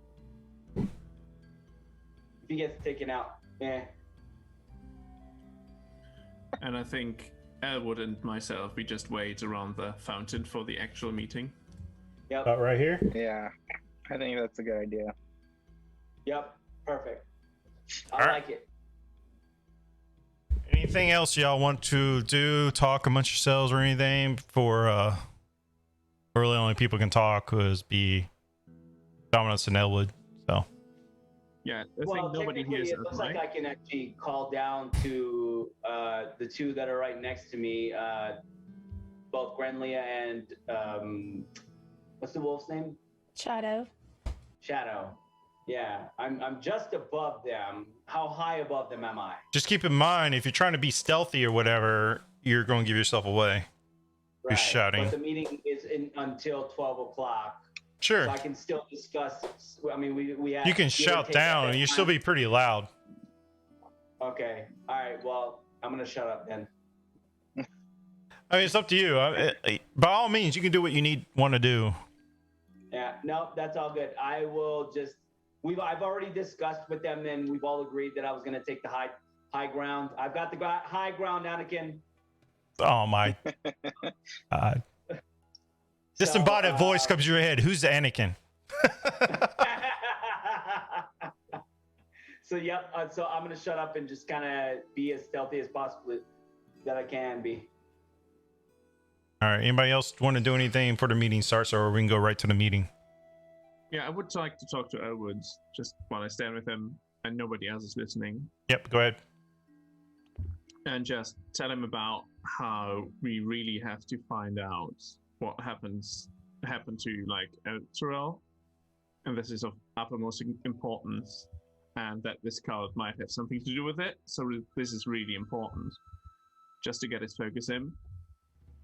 If he gets taken out, yeah. And I think Elwood and myself, we just wait around the fountain for the actual meeting. Yep. About right here. Yeah, I think that's a good idea. Yep. Perfect. I All right. like it. Anything else y'all want to do? Talk amongst yourselves or anything? For really only people can talk was be Dominus and Elwood. So Yeah, I Well, think nobody technically, hears it us, looks right? like I can actually call down to the two that are right next to me, both Grenlia and what's the wolf's name? Shadow. Shadow. Yeah, I'm just above them. How high above them am I? just keep in mind, if you're trying to be stealthy or whatever, you're going to give yourself away. You're shouting. But the meeting is until 12 o'clock. Sure. So I can still discuss. I mean, we have. You can give or shout take down at and that you still time. be pretty loud. Okay. All right. Well, I'm gonna shut up then. I mean, it's up to you. By all means, you can do what you want to do. Yeah. No, that's all good. I will just. I've already discussed with them, and we've all agreed that I was gonna take the high ground. I've got the high ground, Anakin. Oh my. Disembodied voice comes to your head. Who's the Anakin? So yep. So I'm gonna shut up and just kind of be as stealthy as possible that I can be. All right. Anybody else want to do anything before the meeting starts, or we can go right to the meeting? Yeah, I would like to talk to Elwood just while I stand with him and nobody else is listening. Yep. Go ahead. And just tell him about how we really have to find out what happened to like Terrell and this is of uppermost importance, and that this cult might have something to do with it. So this is really important, just to get his focus in,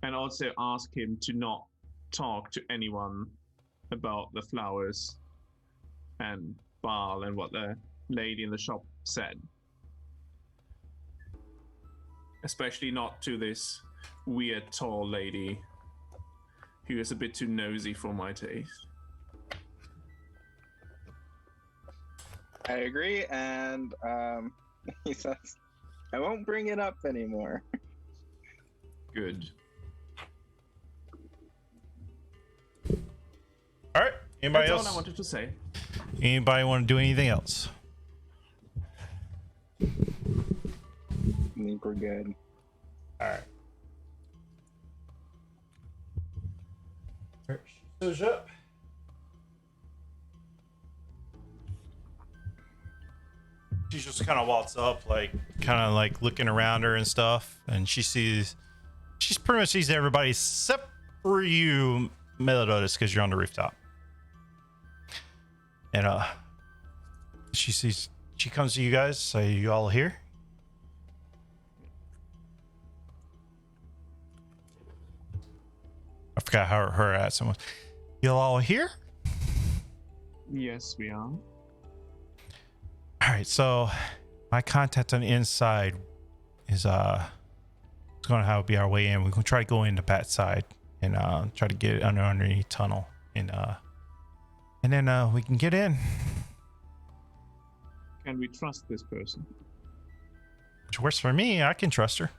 and also ask him to not talk to anyone about the flowers and Baal and what the lady in the shop said. Especially not to this weird tall lady who is a bit too nosy for my taste. I agree, and he says, I won't bring it up anymore. Good. All right. Anybody That's else? all I wanted to say. Anybody want to do anything else? I think we're good. All right. Shows up. She just kind of walks up, like, kind of like looking around her and stuff, and she pretty much sees everybody except for you, Meliodas, because you're on the rooftop. And she comes to you guys. Say, you all here? I forgot how her accent was. You all here? Yes, we are. All right, so my contact on the inside is it's gonna have to be our way in. We're gonna try to go in the back side and try to get it underneath tunnel and then we can get in. Can we trust this person? Which works for me. I can trust her.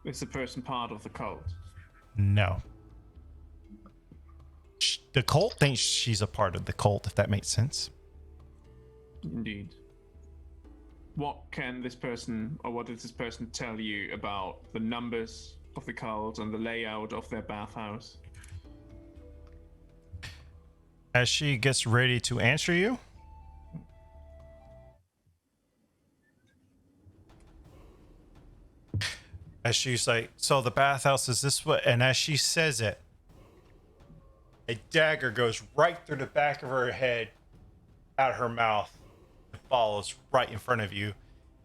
Is the person part of the cult? No. The cult thinks she's a part of the cult, if that makes sense. Indeed. What can this person, or what did this person tell you about the numbers of the cult and the layout of their bathhouse? As she gets ready to answer you, as she's like, so the bathhouse is this way, and as she says it, a dagger goes right through the back of her head, out of her mouth, and follows right in front of you,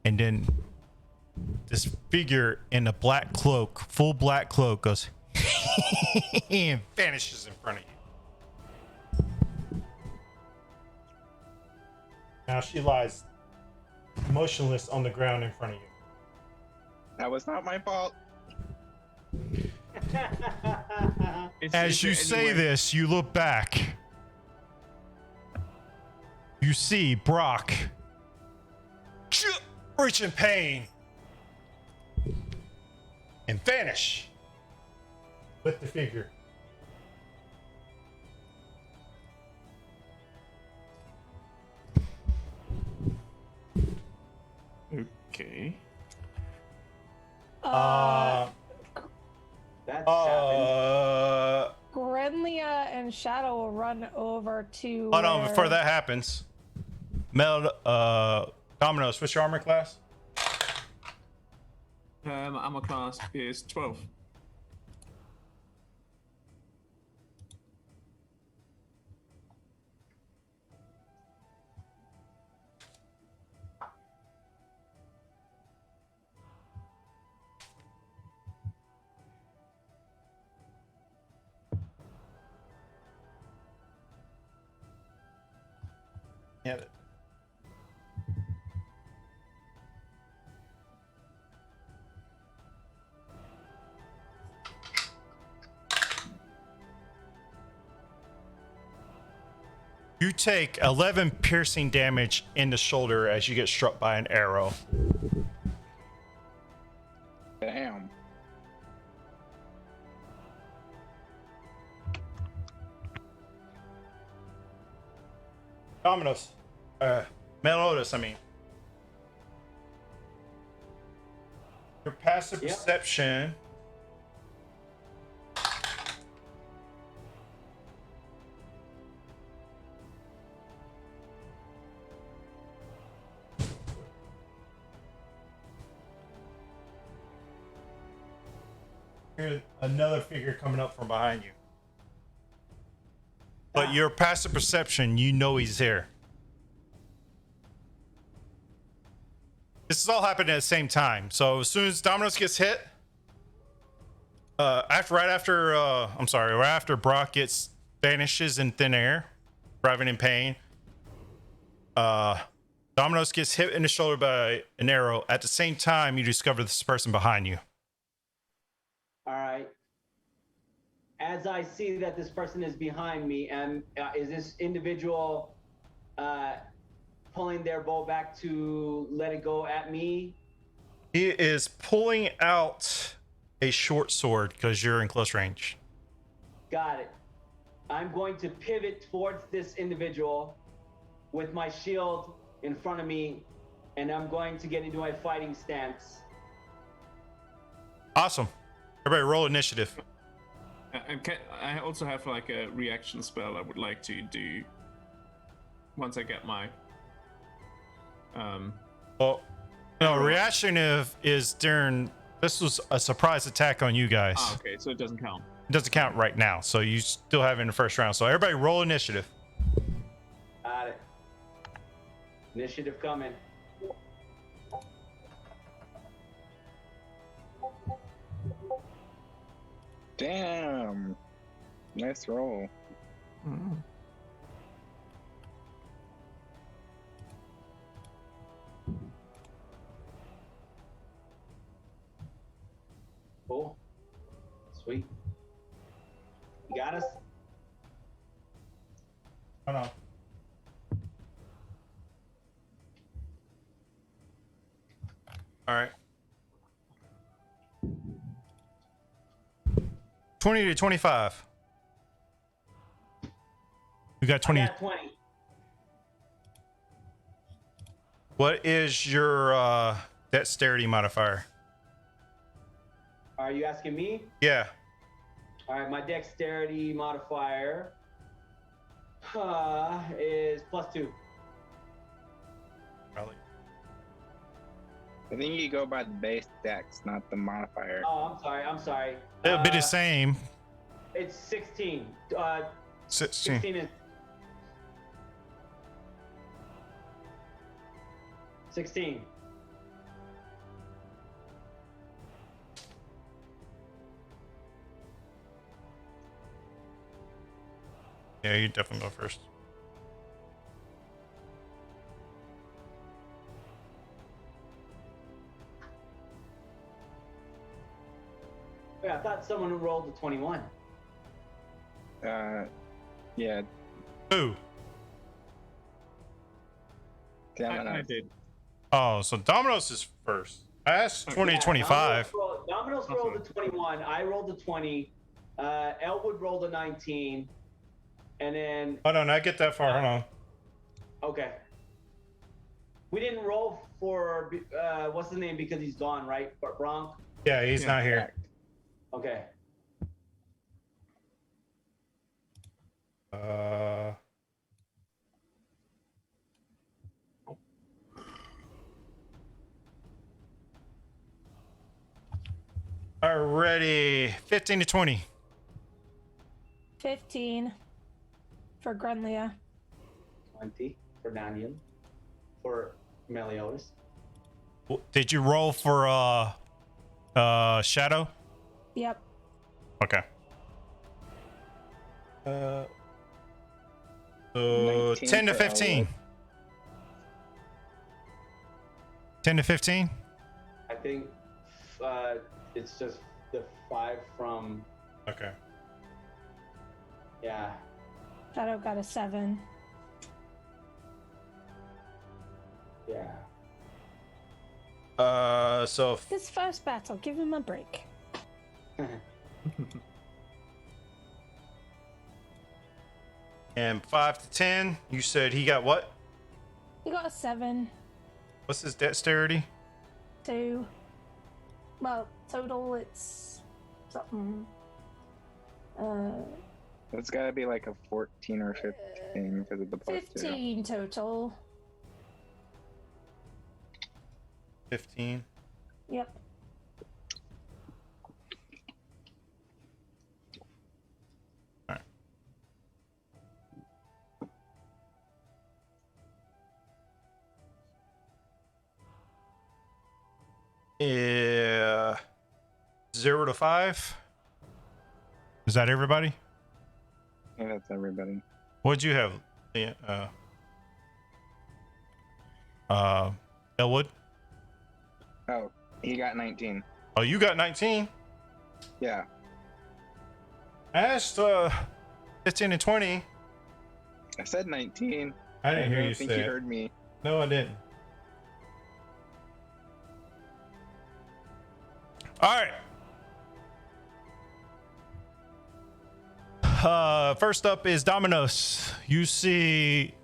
and then this figure in a black cloak, full black cloak, goes and vanishes in front of you. Now she lies motionless on the ground in front of you. That was not my fault. As you say this, you look back. You see Brock reach in pain and vanish with the figure. Okay. That's happened. Grenlia and Shadow will run over to. Hold on, before that happens, Domino's, what's your armor class? Armor class is 12. Yeah. You take 11 piercing damage in the shoulder as you get struck by an arrow. Damn. Dominos. Meliodas, I mean. Your passive Yep. perception. Here's another figure coming up from behind you. But your passive perception, you know he's here. This is all happening at the same time. So as soon as Domino's gets hit, right after Brock vanishes in thin air, driving in pain. Domino's gets hit in the shoulder by an arrow. At the same time, you discover this person behind you. All right. As I see that this person is behind me, and is this individual pulling their bow back to let it go at me? He is pulling out a short sword because you're in close range. Got it. I'm going to pivot towards this individual with my shield in front of me, and I'm going to get into my fighting stance. Awesome. Everybody roll initiative. I also have like a reaction spell I would like to do once I get my Well, no, reaction is during. This was a surprise attack on you guys. okay, so it doesn't count. It doesn't count right now, so you still have it in the first round. So everybody roll initiative. Got it. Initiative coming. Damn. Nice roll. Cool. Sweet. You got us? Hold on. All right. 20 to 25. You got 20. I got 20. What is your dexterity modifier? Are you asking me? Yeah. All right, my dexterity modifier is +2. Probably. I think you go by the base dex, not the modifier. Oh, I'm sorry. It'll be the same. It's 16. 16. 16 is 16. Yeah, you definitely go first. Yeah, I thought someone rolled a 21. Yeah. Who? Damn it. I did. Oh, so Domino's is first. I asked 20 to 25. Domino's rolled a 21. I rolled a 20. Elwood rolled a 19. And then, Hold on, I get that far. Hold on. okay. We didn't roll for, what's his name, because he's gone, right? Bronk? Yeah, he's Yeah. not here. Okay. Already 15 to 20. 15 for Grunlia. 20 for Daniel. For Meliodas. Did you roll for Shadow? Yep. Okay. So 19 10 to for 15. Elwood. 10 to 15? I think it's just the 5 from, Okay. yeah. Shadow got a 7. Yeah. So This first battle, give him a break. and 5 to 10. You said he got what? He got a 7. What's his dexterity? 2. Well, total it's something. It's gotta be like a 14 or 15 because of the +2. 15 total. 15. Yep. 0 to 5. Is that everybody? Yeah, that's everybody. What'd you have? Elwood? Oh, he got 19. Oh, you got 19. Yeah. I asked 15 and 20. I said 19. I didn't hear you don't think say you it. heard me. No, I didn't. All right. First up is Dominos. You see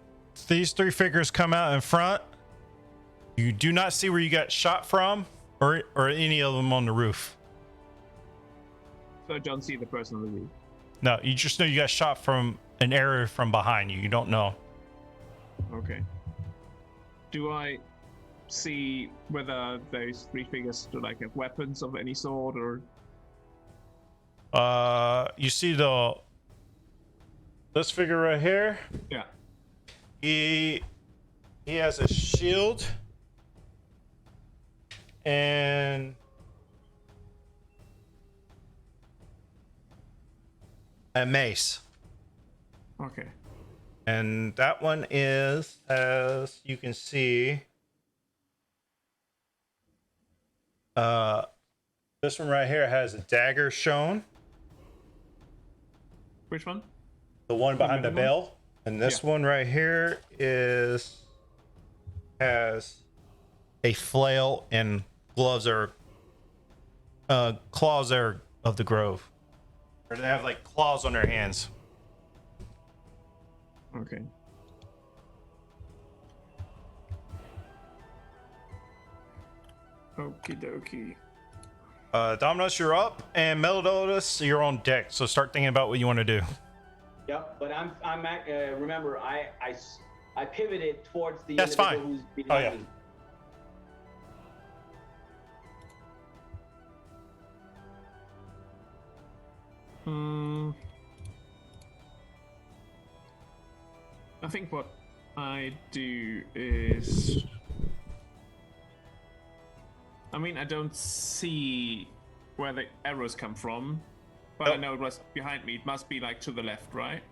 these three figures come out in front. You do not see where you got shot from or any of them on the roof. So I don't see the person on the roof. No, you just know you got shot from an area from behind you. You don't know. Okay. Do I see whether those three figures do like have weapons of any sort, or You see this figure right here? yeah? He has a shield and a mace. Okay. And that one is, as you can see, this one right here has a dagger shown. Which one? The one behind the middle bell. And this one right here has a flail and gloves or claws are of the grove. Or they have like claws on their hands. Okay. Okie dokie. Dominus, you're up, and Melodolus, you're on deck. So start thinking about what you want to do. Yep, but I'm at, remember I pivoted towards the That's individual fine. who's behind yeah. me. I think what I do is, I mean, I don't see where the arrows come from, but I Nope. know it was behind me. It must be like to the left, right?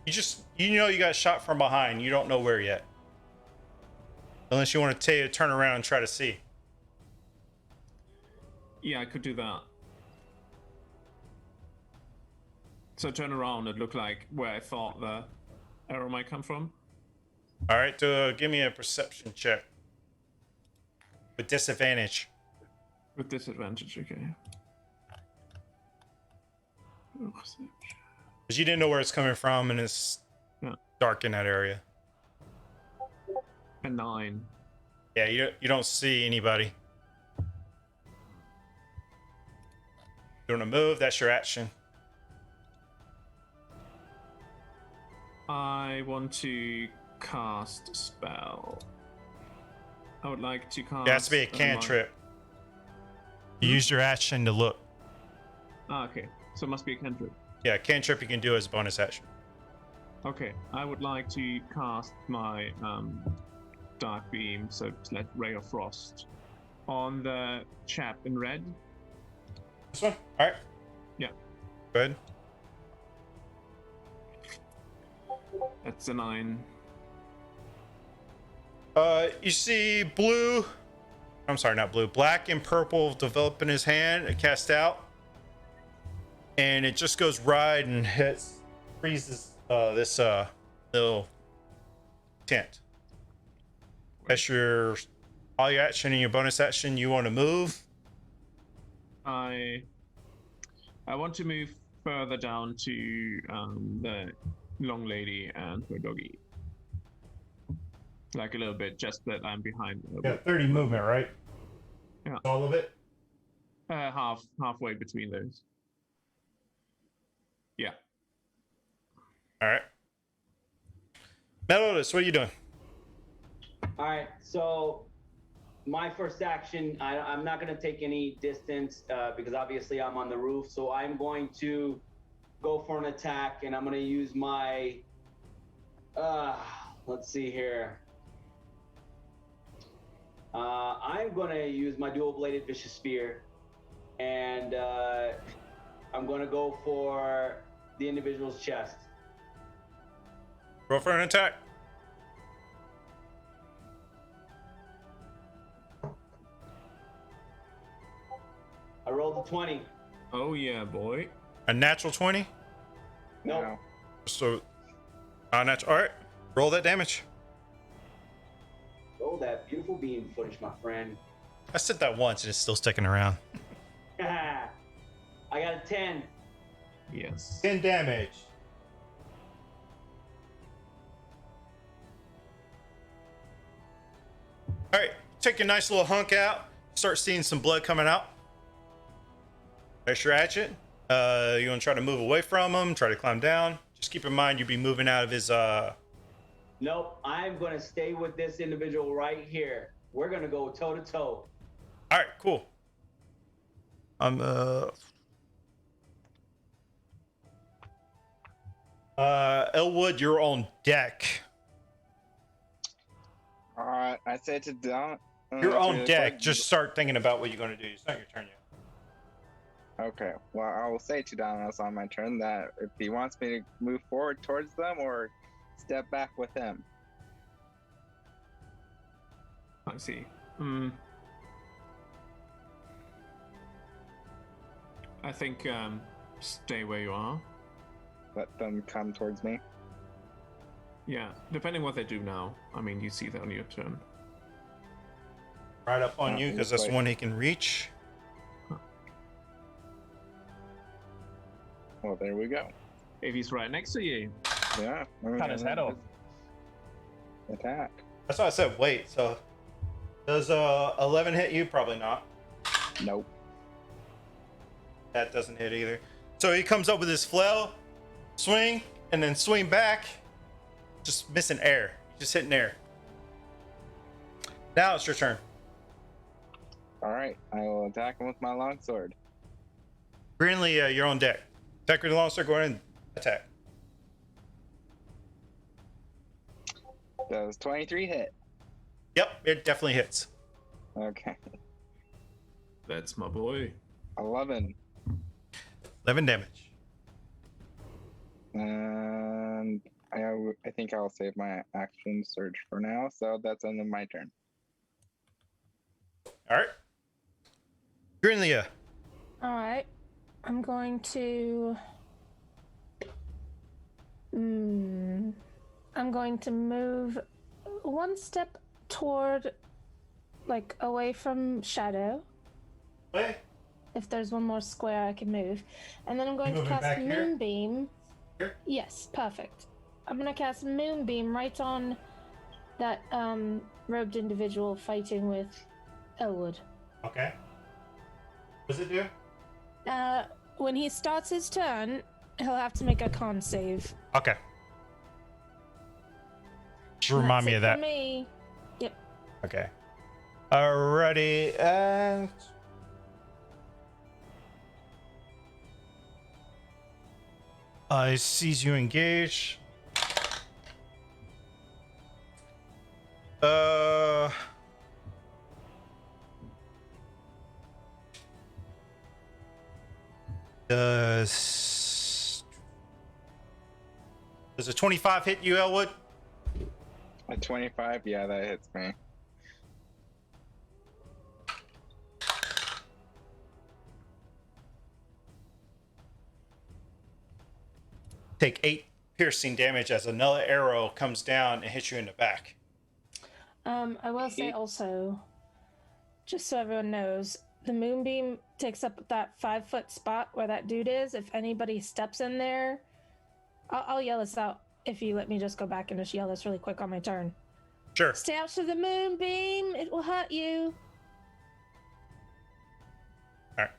You know you got shot from behind. You don't know where yet. Unless you want to turn around and try to see. Yeah, I could do that. So turn around and look like where I thought the arrow might come from. All right, give me a perception check with disadvantage. With disadvantage, okay. Because you didn't know where it's coming from, and it's dark in that area. A 9. Yeah, you don't see anybody. You want to move? That's your action. I want to cast a spell. I would like to cast. It has to be a cantrip. You use your action to look. Ah, okay. So it must be a cantrip. Yeah, cantrip you can do as a bonus action. Okay, I would like to cast my dark beam, so it's like ray of frost, on the chap in red. This one? All right. Yeah. Good. That's a 9. You see blue. I'm sorry, not blue. Black and purple develop in his hand. It casts out, and it just goes right and hits, freezes this little tent. That's all your action and your bonus action. You want to move? I want to move further down to the long lady and her doggy. Like a little bit, just that I'm behind. Yeah, 30 movement, right? Yeah. All of it? Halfway between those. Yeah. All right. Melodus, what are you doing? All right, so my first action, I'm not going to take any distance because obviously I'm on the roof. So I'm going to go for an attack, and I'm going to use my, let's see here. I'm I'm going to use my dual-bladed vicious spear, and I'm going to go for the individual's chest. Roll for an attack. I rolled a 20. Oh yeah, boy. A natural 20. Nope. Wow. So, natural. All right. Roll that damage. Roll that beautiful beam footage, my friend. I said that once and it's still sticking around. I got a 10. Yes. 10 damage. All right. Take your nice little hunk out. Start seeing some blood coming out. There's your hatchet. You want to try to move away from him, try to climb down. Just keep in mind you'll be moving out of his Nope, I'm going to stay with this individual right here. We're going to go toe to toe. All right, cool. Elwood, you're on deck. I say to Don. You're on deck. Just start thinking about what you're going to do. It's not your turn yet. Okay. Well, I will say to Donos on my turn that if he wants me to move forward towards them or step back with him. I see. I think stay where you are. Let them come towards me. Yeah, depending what they do now. I mean, you see that on your turn. Right up on you because that's the one he can reach. Well, there we go. If he's right next to you. Yeah. Cut his head off. Attack. That's why I said wait. So does 11 hit you? Probably not. Nope. That doesn't hit either. So he comes up with his flail, swing, and then swing back. Just missing air. Just hitting air. Now it's your turn. All right. I will attack him with my longsword. Greenlee, you're on deck. Attack with the longsword. Go ahead and attack. Does 23 hit? Yep, it definitely hits. Okay. That's my boy. 11. 11 damage. And I think I'll save my action surge for now, so that's end of my turn. All right. Greenlee. All right. I'm going to. I'm going to move one step toward, like, away from Shadow. Wait. If there's one more square I can move. And then I'm going to Moving cast back here? Moonbeam. Here? Yes, perfect. I'm going to cast Moonbeam right on that robed individual fighting with Elwood. Okay. What does it do? When he starts his turn, he'll have to make a con save. Okay. Just remind me of that. For me. Yep. Okay. Alrighty, and I sees you engage. Does a 25 hit you, Elwood? A 25? Yeah, that hits me. Take 8 piercing damage as another arrow comes down and hits you in the back. I will say also, just so everyone knows, the Moonbeam takes up that 5-foot spot where that dude is. If anybody steps in there, I'll yell this out if you let me just go back and just yell this really quick on my turn. Sure. Stay out to the Moonbeam, it will hurt you. Alright.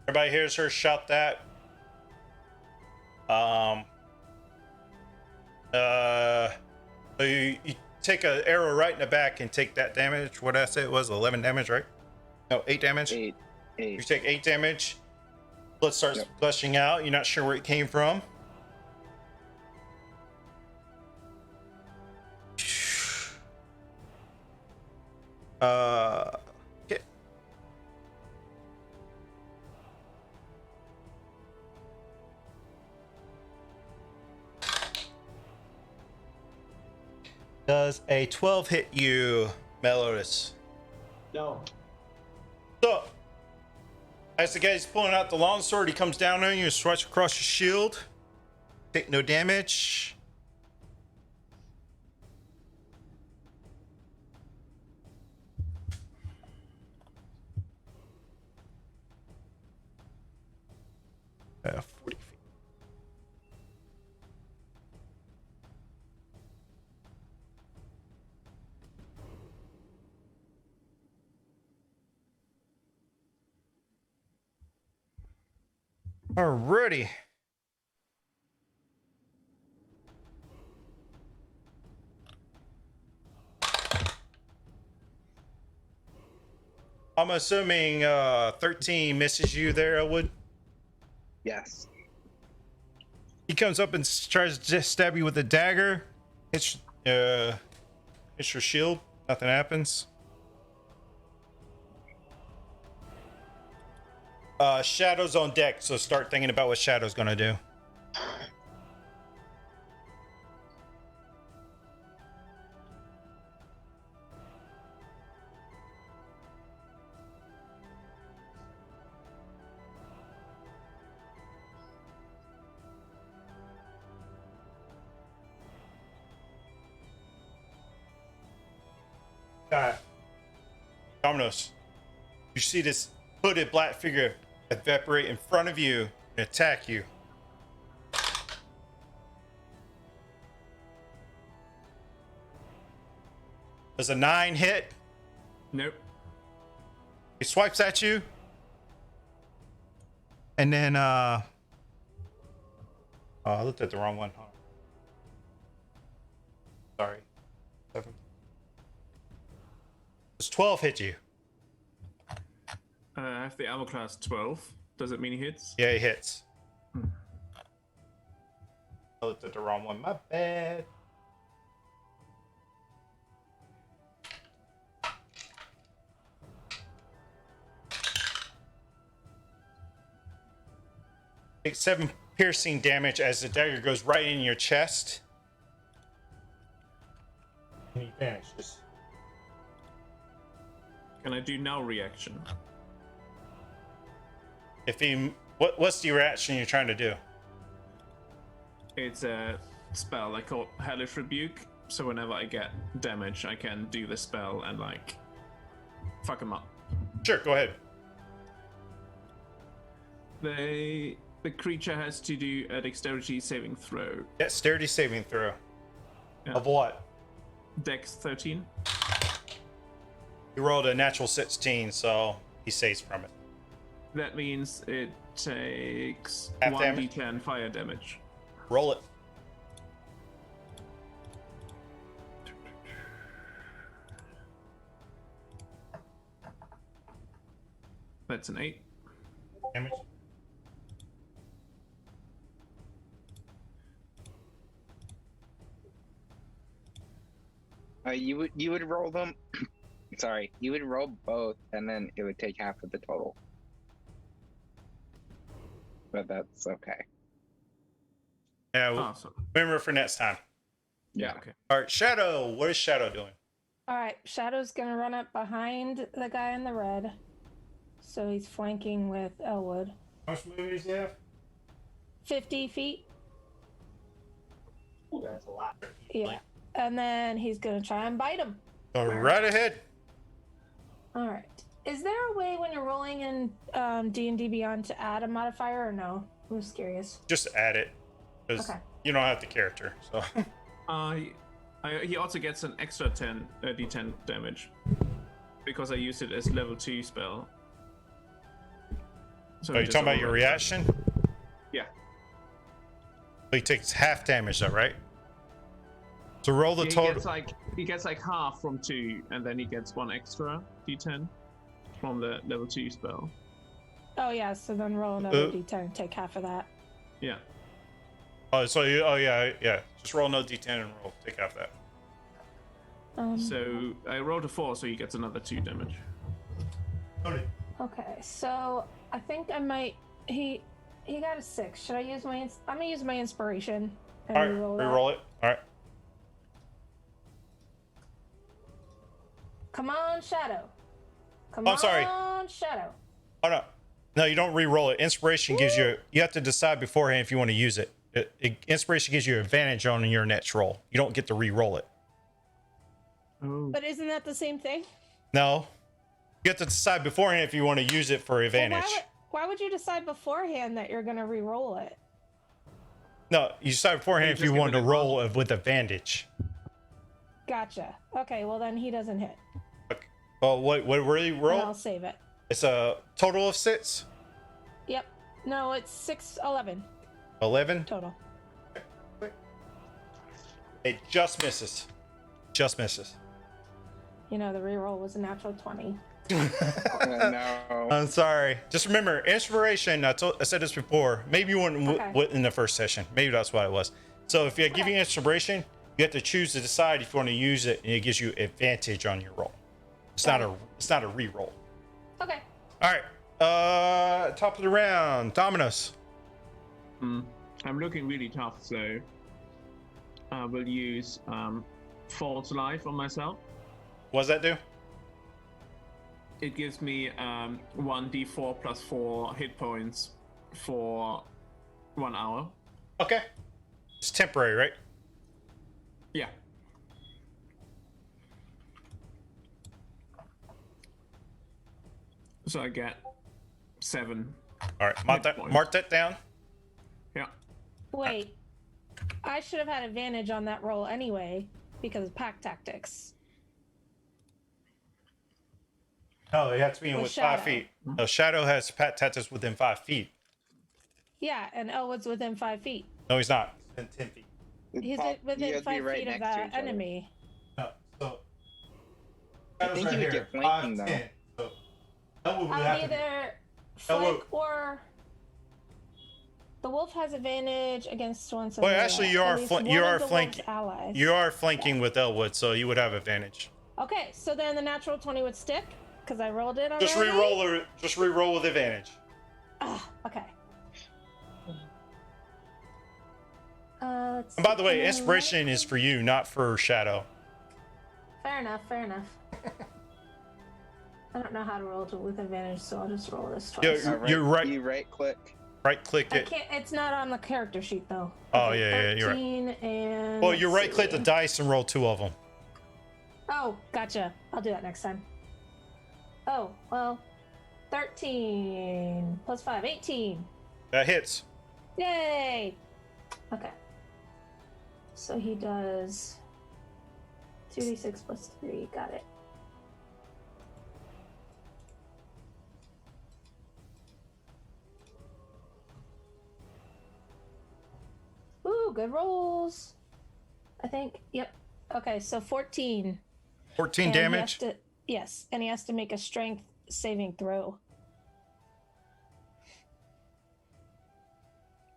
Everybody hears her shout that. So you take an arrow right in the back and take that damage. What did I say it was? 11 damage, right? No, 8 damage? 8. You take 8 damage. Blood starts gushing out. You're not sure where it came from. Okay. Does a 12 hit you, Melodus? No. So, as the guy's pulling out the longsword, he comes down on you and swipes across your shield. Take no damage. 40 feet. Alrighty. I'm assuming 13 misses you there, Elwood. Yes. He comes up and tries to just stab you with a dagger. Hits your shield. Nothing happens. Shadow's on deck, so start thinking about what Shadow's gonna do. Dominoes, you see this hooded black figure evaporate in front of you and attack you. Does a 9 hit? Nope. He swipes at you. And then, oh, I looked at the wrong one. Huh? Sorry. 7. Does 12 hit you? I have the armor class 12. Does it mean he hits? Yeah, he hits. I looked at the wrong one. My bad. Take 7 piercing damage as the dagger goes right in your chest. And he vanishes. Can I do now reaction? If he, what's the reaction you're trying to do? It's a spell I call Hellish Rebuke. So whenever I get damage, I can do the spell and like fuck him up. Sure, go ahead. The creature has to do a dexterity saving throw. Dexterity saving throw. Yeah. Of what? Dex 13. He rolled a natural 16, so he saves from it. That means it takes Half 1d10 fire damage. Roll it. That's an 8. Damage. You would roll them. Sorry, you would roll both, and then it would take half of the total. But that's okay. Yeah, Awesome. remember for next time. Yeah, okay. All right, Shadow. What is Shadow doing? All right, Shadow's gonna run up behind the guy in the red. So he's flanking with Elwood. How much movement does he have? 50 feet. Ooh, that's a lot. Yeah. And then he's gonna try and bite him. Go right ahead. All right. Is there a way when you're rolling in D&D Beyond to add a modifier or no? I'm just curious. Just add it. Because Okay. you don't have the character. So He also gets an extra d10 damage because I used it as level 2 spell. So are you talking about your reaction? Yeah. So he takes half damage though, right? So roll the He total. gets like half from 2, and then he gets 1 extra d10 from the level 2 spell. Oh yeah, so then roll another d10, take half of that. Yeah. Oh, so you, oh yeah. Just roll no d10 and roll. Take half that. So I rolled a 4, so he gets another 2 damage. Okay, so I think I might. He got a 6. Should I use my? I'm gonna use my inspiration and All right, reroll that. reroll it. All right. Come on, Shadow. Come Oh, on, sorry. Shadow. Oh no, no, you don't re-roll it. Inspiration gives you. You have to decide beforehand if you want to use it. Inspiration gives you advantage on your next roll. You don't get to re-roll it. Oh. But isn't that the same thing? No, you have to decide beforehand if you want to use it for Well, advantage. why would you decide beforehand that you're gonna re-roll it? No, you decide beforehand You if just you give want it to a roll with advantage. Gotcha. Okay, well then he doesn't hit. Okay. Well, what really And roll? I'll save it. It's a total of 6. Yep. No, it's 6, 11 11. total. It just misses. Just misses. You know, the reroll was a natural 20. No. I'm sorry. Just remember, inspiration. I said this before. Maybe you weren't Okay. in the first session. Maybe that's what it was. So if you give you inspiration, you have to choose to decide if you want to use it, and it gives you advantage on your roll. It's not a re-roll. Okay. All right. Top of the round, Dominus. I'm looking really tough, so I will use False Life on myself. What does that do? It gives me 1d4 plus 4 hit points for 1 hour. Okay. It's temporary, right? Yeah. So I get 7. All right. Mark that down. Yeah. Wait. I should have had advantage on that roll anyway because of pack tactics. No, it has to be With with 5 Shadow. feet. No, Shadow has pat tattoos within 5 feet. Yeah, and Elwood's within 5 feet. No, he's not. He's within 10 feet. He's You within have to 5 be right feet of next to the each other. enemy. No, so. I think you would get flanking, though. So, Elwood would have I'll to be- either Elwood. flank or the wolf has advantage against one. Well, actually, you are flanking. flanking. You are flanking with Elwood, so you would have advantage. Okay, so then the natural 20 would stick because I rolled it already. Just re-roll with advantage. Okay. And by the way, inspiration is for you, not for Shadow. Fair enough. Fair enough. I don't know how to roll with advantage, so I'll just roll this twice. You're right. You right click. Right click I it. can't. It's not on the character sheet though. Oh, Okay, yeah, you're right. 13 and. Well, you let's right click see. the dice and roll 2 of them. Oh, gotcha. I'll do that next time. Oh, well, 13 plus 5, 18. That hits. Yay! Okay. So he does 2d6 plus 3. Got it. Ooh, good rolls. I think. Yep. Okay, so 14. 14 And he damage. has to- yes, and he has to make a strength saving throw.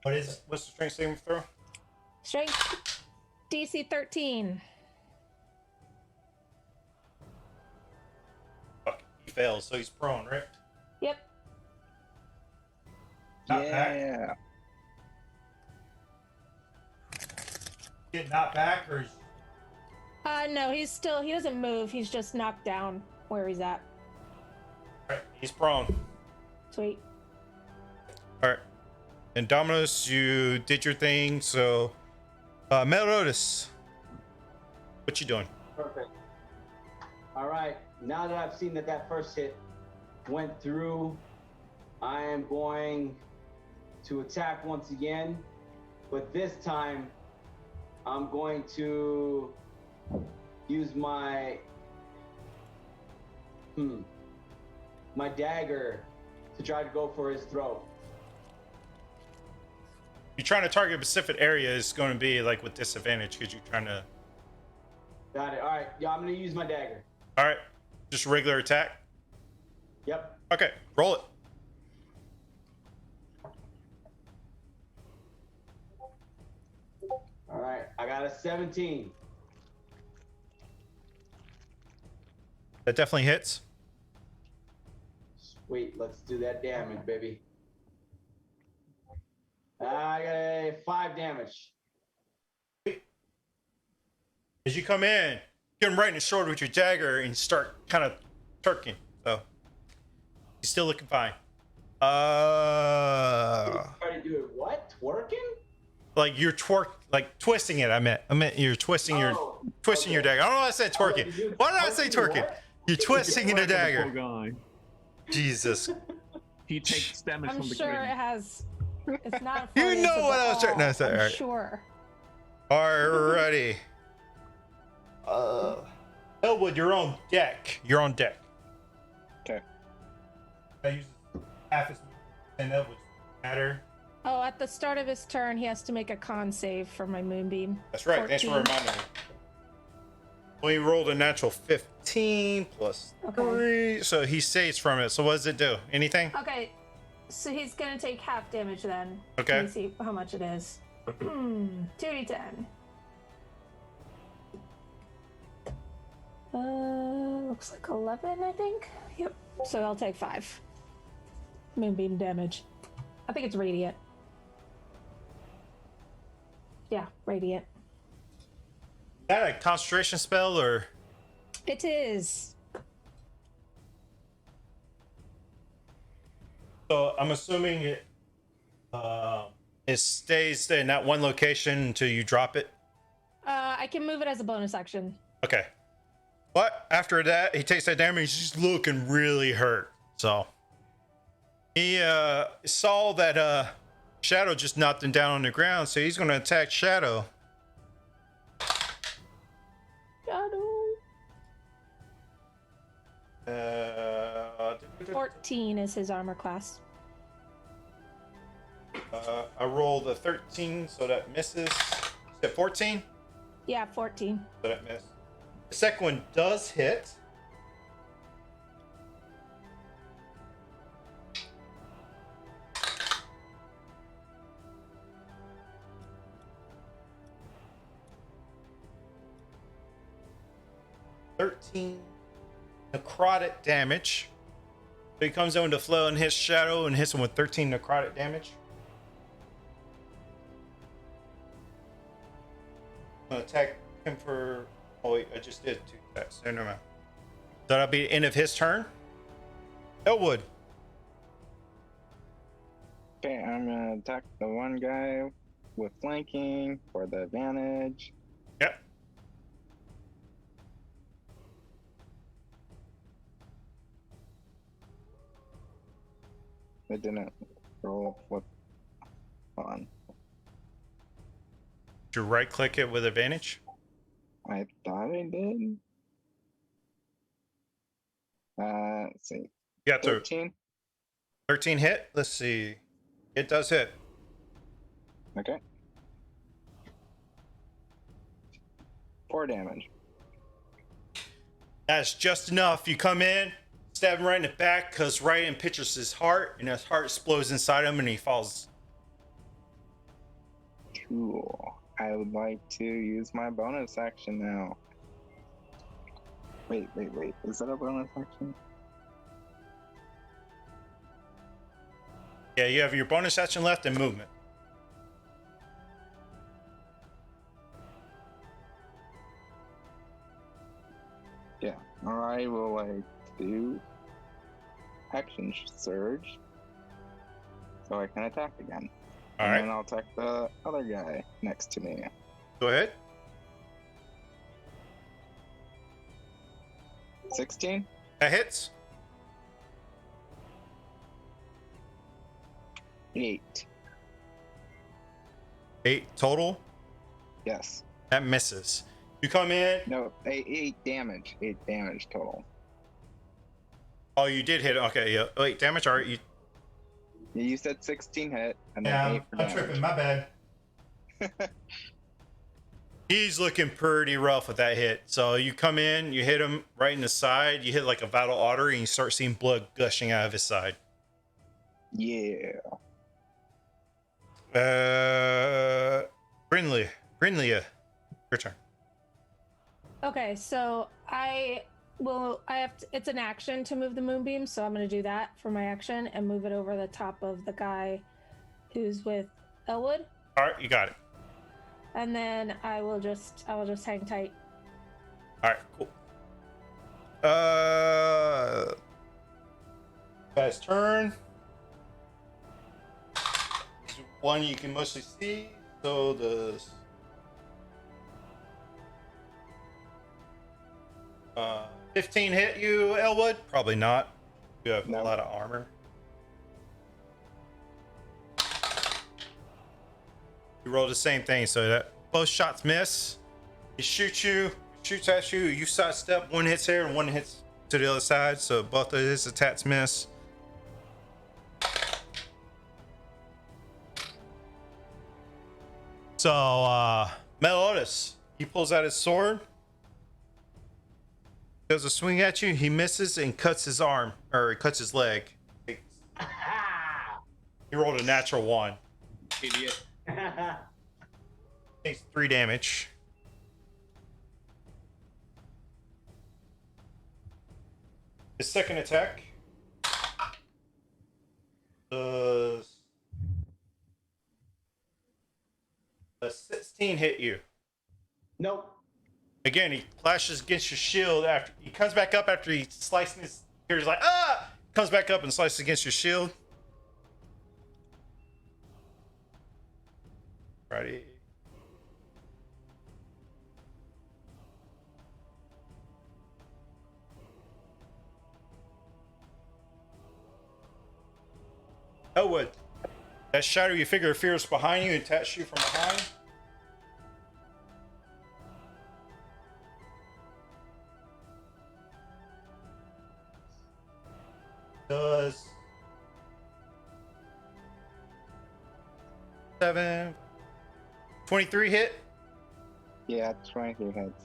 What's the strength saving throw? Strength DC 13. Fuck, he fails, so he's prone, right? Yep. Not back. Yeah. Get knocked back, or No, he doesn't move. He's just knocked down where he's at. right, he's prone. Sweet. All right. And Dominus, you did your thing, so Melrotus, what you doing? Perfect. All right. Now that I've seen that first hit went through, I am going to attack once again, but this time I'm going to use my my dagger to try to go for his throat. You're trying to target a specific area is going to be like with disadvantage because you're trying to. Got it. All right. Yeah, I'm going to use my dagger. All right, just regular attack. Yep. Okay, roll it. All right. I got a 17. That definitely hits. Sweet, let's do that damage, baby. I got a 5 damage. As you come in, get him right in the shoulder with your dagger and start kind of turking. So he's still looking fine. Try to do it what? Twerking? Like you're twisting it. I meant you're twisting your dagger. I don't know why I said twerking. Why did I say twerking? What? You're twisting in the Poor dagger. guy. Jesus. He takes damage I'm from the sure grin. it has. It's not. You afforded know to what the I was trying to say. all, I'm Alright. sure. Alrighty. Elwood, you're on deck. You're on deck. Okay. I use half his and Elwood's matter. Oh, at the start of his turn, he has to make a con save for my moonbeam. That's right. Thanks for 14. reminding me. Well, he rolled a natural 15 plus Okay. 3, so he saves from it. So what does it do? Anything? Okay, so he's gonna take half damage then. Okay. Let me see how much it is. 2d10. Looks like 11, I think. Yep. So I'll take 5 moonbeam damage. I think it's radiant. Yeah, radiant. Is that a concentration spell or? It is. So I'm assuming it stays in that one location until you drop it. I can move it as a bonus action. Okay. But after that, he takes that damage. He's looking really hurt. So he saw that Shadow just knocked him down on the ground, so he's going to attack Shadow. Shadow. Uh, 14 is his armor class. I rolled a 13, so that misses. Is it 14? Yeah, 14. So that missed. The second one does hit. $13 necrotic damage. So he comes over to flow and hits Shadow and hits him with 13 necrotic damage. I'm gonna attack him for. Oh wait, I just did 2 attacks. No, never mind. So that'll be the end of his turn. Elwood. Okay, I'm gonna attack the one guy with flanking for the advantage. Yep. It didn't roll. What? Hold on. Did you right click it with advantage? I thought I did. Let's see. You got the 13. hit. Let's see. It does hit. Okay. 4 damage. That's just enough. You come in, stab him right in the back, because right in pictures his heart, and his heart explodes inside him, and he falls. Cool. I would like to use my bonus action now. Wait. Is that a bonus action? Yeah, you have your bonus action left and movement. Yeah. I will like do action surge so I can attack again. All And right, then I'll attack the other guy next to me. go ahead. 16? That hits. 8. 8 total. Yes. That misses. You come in. No, 8 damage. 8 damage total. Oh, you did hit. Okay, yeah. 8 damage. All right. You said 16 hit, and then 8 for damage. My bad. He's looking pretty rough with that hit. So you come in, you hit him right in the side. You hit like a vital artery, and you start seeing blood gushing out of his side. Yeah. Brinley, your turn. Okay, so I Well, I have to, it's an action to move the moonbeam, so I'm going to do that for my action and move it over the top of the guy who's with Elwood. All right, you got it. And then I will just hang tight. All right, cool. Guy's turn. This is one you can mostly see. So the 15 hit you, Elwood? Probably not. You have No. a lot of armor. You roll the same thing, so that both shots miss. He shoots at you. You sidestep. One hits here and one hits to the other side, so both of his attacks miss. So, Meliodas, he pulls out his sword, does a swing at you. He misses and cuts his arm, or cuts his leg. He rolled a natural 1. Idiot. Takes 3 damage. His second attack does a 16 hit you. Nope. Again, he flashes against your shield after he comes back up after he slicing his. He's like, ah! Comes back up and slices against your shield. Righty. Elwood, that shadow you figure of fear is behind you and attacks you from behind. Does 23 hit? Yeah, 23 hits.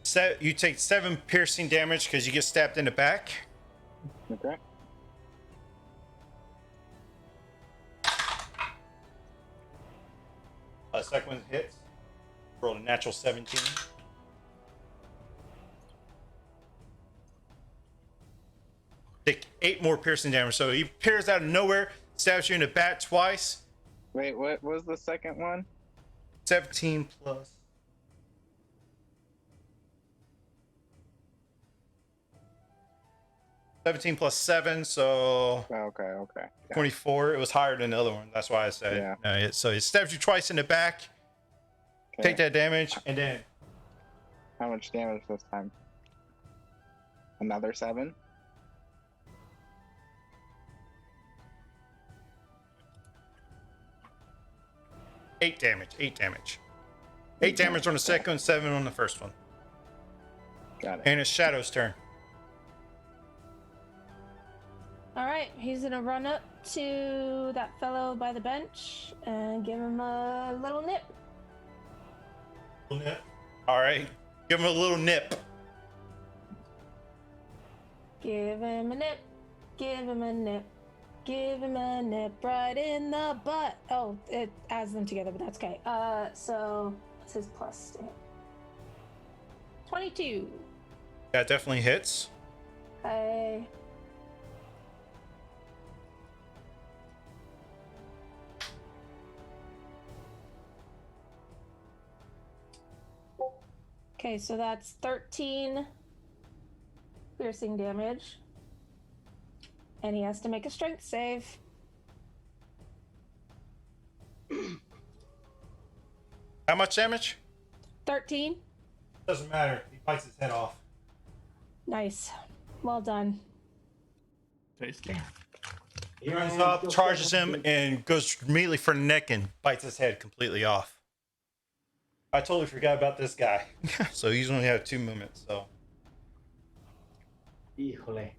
So you take 7 piercing damage because you get stabbed in the back. Okay. Second one hits. Roll a natural 17. Take 8 more piercing damage. So he appears out of nowhere, stabs you in the back twice. Wait, what was the second one? 17 plus. +7, so Okay. Yeah. 24. It was higher than the other one. That's why I said. Yeah. So it stabs you twice in the back. Okay. Take that damage, and then How much damage this time? Another 7? eight damage. 8 damage on the second, 7 on the first one. Got it. And it's Shadow's turn. All right, he's going to run up to that fellow by the bench and give him a little nip. All right. Give him a little nip. Give him a nip. Give him a nip. Give him a nip right in the butt. Oh, it adds them together, but that's okay. So what's his plus? 22. That definitely hits. Okay. Okay, so that's 13 piercing damage. And he has to make a strength save. How much damage? 13. Doesn't matter. He bites his head off. Nice. Well done. Tasty. He runs up, charges him, and goes immediately for the neck and bites his head completely off. I totally forgot about this guy. So he's only had 2 movements, so. Híjole.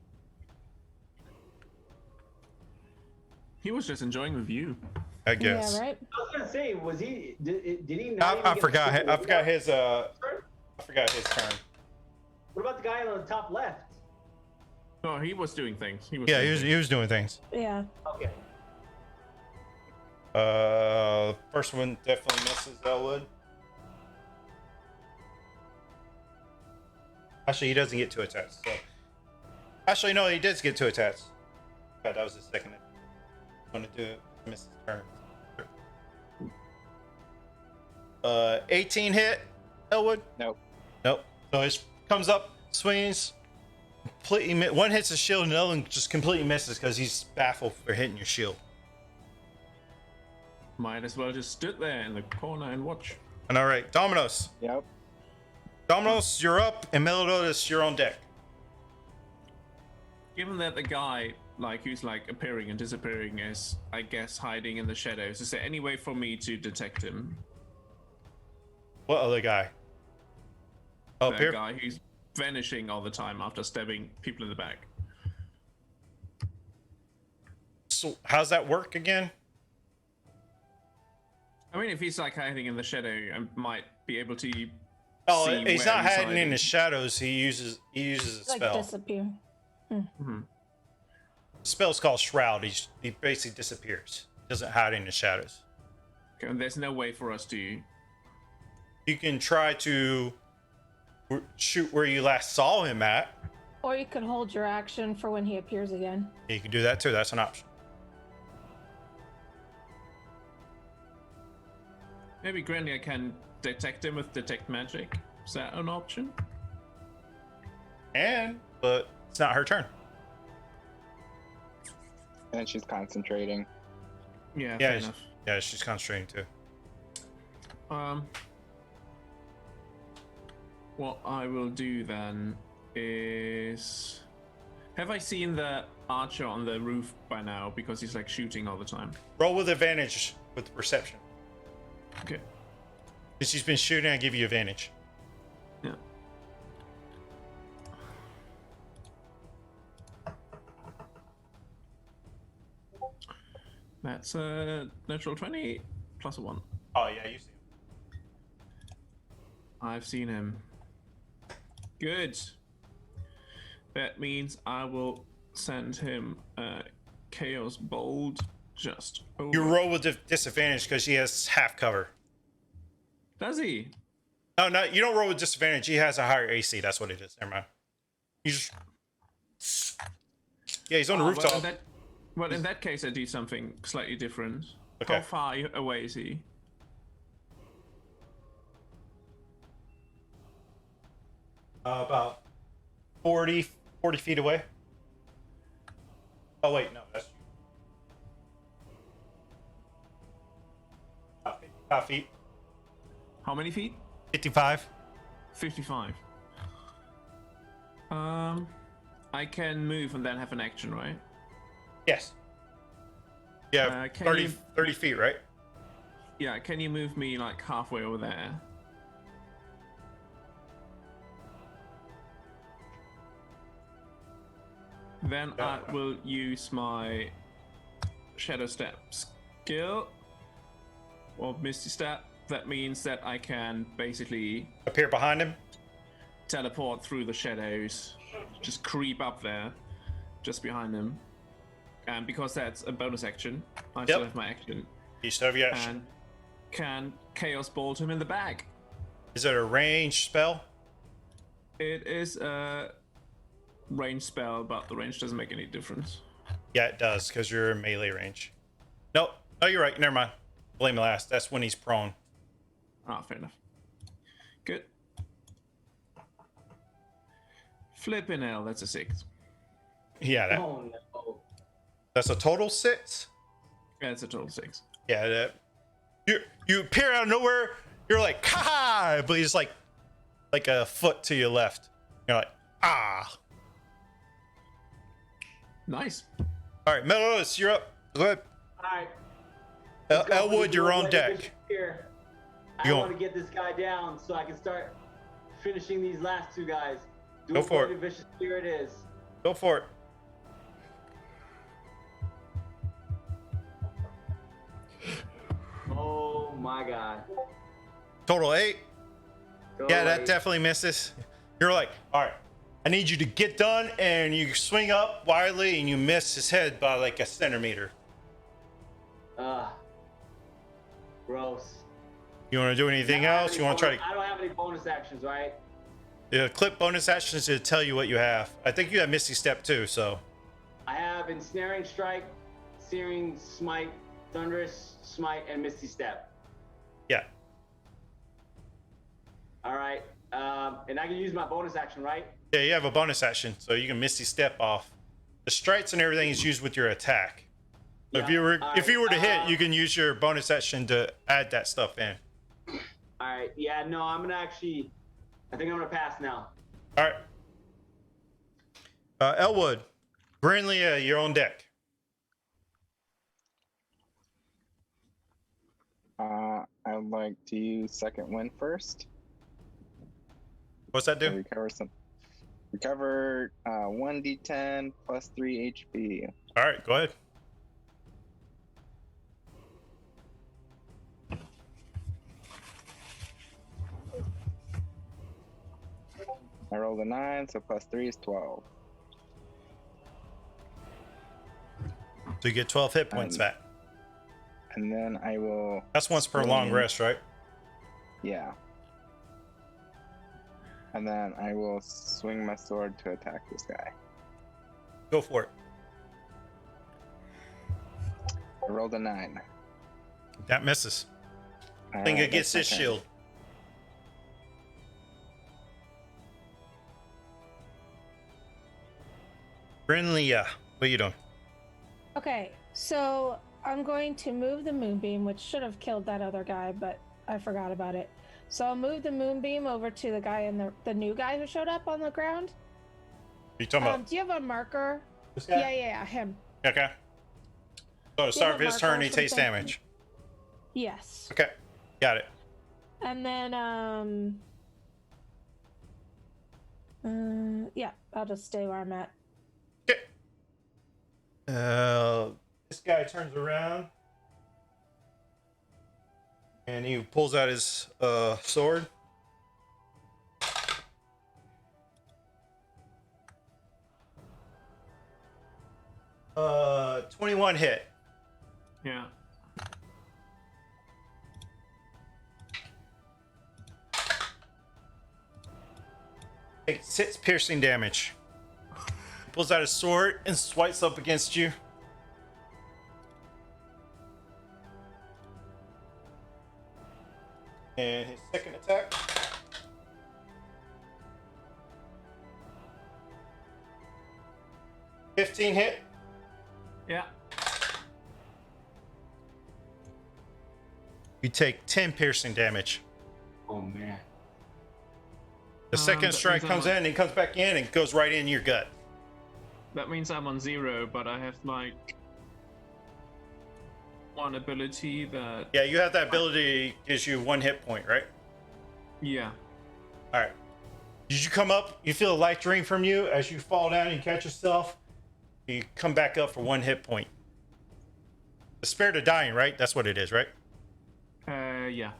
He was just enjoying the view. I guess. Yeah, right? I was gonna say, was he? Did he not? I even forgot. get I forgot his. turn? I forgot his turn. What about the guy on the top left? No, he was doing things. Yeah, he was doing things. Yeah. Okay. First one definitely misses Elwood. Actually, he doesn't get 2 attacks. So, actually, no, he does get 2 attacks. God, that was his second. I'm gonna do it. Miss his turn. 18 hit, Elwood. Nope. Nope. So he comes up, swings, completely. One hits his shield, and the other one just completely misses because he's baffled for hitting your shield. Might as well just stood there in the corner and watch. And all right, Dominos. Yep. Dominos, you're up, and Meliodas, you're on deck. Given that the guy, like, who's like appearing and disappearing is, I guess, hiding in the shadows, is there any way for me to detect him? What other guy? Oh, The here. guy who's vanishing all the time after stabbing people in the back. So how's that work again? I mean, if he's like hiding in the shadow, I might be able to. Oh, see he's where not hiding in the hiding. shadows. He uses a Like spell. disappear. The spell's called Shroud. He basically disappears. He doesn't hide in the shadows. Okay, and there's no way for us to. You can try to shoot where you last saw him at. Or you could hold your action for when he appears again. You can do that too. That's an option. Maybe Grania can detect him with detect magic. Is that an option? But it's not her turn. And she's concentrating. Yeah, Yeah, fair enough. Yeah, she's concentrating too. What I will do then is, have I seen the archer on the roof by now? Because he's like shooting all the time. Roll with advantage with perception. Okay. Since she's been shooting, I give you advantage. Yeah. That's a natural 20 plus a 1. Oh yeah, you see him. I've seen him. Good. That means I will send him a Chaos Bolt just over. You roll with disadvantage because he has half cover. Does he? No, you don't roll with disadvantage. He has a higher AC. That's what it is. Never mind. You just. Yeah, he's on the rooftop. Well, in that case, I do something slightly different. Okay. How far away is he? About 40 feet away. Oh wait, no, that's you. 55 feet. How many feet? 55. 55. I can move and then have an action, right? Yes. Yeah, Can 30, you- 30 feet, right? Yeah, can you move me like halfway over there? Then I will use my Shadow Step skill or Misty Step. That means that I can basically Appear behind him. teleport through the shadows, just creep up there, just behind him. And because that's a bonus action, I still have my action. You still have your action. And can Chaos Bolt him in the back. Is it a ranged spell? It is a range spell, but the range doesn't make any difference. Yeah, it does, because you're in melee range. No, you're right. Never mind. Blame last. That's when he's prone. Ah, fair enough. Good. Flippin' hell, that's a 6. Yeah, Oh no. that's a total 6. Yeah, it's a total 6. Yeah, you appear out of nowhere. You're like, ha! But he's like a foot to your left. You're like, ah. Nice. All right, Melrose, you're up. Go ahead. Alright. Elwood, you're on deck. Here. I You want on- to get this guy down so I can start finishing these last two guys. Do Go a for it. Bloody Vicious Here it is. Go for it. Oh my god. Total 8. Go Yeah, away. that definitely misses. You're like, all right, I need you to get done, and you swing up wildly, and you miss his head by like a centimeter. Gross. You want to do anything else? You want to try to I don't have any bonus actions, right? clip bonus actions to tell you what you have? I think you have Misty Step too, so. I have Ensnaring Strike, Searing Smite, Thunderous Smite, and Misty Step. Yeah. All right. And I can use my bonus action, right? Yeah, you have a bonus action, so you can Misty Step off. The strikes and everything is used with your attack. So Yeah. if you were to hit, you can use your bonus action to add that stuff in. All right. Yeah. No, I'm gonna actually. I think I'm gonna pass now. All right. Elwood, Brinley, you're on deck. I'd like to use second wind first. What's that To do? recover 1d10 plus 3 HP. All right, go ahead. I rolled a 9, so plus 3 is 12. So you get 12 hit points back. And then I will. That's once per long rest, right? Yeah. And then I will swing my sword to attack this guy. Go for it. I rolled a 9. That misses. I think Alright, it gets that's his my shield. Brinley, what are you doing? Okay, so I'm going to move the moonbeam, which should have killed that other guy, but I forgot about it. So I'll move the moonbeam over to the guy in the new guy who showed up on the ground. Are you talking about Do you have a marker? this guy? Yeah, him. Okay. So to start have of his a turn, marker he or takes something? damage. Yes. Okay, got it. And then, yeah, I'll just stay where I'm at. Okay. This guy turns around and he pulls out his sword. Uh, 21 hit. Yeah. Takes 6 piercing damage. Pulls out his sword and swipes up against you. And his second attack. $15 hit. Yeah. You take 10 piercing damage. Oh man. The second that strike means I'm comes in and comes back in and goes right in your gut. That means I'm on 0, but I have like one ability that. Yeah, you have that ability, gives you 1 hit point, right? Yeah. All right. Did you come up? You feel a light drain from you as you fall down and you catch yourself. You come back up for 1 hit point. The spirit of dying, right? That's what it is, right? Yeah.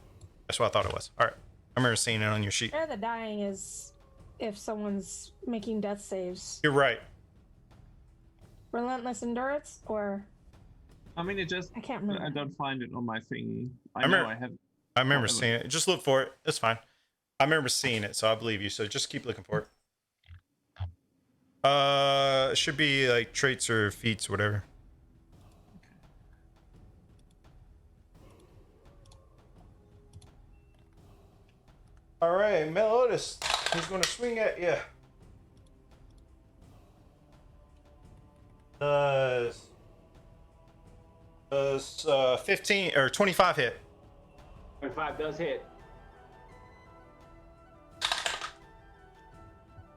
That's what I thought it was. All right. I remember seeing it on your sheet. Or the dying is if someone's making death saves. You're right. Relentless endurance, or I mean, it just. I can't remember. I don't find it on my thingy. I remember- know I have. I remember Whatever. seeing it. Just look for it. It's fine. I remember seeing it, so I believe you. So just keep looking for it. It should be like traits or feats, whatever. All right, Melodus. He's going to swing at you. Does 15 or 25 hit? 25 does hit.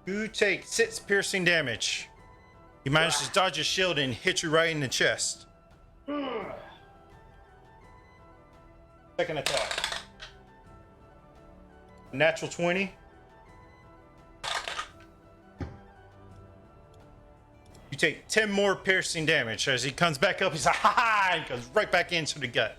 You take 6 piercing damage. You manage to dodge his shield and hit you right in the chest. Second attack. Natural 20. You take 10 more piercing damage. As he comes back up, he's like, ha ha! He goes right back into the gut.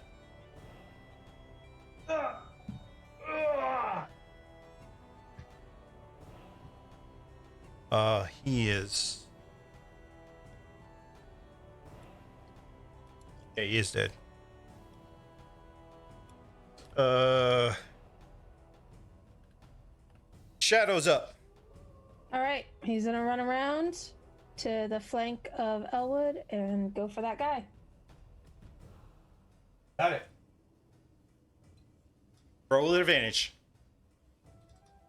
He is. Yeah, he is dead. Shadow's up. All right, he's gonna run around to the flank of Elwood and go for that guy. Got it. Roll with advantage.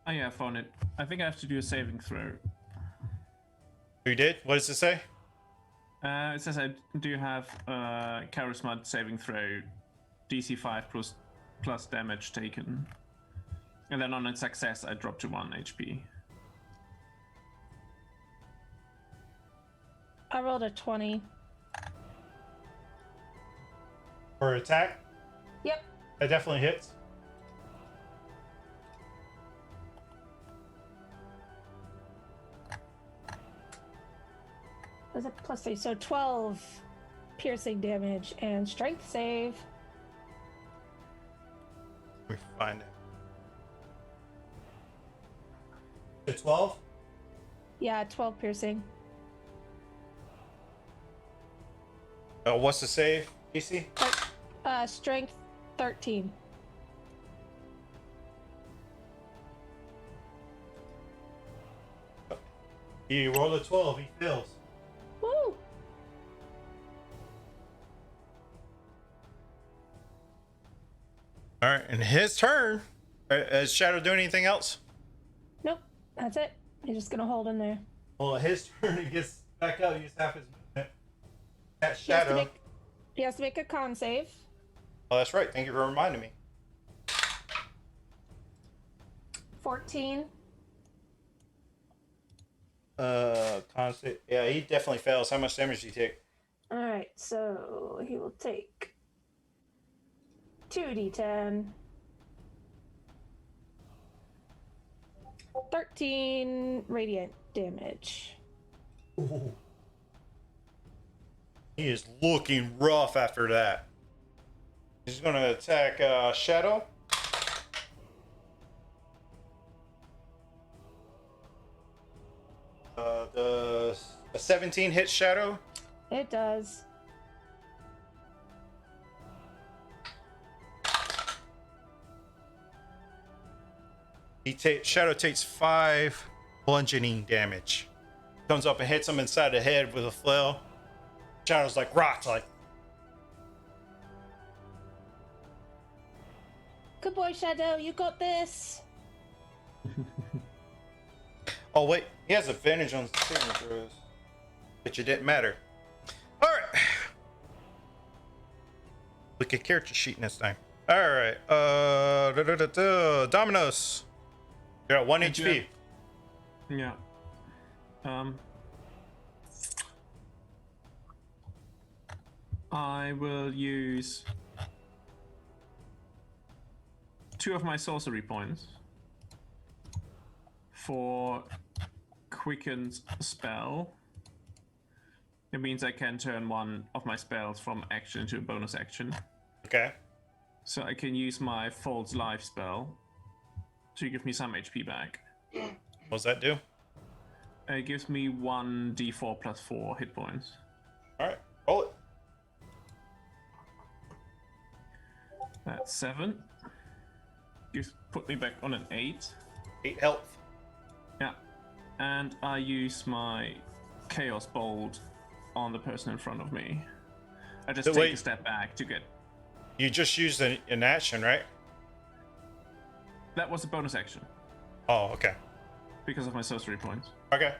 Oh yeah, I found it. I think I have to do a saving throw. You did? What does it say? It says I do have charisma saving throw, DC 5 plus damage taken. And then on a success, I drop to 1 HP. I rolled a 20. For attack? Yep. That definitely hits. Was it plus 3? So 12 piercing damage and strength save. Let me find it. 12? Yeah, 12 piercing. What's the save, DC? Strength 13. He rolled a 12. He fails. Woo! All right, and his turn. Is Shadow doing anything else? Nope, that's it. He's just gonna hold in there. Well, his turn, he gets back up. He gets half his movement. That He has to Shadow. make a con save. Oh, that's right. Thank you for reminding me. 14. Constant. Yeah, he definitely fails. How much damage did he take? All right, so he will take 2d10. 13 radiant damage. Ooh. He is looking rough after that. He's going to attack Shadow. The 17 hits Shadow. It does. Shadow takes 5 bludgeoning damage. Comes up and hits him inside the head with a flail. Shadow's like rocks, like. Good boy, Shadow. You got this. Oh wait, he has advantage on saving throws, but it didn't matter. All right, look at character sheet next time. All right, Dominos. You're at 1 HP. Yeah. I will use 2 of my sorcery points for quickened spell. It means I can turn one of my spells from action to a bonus action. Okay. So I can use my False Life spell to give me some HP back. What does that do? It gives me 1d4 plus 4 hit points. All right, roll it. That's 7. Put me back on an 8. 8 health. Yeah. And I use my Chaos Bolt on the person in front of me. I just So take wait. a step back to get... You just used an action, right? That was a bonus action Oh, okay. because of my sorcery points. Okay.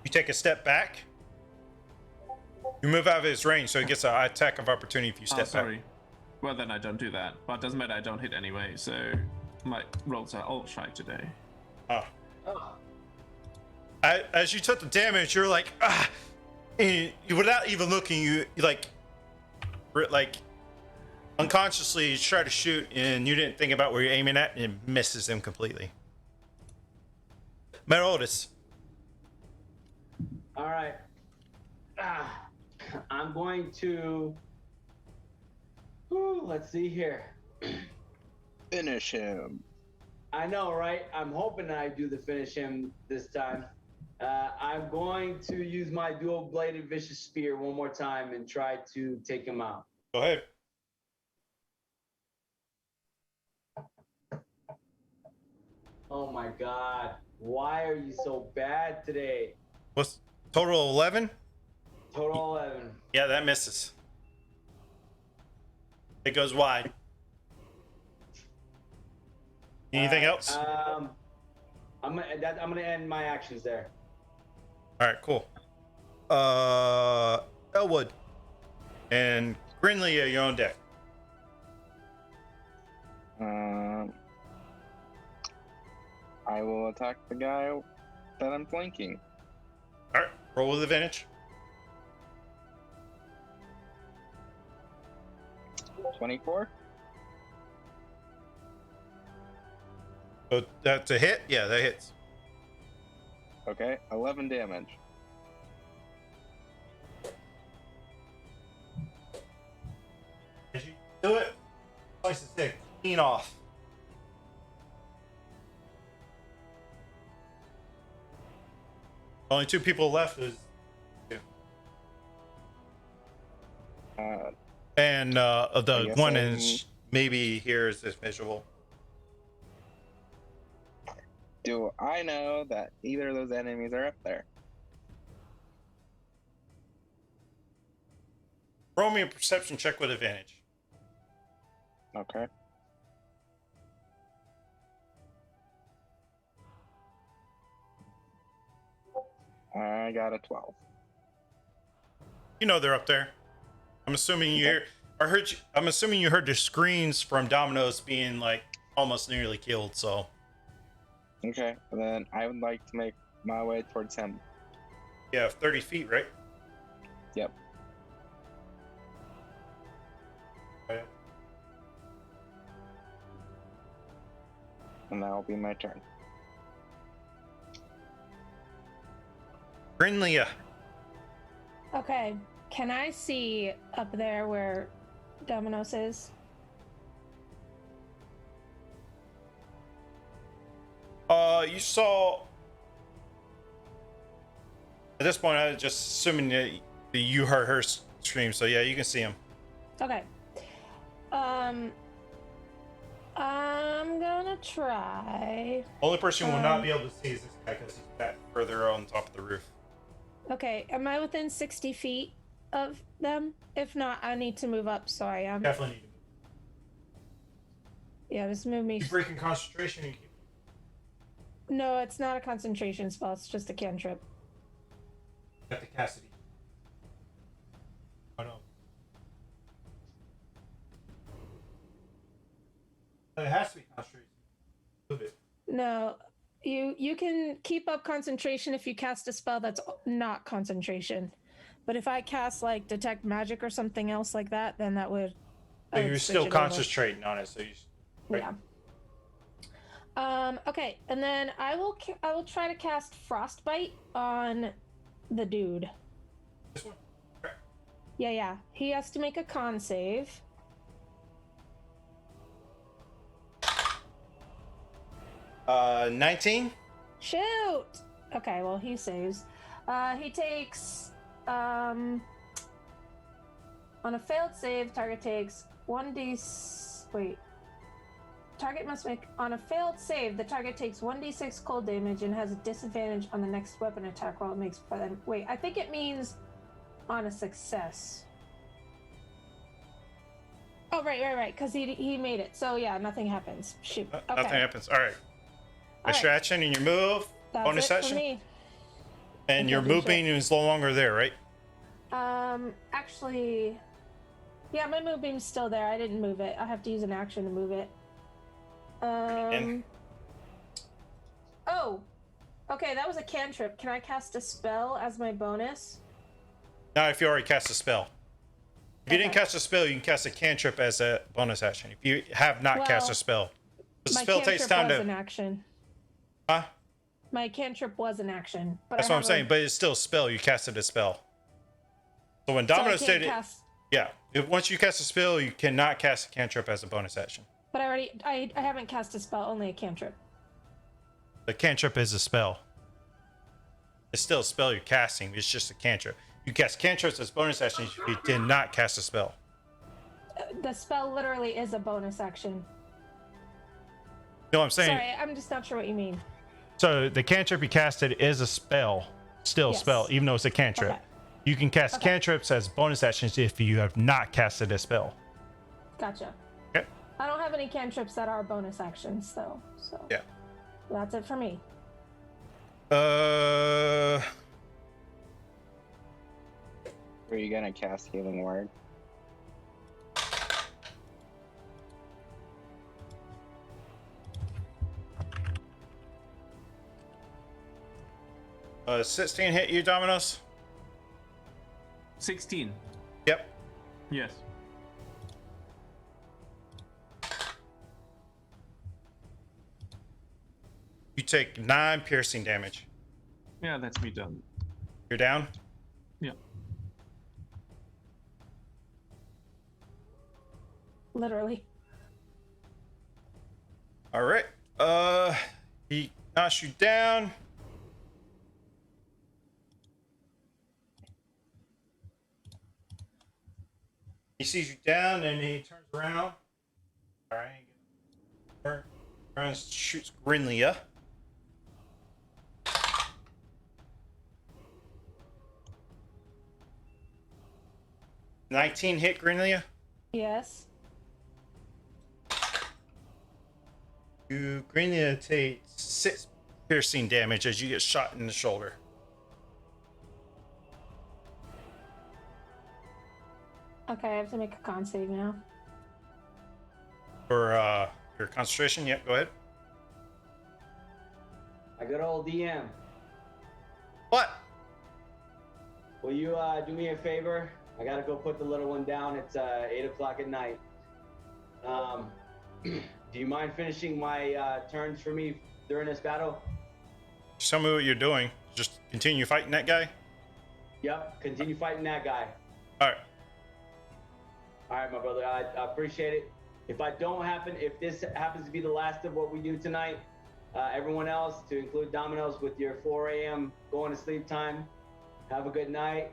You take a step back. You move out of his range, so he gets an attack of opportunity if you step Sorry. back. Well, then I don't do that. But it doesn't matter, I don't hit anyway, so my rolls are all shy today. Oh. Oh, As you took the damage, you're like, ah! And without even looking, you like unconsciously try to shoot, and you didn't think about where you're aiming at, and it misses him completely. Merodis. all right. I'm going to. Let's see here. Finish him. I know, right? I'm hoping I do the finish him this time. I'm going to use my dual-bladed vicious spear one more time and try to take him out. Go ahead. Oh my god. Why are you so bad today? What's total 11? Total 11. Yeah, that misses. It goes wide. Anything else? I'm gonna end my actions there. All right, cool. Elwood and Grinley, you're on deck. I will attack the guy that I'm flanking. All right, roll with advantage. 24. So that's a hit? Yeah, that hits. Okay, 11 damage. As you do it, slice the stick clean off. Only 2 people left is and the guess one I'm- is maybe here is this visual. Do I know that either of those enemies are up there? Roll me a perception check with advantage. Okay. I got a 12. You know they're up there. I'm assuming you hear. I'm assuming you heard the screams from Domino's being like almost nearly killed. So Okay, then I would like to make my way towards him. you have 30 feet, right? Yep. Okay. And that will be my turn. Grinlia. Okay. Can I see up there where Domino's is? You saw. At this point, I was just assuming that you heard her scream. So yeah, you can see him. Okay. I'm gonna try. Only person who will not be able to see is this guy because he's back further on top of the roof. Okay, am I within 60 feet of them? If not, I need to move up, so I am. Definitely need to move. Yeah, just move me. You breaking concentration. And keep... No, it's not a concentration spell, it's just a cantrip. Got the Cassidy. Oh no. It has to be concentration. Move it. No, you can keep up concentration if you cast a spell that's not concentration. But if I cast like detect magic or something else like that, then that would. I But would you're switch still it over. concentrating on it, so you. Right. Yeah. Okay, and then I will try to cast Frostbite on the dude. This one. Okay. Yeah. He has to make a con save. Uh, 19. Shoot! Okay, well, he saves. He takes, on a failed save, target takes 1d... Wait. Target must make... On a failed save, the target takes 1d6 cold damage and has a disadvantage on the next weapon attack while it makes... Wait, I think it means on a success. Oh, right, because he made it. So, yeah, nothing happens. Shoot. Okay. Nothing happens. All right. All Extra right. action and your move. That's bonus it action. for me. And your Okay, do moving is no longer there, right? Actually, yeah, my move beam's still there. I didn't move it. I have to use an action to move it. Oh, okay, that was a cantrip. Can I cast a spell as my bonus? Not if you already cast a spell. If you didn't Okay. cast a spell, you can cast a cantrip as a bonus action. If you have not cast a Well, spell, the My spell cantrip takes time was to. an action. Huh? My cantrip was an action. But That's I what I'm have saying. But it's still a spell. You casted a spell. So when So I Domino can't did it, cast. yeah. Once you cast a spell, you cannot cast a cantrip as a bonus action. But I haven't cast a spell. Only a cantrip. The cantrip is a spell. It's still a spell you're casting. It's just a cantrip. You cast cantrips as bonus actions if you did not cast a spell. The spell literally is a bonus action. know what I'm saying? Sorry, I'm just not sure what you mean. So the cantrip you casted is a spell, still a Yes. spell, even though it's a cantrip. Okay. You can cast Okay. cantrips as bonus actions if you have not casted a spell. Gotcha. Okay. I don't have any cantrips that are bonus actions, though. So Yeah. that's it for me. Were you gonna cast Healing Word? Uh, 16 hit you, Dominos? 16. Yep. Yes. You take 9 piercing damage. Yeah, that's me done. You're down? Yeah. Literally. All right. He knocks you down. He sees you down and he turns around. All right. Turns around, shoots Grinlia. $19 hit Grinlia. Yes. Grinlia takes 6 piercing damage as you get shot in the shoulder. Okay, I have to make a con save now. For your concentration, yep, go ahead. My good old DM. What? Will you do me a favor? I gotta go put the little one down. It's 8 o'clock at night. Do you mind finishing my turns for me during this battle? Just tell me what you're doing. Just continue fighting that guy. Yep, continue fighting that guy. All right. All right, my brother, I appreciate it. If this happens to be the last of what we do tonight, everyone else, to include Domino's, with your 4 a.m. going to sleep time, have a good night.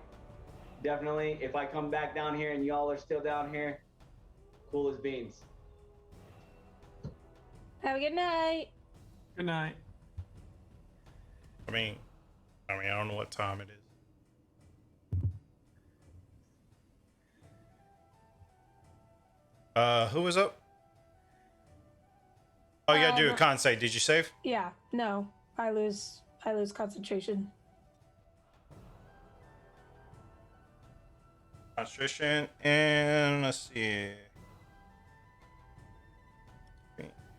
Definitely, if I come back down here and y'all are still down here, cool as beans. Have a good night. Good night. I mean, I don't know what time it is. Who was up? Oh, you gotta do a con save. Did you save? Yeah. No, I lose concentration. Concentration, and let's see.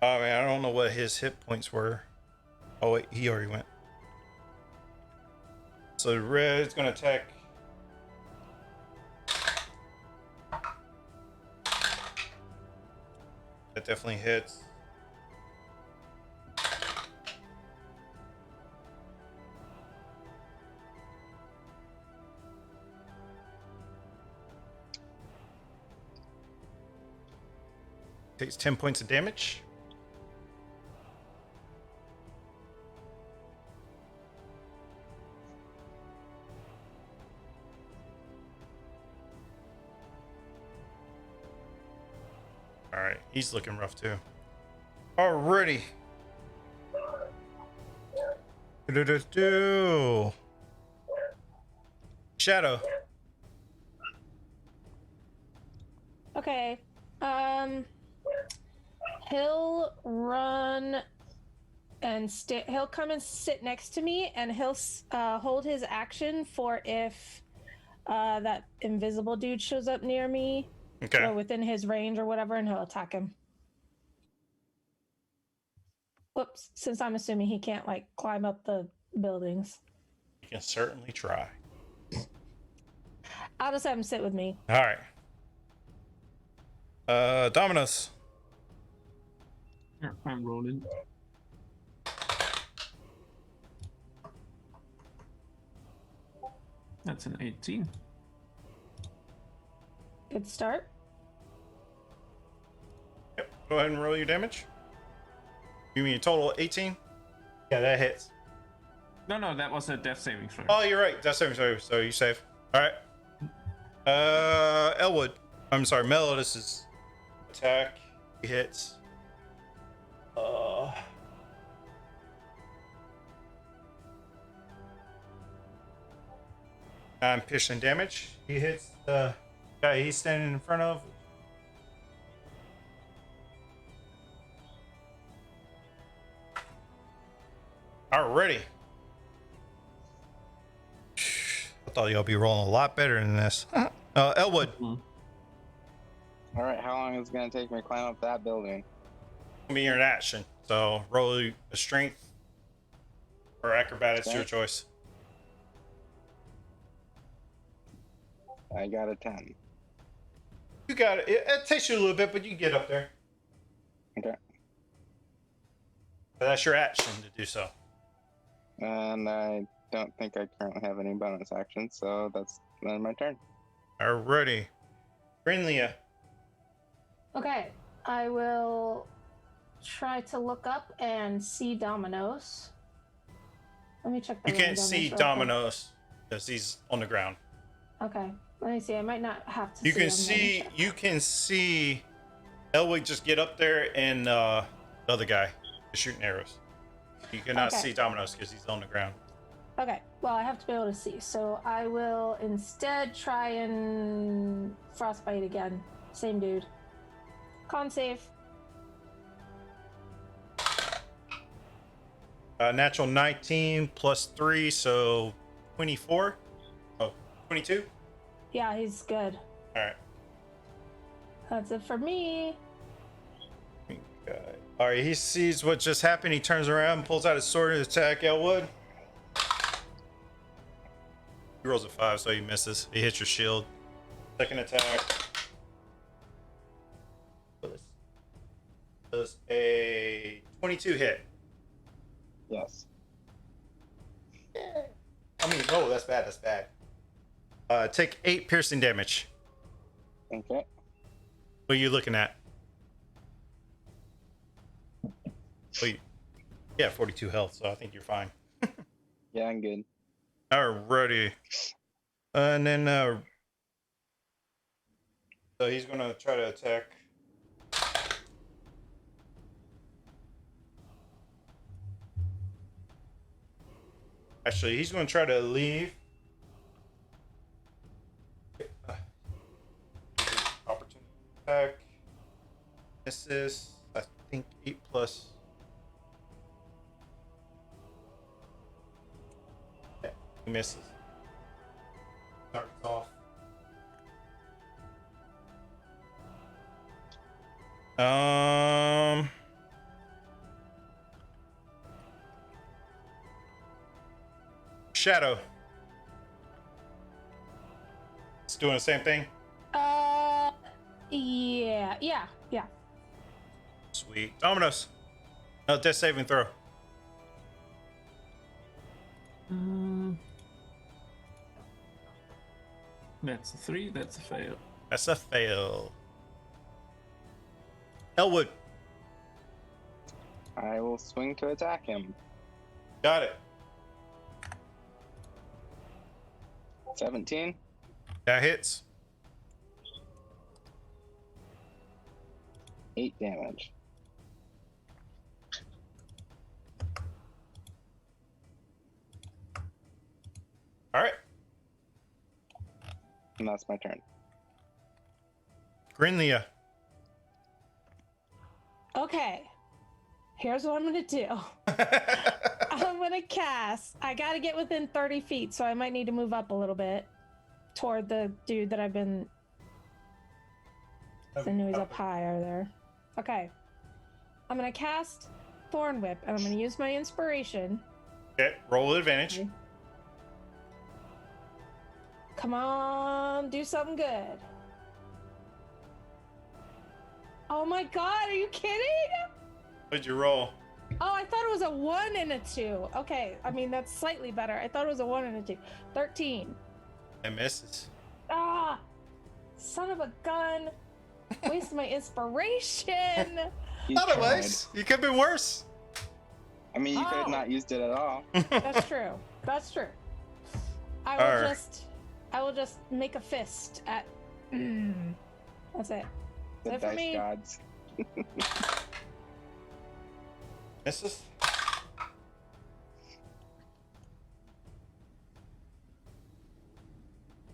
Oh man, I don't know what his hit points were. Oh wait, he already went. So red's gonna attack. That definitely hits. Takes 10 points of damage. Alright, he's looking rough too. Alrighty. Do. Shadow. Okay. He'll run and he'll come and sit next to me, and he'll hold his action for if that invisible dude shows up near me Okay. or within his range or whatever, and he'll attack him. Whoops, since I'm assuming he can't like climb up the buildings. You can certainly try. I'll just have him sit with me. Alright. Dominus. Yeah, I'm rolling. That's an 18. Good start. Yep. Go ahead and roll your damage. You mean a total 18? Yeah, that hits. No, that was a death saving throw. Oh, you're right. That's saving throw, so you save. Alright. Elwood. I'm sorry, Melodus's attack. He hits. Piercing damage. He hits the guy he's standing in front of. Alrighty. I thought y'all be rolling a lot better than this. Elwood. All right, how long is it gonna take me to climb up that building? Give me your action. So roll a strength or acrobatics, your Strength? choice. I got a 10. You got it. It takes you a little bit, but you can get up there. Okay. But that's your action to do so. And I don't think I currently have any bonus actions, so that's then my turn. Alrighty. Brinlia. Okay, I will try to look up and see Dominoes. Let me check the You ring can't damage see real quick. Dominoes because he's on the ground. Okay, let me see. I might not have to. You see can him. Let me see check. you can see Elwig just get up there and the other guy is shooting arrows. You cannot Okay. see Dominoes because he's on the ground. Okay, well, I have to be able to see, so I will instead try and frostbite again. Same dude. Con save. Natural 19 plus 3, so 24. Oh, 22. Yeah, he's good. All right. That's it for me. All right, he sees what just happened. He turns around, pulls out his sword to attack Elwood. He rolls a 5, so he misses. He hits your shield. Second attack. Does a 22 hit. Yes. I mean, oh, that's bad. That's bad. Take 8 piercing damage. Okay. What are you looking at? Wait. Yeah, 42 health, so I think you're fine. Yeah, I'm good. Alrighty. And then, so he's gonna try to attack. Actually, he's gonna try to leave. Opportunity attack. Misses. I think 8 plus. Yeah, he misses. Starts off. Shadow. It's doing the same thing. Yeah. Sweet. Dominoes. No, death saving throw. That's a 3. That's a fail. That's a fail. Elwood. I will swing to attack him. Got it. 17. That hits. 8 damage. All right. And that's my turn. Grinlia. Okay. Here's what I'm gonna do. I'm gonna cast. I gotta get within 30 feet, so I might need to move up a little bit toward the dude that I've been. I knew he's up higher there. Okay. I'm gonna cast Thorn Whip, and I'm gonna use my inspiration. Okay, roll with advantage. Okay. Come on, do something good. Oh my god, are you kidding? What'd you roll? Oh, I thought it was a 1 and a 2. Okay, I mean, that's slightly better. I thought it was a 1 and a 2. 13. That misses. Ah! Son of a gun. Waste my inspiration. You Not tried. always. You could have been worse. I mean, you could have Oh. not used it at all. That's true. That's true. I will just make a fist at. That's it. The That's it for dice me. gods.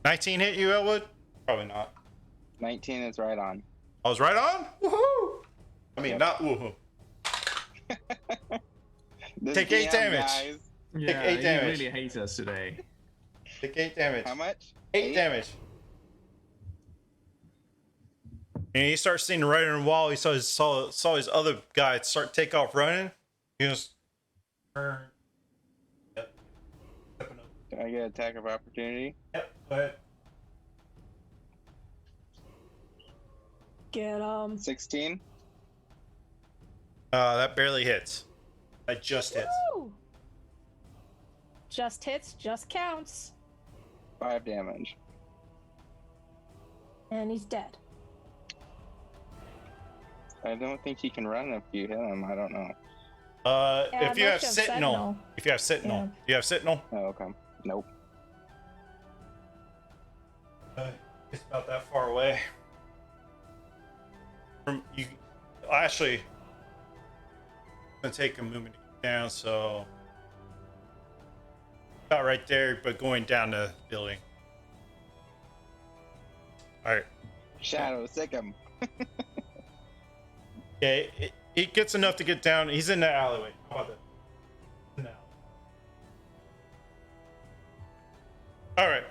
19 hit you, Elwood? Probably not. 19 is right on. I was right on? Woohoo! I mean, not woohoo. This Take 8 DM, damage. guys. Yeah, 8 you damage. really hate us today. Take 8 damage. How much? 8 damage. And he starts seeing the writing on the wall. He saw his other guy start take off running. He just turn. Yep. Stepping up. Can I get attack of opportunity? Yep. Go ahead. Get 16. That barely hits. That just hits. Woo! Just hits, just counts. 5 damage. And he's dead. I don't think he can run if you hit him. I don't know. Yeah, If you have unless Sentinel. If you have Sentinel. Yeah. You have Sentinel? Oh, okay. Nope. It's about that far away. From you, actually, I'm gonna take a movement to get down, so about right there, but going down the building. All right. Shadow, sick him. Yeah, it gets enough to get down. He's in the alleyway. How about that? No. All right.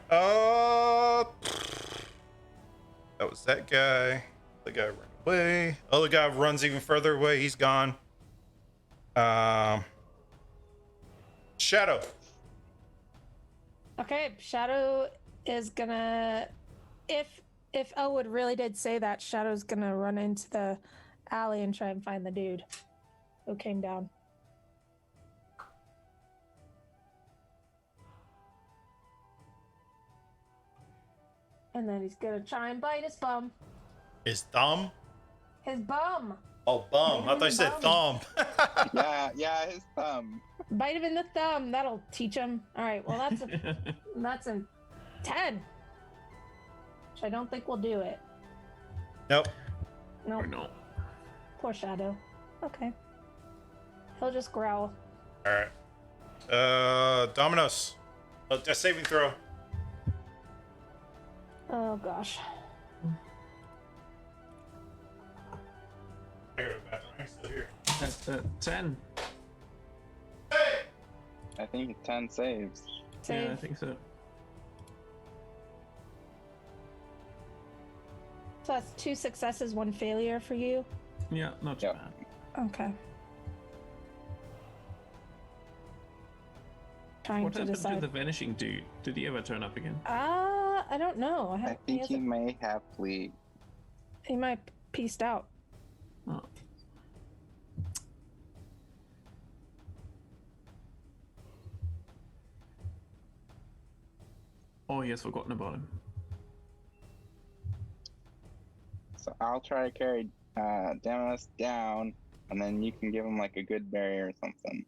That was that guy. The guy ran away. Other guy runs even further away. He's gone. Shadow. Okay, Shadow is gonna. If Elwood really did say that, Shadow's gonna run into the alley and try and find the dude who came down. And then he's gonna try and bite his bum. His thumb. His bum! Oh, bum. I thought you said thumb. Yeah, his thumb. Bite him in the thumb. That'll teach him. Alright, well that's a 10. Which I don't think will do it. Nope. Nope. Or no. Poor Shadow. Okay. He'll just growl. All right. Dominos. Death saving throw. Oh gosh. I go to the bathroom. I'm still here. That's 10. I think 10 saves. Save. Yeah, I think so. So that's 2 successes, 1 failure for you. Yeah, not too Yep. bad. Okay. Trying What to happened decide. to the vanishing dude? Did he ever turn up again? I don't know. I think he may have fleed. he might pieced out. Oh. Oh, he has forgotten about him. So I'll try to carry Damas down, and then you can give him like a good barrier or something.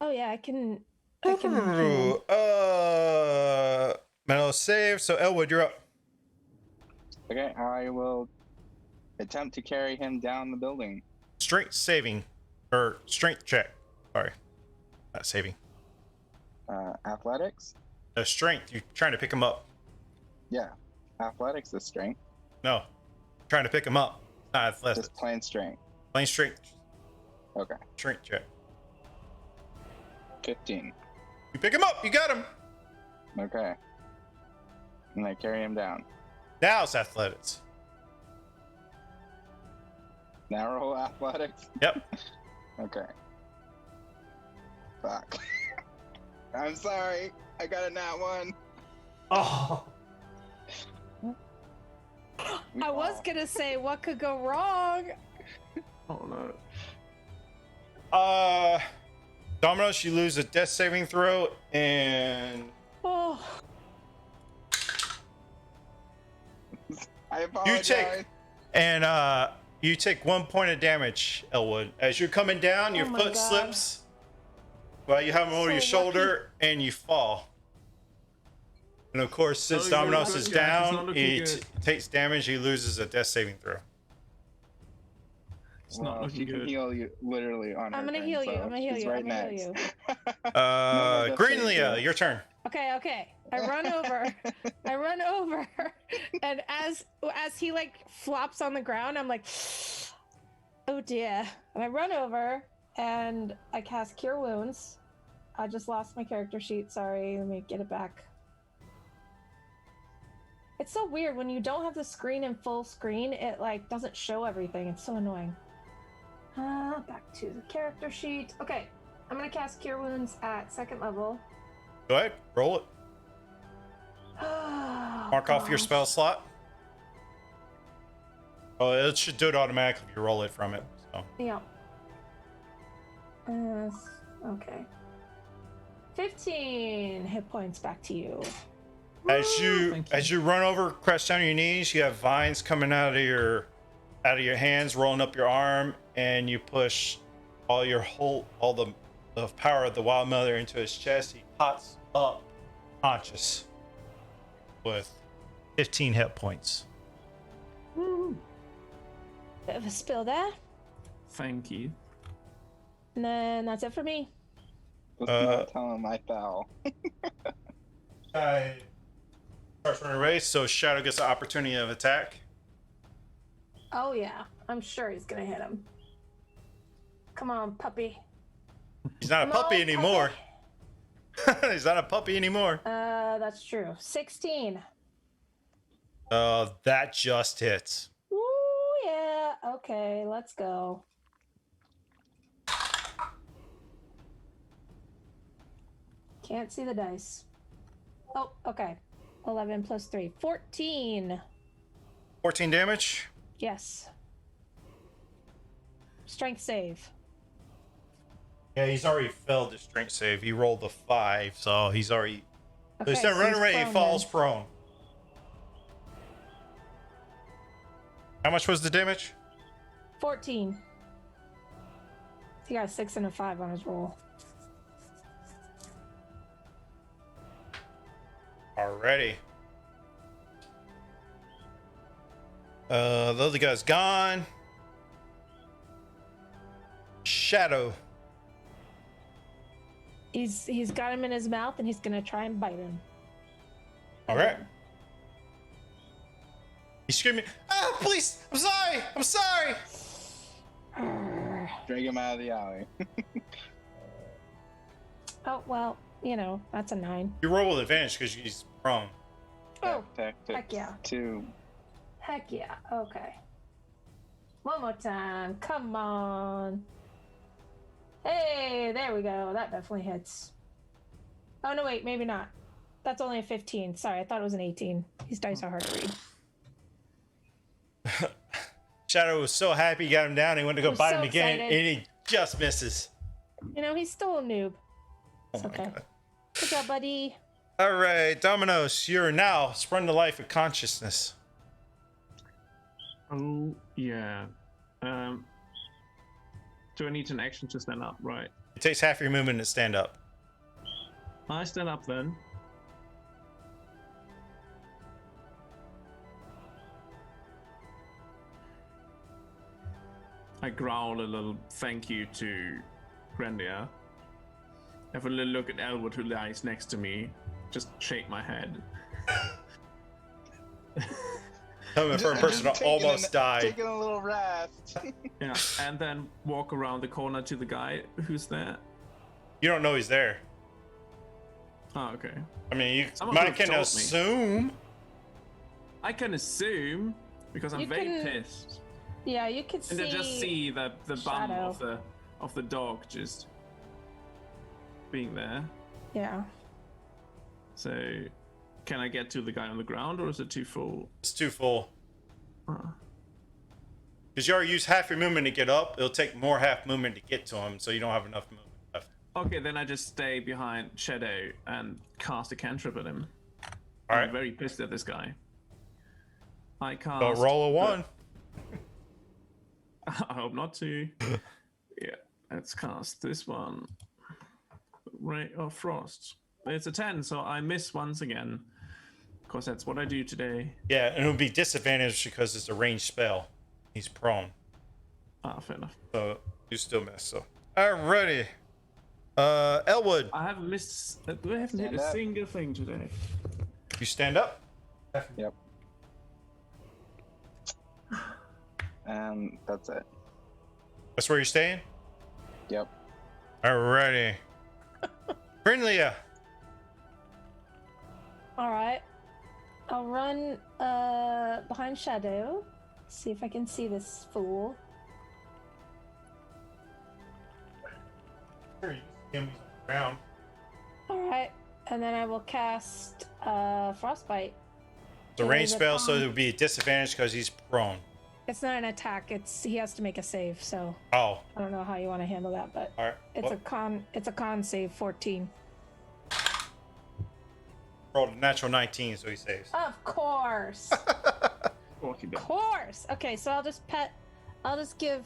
Oh yeah, I can. Mental save. So Elwood, you're up. Okay, I will attempt to carry him down the building. Strength saving, or strength check. Sorry, not saving. Athletics? Strength. You're trying to pick him up. Yeah, athletics is strength. No, trying to pick him up. Not athletics. Just plain strength. Plain strength. Okay, Strength check. 15. You pick him up. You got him. Okay. And I carry him down. Now it's athletics. Now roll athletics? Yep. Okay. Fuck. I'm sorry. I got a nat 1. Oh. I was gonna say what could go wrong. Oh no. Dominos, you lose a death saving throw, and Oh, I apologize. you take 1 point of damage, Elwood. As you're coming down, your Oh my foot God. slips. Well, you have him over So your shoulder, and you fall. And of course, since Oh, he's not Dominos is looking good. He's down, not looking he good. takes damage. He loses a death saving throw. It's not Well, looking she can good. heal you literally on I'm her gonna turn, heal you. so I'm gonna heal she's you. right I'm gonna heal next. you. No, Green that's Leah, right, your turn. Okay. I run over, and as he like flops on the ground, I'm like, oh dear. And I run over and I cast Cure Wounds. I just lost my character sheet. Sorry, let me get it back. It's so weird when you don't have the screen in full screen. It like doesn't show everything. It's so annoying. Back to the character sheet. Okay, I'm gonna cast Cure Wounds at 2nd level. Go ahead, roll it. Mark off your spell slot. Oh, it should do it automatically if you roll it from it. So. Yeah. Okay. 15 hit points back to you. As you Thank you. as you run over, crash down your knees, you have vines coming out of your hands, rolling up your arm, and you push all the power of the Wild Mother into his chest. He pops up conscious with 15 hit points. Bit of a spill there. Thank you. And then that's it for me. Let's not tell him I fell. Starts running a race, so Shadow gets the opportunity of attack. Oh yeah, I'm sure he's gonna hit him. Come on, puppy. He's not a Come puppy on, anymore. He's not a puppy anymore. That's true. 16. That just hits. Ooh, yeah. Okay, let's go. Can't see the dice. Oh, okay. 11 plus 3. 14. 14 damage. Yes. Strength save. Yeah, he's already failed his strength save. He rolled a 5, so he's already. Okay, Instead of so running he's away, he prone falls then. prone. How much was the damage? 14. He got a 6 and a 5 on his roll. Alrighty. The other guy's gone. Shadow. He's got him in his mouth and he's gonna try and bite him. Alright. He's screaming, "Ah, please! I'm sorry! I'm sorry!" Drag him out of the alley. Oh well, you know, that's a 9. You roll with advantage because he's prone. Oh, Tactics heck yeah. 2. heck yeah. Okay. One more time. Come on. Hey, there we go. That definitely hits. Oh, no, wait, maybe not. That's only a 15. Sorry, I thought it was an 18. These dice are hard to read. Shadow was so happy he got him down, he went to go I'm bite so him again, excited. and he just misses. You know, he's still a noob. Oh It's my okay. God. Good job, buddy. All right, Dominos, you're now sprung to life with consciousness. Oh, yeah. Do I need an action to stand up? Right. It takes half your movement to stand up. I stand up then. I growl a little thank you to Grandia. Have a little look at Elwood who lies next to me. Just shake my head. Coming from a person who almost died. Taking a little rest. Yeah, and then walk around the corner to the guy who's there. You don't know he's there. Oh, okay. I mean, you Someone might could've can told me. assume. I can assume because I'm You very can pissed. Yeah, you could And see. then just see the bum Shadow. of the dog just being there. Yeah. So, can I get to the guy on the ground, or is it too full? It's too full. Oh. Because you already used half your movement to get up. It'll take more half movement to get to him, so you don't have enough movement left. Okay, then I just stay behind Shadow and cast a cantrip at him. All I'm right. very pissed at this guy. I cast. Don't roll a 1. I hope not to. Yeah, let's cast this one. Ray of Frost. It's a 10, so I miss once again. Because that's what I do today. Yeah, and it would be disadvantaged because it's a ranged spell. He's prone. Ah, fair enough. So you still miss. So alrighty. Elwood. I haven't missed. I haven't hit Stand a up. single thing today. You stand up. Yep. And that's it. That's where you're staying? Yep. Alrighty. Brinlia. All right. I'll run behind Shadow. See if I can see this fool. Sure, you can see him around. All right. And then I will cast Frostbite. It's a Yeah, range the spell, so con- it would be a disadvantage because he's prone. It's not an attack. He has to make a save. So Oh, I don't know how you want to handle that, but all right. it's a con save 14. Rolled a natural 19, so he saves. Of course. Of Of course. Okay, so I'll just give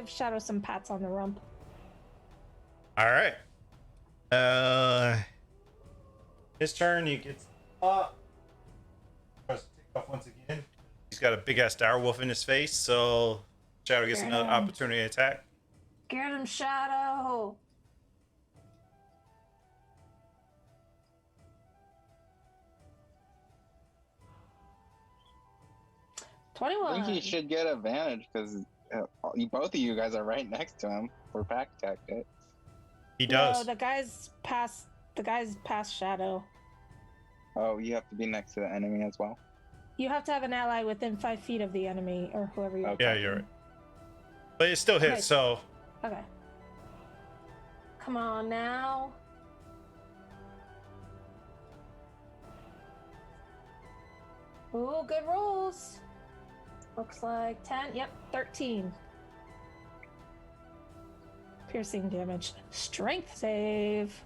Shadow some pats on the rump. All right. His turn. He gets up. Tries to take off once again. He's got a big ass dire wolf in his face, so Shadow gets another opportunity to attack. Get him, Shadow. I 21. think he should get advantage because both of you guys are right next to him for pack tactics. He does. No, the guy's past Shadow. Oh, you have to be next to the enemy as well. You have to have an ally within 5 feet of the enemy or whoever you. Okay. Yeah, you're right. But it still hits, Okay. so Okay. Come on now. Ooh, good rolls. Looks like 10. Yep, 13. Piercing damage. Strength save.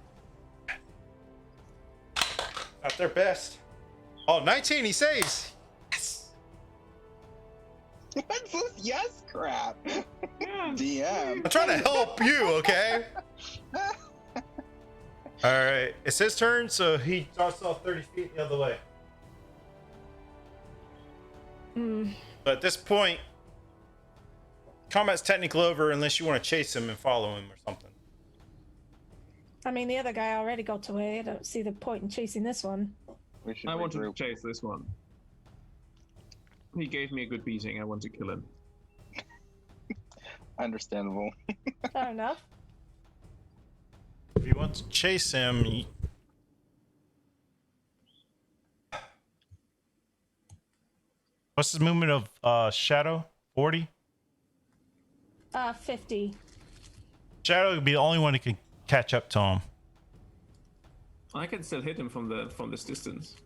not their best. Oh, 19, he saves. Yes. What's this yes crap? DM. I'm trying to help you, okay? All right, it's his turn, so he darts off 30 feet the other way. But at this point, combat's technically over unless you want to chase him and follow him or something. I mean, the other guy already got away. I don't see the point in chasing this one. We should I wanted to regroup. chase this one. He gave me a good beating. I want to kill him. Understandable. Fair enough. If you want to chase him, what's his movement of Shadow? 40? 50. Shadow would be the only one who can catch up to him. I can still hit him from this distance.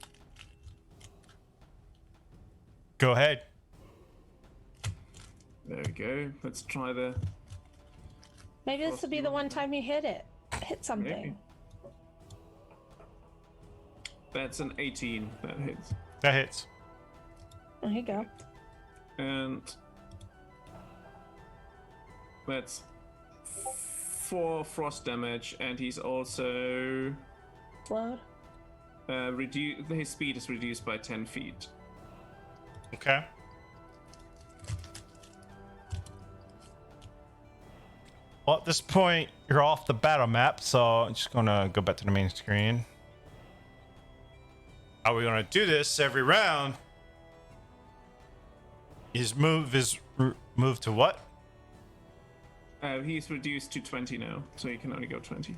Go ahead. There we go. Let's try the. Maybe this will be the one time you hit something. Maybe. That's an 18 that hits. That hits. There you go. And that's 4 frost damage, and he's also Slowed. his speed is reduced by 10 feet. Okay. Well, at this point, you're off the battle map, so I'm just gonna go back to the main screen. How we're gonna do this every round? His move is move to what? He's reduced to 20 now, so he can only go 20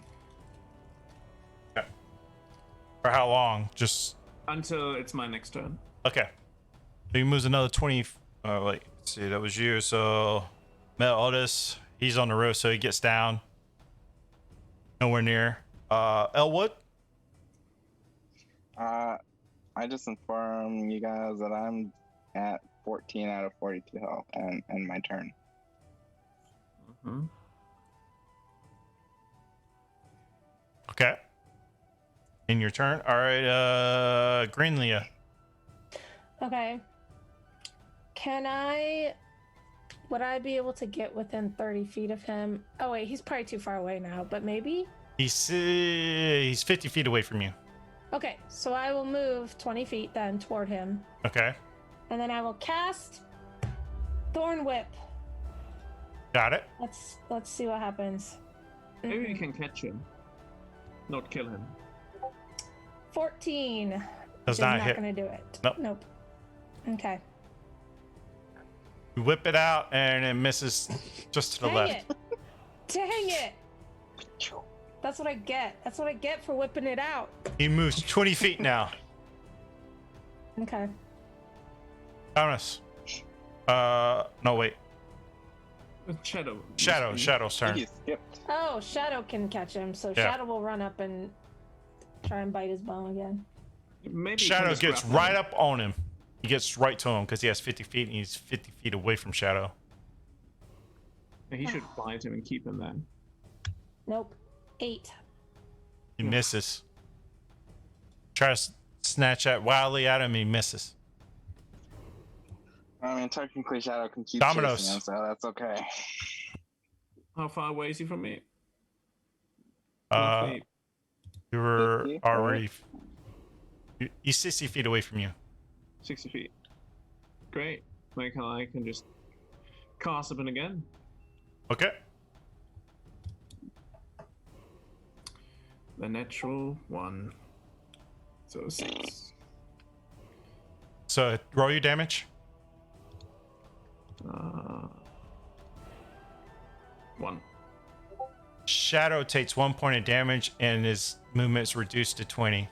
Okay. For how long? Just until it's my next turn. okay. So he moves another 20. Wait, let's see, that was you. So Mel Otis, he's on the roof, so he gets down. Nowhere near. Elwood. I just inform you guys that I'm at 14 out of 42 health and my turn. Mm-hmm. Okay. In your turn. All right, Greenlia. Okay. Would I be able to get within 30 feet of him? Oh wait, he's probably too far away now, but maybe? He's 50 feet away from you. Okay, so I will move 20 feet then toward him. Okay. And then I will cast Thorn Whip. Got it. Let's see what happens. Maybe we can catch him, not kill him. 14. Does Which is not not hit. going to do it. Nope. Okay. You whip it out and it misses just to the Dang left. it! Dang it! That's what I get. That's what I get for whipping it out. He moves 20 feet now. Okay. Avernus. No, wait. Shadow's I turn. think he skipped. Oh, Shadow can catch him, so Yeah. Shadow will run up and try and bite his bum again. Maybe you can Shadow just gets grapple right him. up on him. He gets right to him because he has 50 feet and he's 50 feet away from Shadow. He should bite him and keep him then. Nope. 8. He misses. Try to snatch that wildly at him. He misses. I mean, technically, Shadow can keep Dominoes. chasing him, so that's okay. How far away is he from me? Uh, Roughly. you were 50, already. He's 60 feet away from you. 60 feet. Great. Like how I can just cast him again. Okay. The natural 1. So 6. So roll your damage. 1. Shadow takes 1 point of damage and his movement is reduced to 20.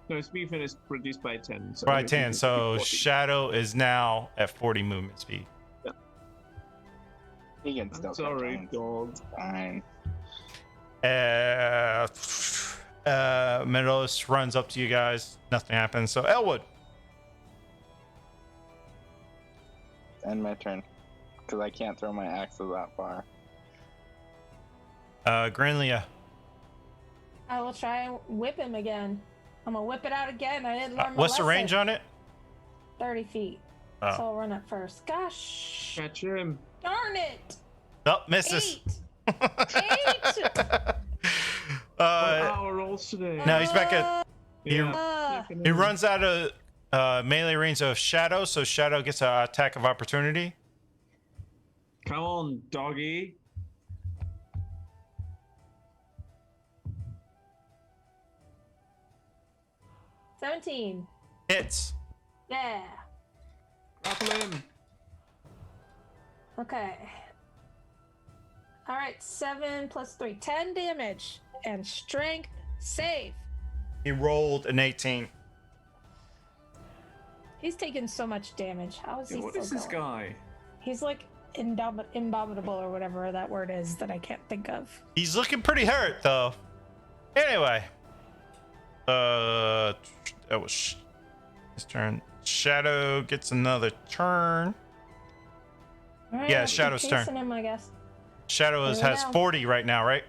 No, speed is reduced by 10. So By it's 10. So 40. Shadow is now at 40 movement speed. He can still I'm sorry, catch him. dog. It's fine. Meadows runs up to you guys. Nothing happens. So Elwood. End my turn. Because I can't throw my axes that far. Granlia. I will try and whip him again. I'm gonna whip it out again. I didn't learn my What's the range lesson. on it? 30 feet. Oh. So I'll run up first. Gosh. Catch him. Darn it. Nope, misses. 8. 8. Our rolls today. No, he's back at. Yeah. He runs out of melee range of Shadow, so Shadow gets an attack of opportunity. Come on, doggy. Uh, 17. Hits. Yeah. Grapple him. Okay. All right. 7 plus 3. 10 damage. And strength save. He rolled an 18. He's taking so much damage. How is Yeah, he what still is this going? guy? He's like indomitable or whatever that word is that I can't think of. He's looking pretty hurt though. Anyway, that was his turn. Shadow gets another turn. All right, Yeah, I'll keep Shadow's turn. chasing him, I guess. Shadow Here we has go. 40 right now, right?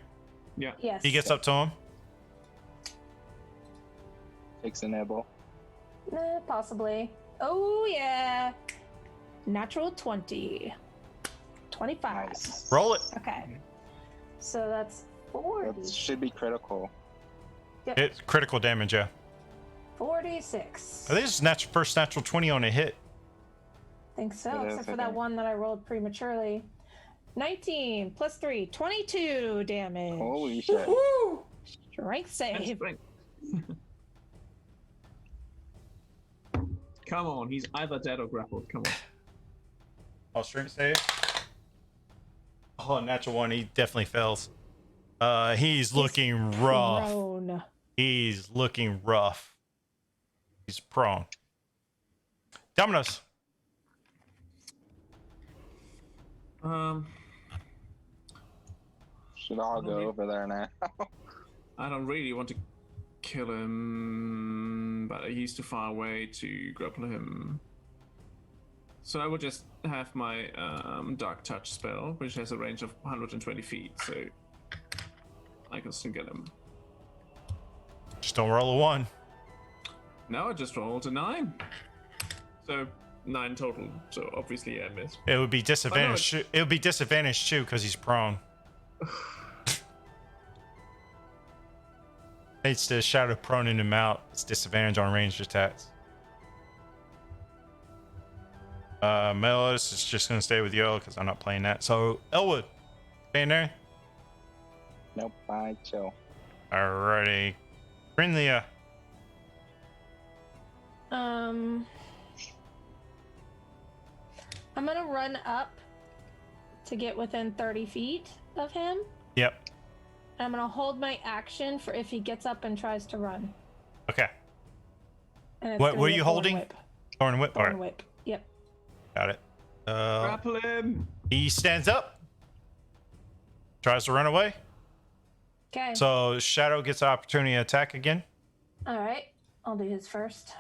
Yeah. Yes. He gets up to him. Takes a nibble. Possibly. Oh yeah. Natural 20. 25. Nice. Roll it. Okay. So that's 40. That should be critical. It's critical damage, yeah. 46. I think it's first natural 20 on a hit. Think so, It is, except for I that think. one that I rolled prematurely. 19 plus 3, 22 damage. Holy shit. Woohoo! Strength That's save. strength. Come on, he's either dead or grappled. Come on. Oh, strength save. Oh, natural 1. He definitely fails. He's looking rough. Prone. He's looking rough. He's prone. Dominoes. Should all go over there now. I don't really want to kill him, but he's too far away to grapple him. So I would just have my Dark Touch spell, which has a range of 120 feet, so I can still get him. Just don't roll a 1. Now I just rolled a 9. So 9 total, so obviously I missed. It would be disadvantaged. It would be disadvantaged too because he's prone. It's the shadow proning him out. It's disadvantage on ranged attacks. Melos is just gonna stay with you because I'm not playing that. So Elwood, staying there. Nope, I chill. Alrighty, Grinlia. I'm gonna run up to get within 30 feet of him. Yep. I'm gonna hold my action for if he gets up and tries to run. Okay. And it's What gonna were be a you thorn holding? Whip. Thorn whip. All Thorn right. whip. Yep. Got it. Grapple him. He stands up. Tries to run away. Okay. So Shadow gets the opportunity to attack again. All right. I'll do his first.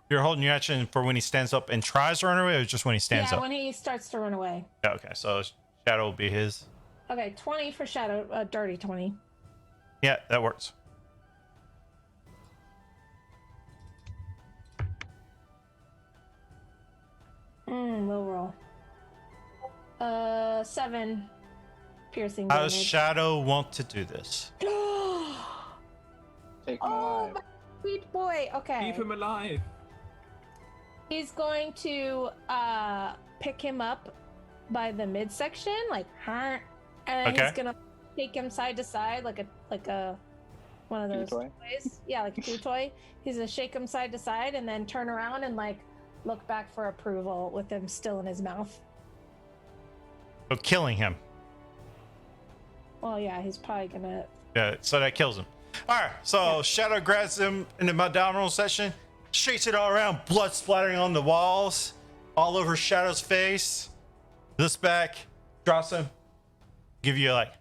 You're holding your action for when he stands up and tries to run away, or just when he stands Yeah, up? when he starts to run away. Yeah, okay, so Shadow will be his. Okay, 20 for Shadow. Dirty 20. Yeah, that works. Low roll. 7 piercing How does damage. Shadow want to do this? Take him Oh, alive. my sweet boy. Okay. Keep him alive. He's going to pick him up by the midsection, like, and then Okay. he's gonna take him side to side like a one of those Toy? toys. Yeah, like a chew toy. He's gonna shake him side to side and then turn around and like look back for approval with him still in his mouth. So killing him. Well, yeah, he's probably gonna. Yeah, so that kills him. All right, so Shadow grabs him in the abdominal section, shakes it all around, blood splattering on the walls, all over Shadow's face. This back, drops him, give you like,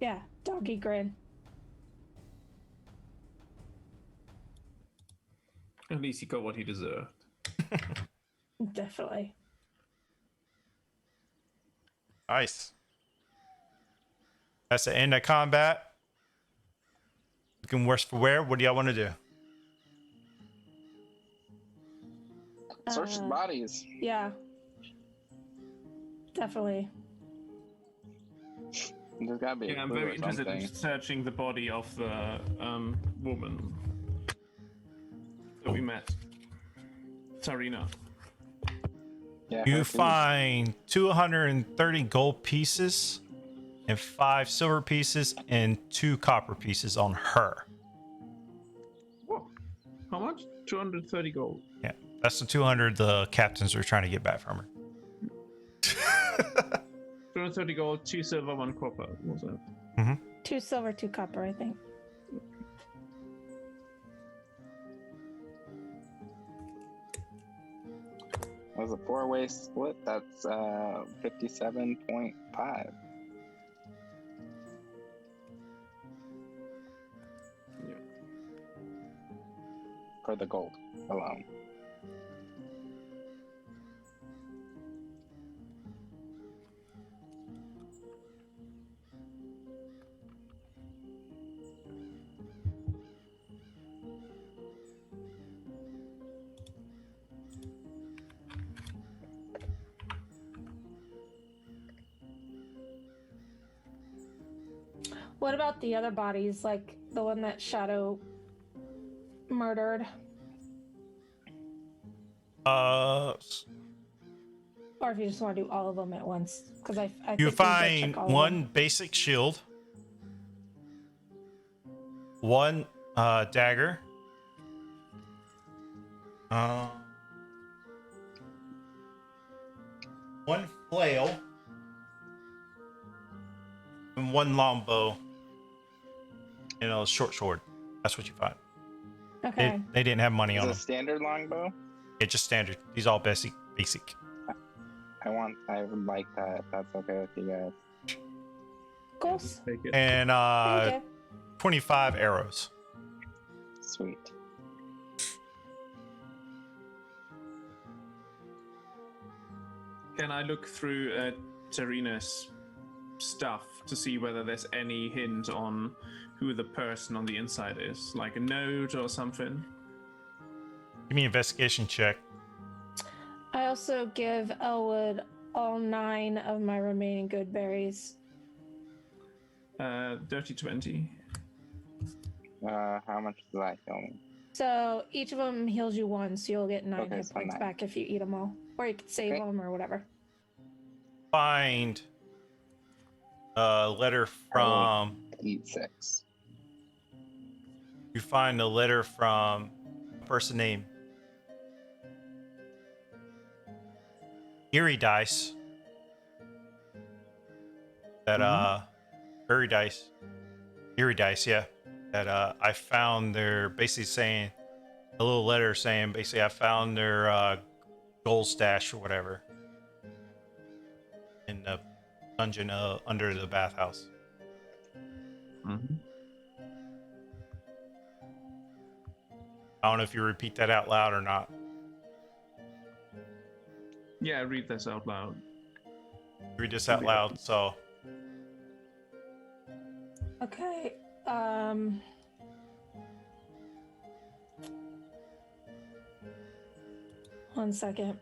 Yeah, doggy grin. At least he got what he deserved. Definitely. nice. That's the end of combat. Looking worse for wear. What do y'all want to do? Search the bodies. Yeah. Definitely. There's gotta be a Yeah, I'm clue very or interested in something. searching the body of the woman that we met. Tarina. Yeah, You her too. find 230 gold pieces and 5 silver pieces and 2 copper pieces on her. Whoa. How much? 230 gold. Yeah, that's the 200 the captains are trying to get back from her. 230 gold, 2 silver, 1 copper. What was that? 2 silver, 2 copper, I think. That was a 4-way split. That's 57.5. Yeah. For the gold alone. What about the other bodies, like the one that Shadow murdered? Uh, Or if you just want to do all of them at once, because I think you we did find check all of one them. basic shield, one dagger, one flail, and one longbow, and a short sword. That's what you find. Okay. They didn't have money Is on it a them. standard longbow? It's just standard. These all basic. I would like that. If that's okay with you guys. Of course. Take it. And Okay. 25 arrows. Sweet. Can I look through Tarina's stuff to see whether there's any hint on who the person on the inside is? Like a note or something? Give me an investigation check. I also give Elwood all 9 of my remaining good berries. Dirty 20. How much does that kill me? So each of them heals you 1, so you'll get 9 Okay, hit so points 9. back if you eat them all. Or you could save Okay. them or whatever. Find a letter from Eat 6. You find a letter from a person named Eerie Dice. That Eerie Dice, yeah. That I found their basically saying a little letter saying basically I found their gold stash or whatever in the dungeon under the bathhouse. Mm-hmm. I don't know if you repeat that out loud or not. Yeah, read this out loud. Read this out loud. So Okay. One second.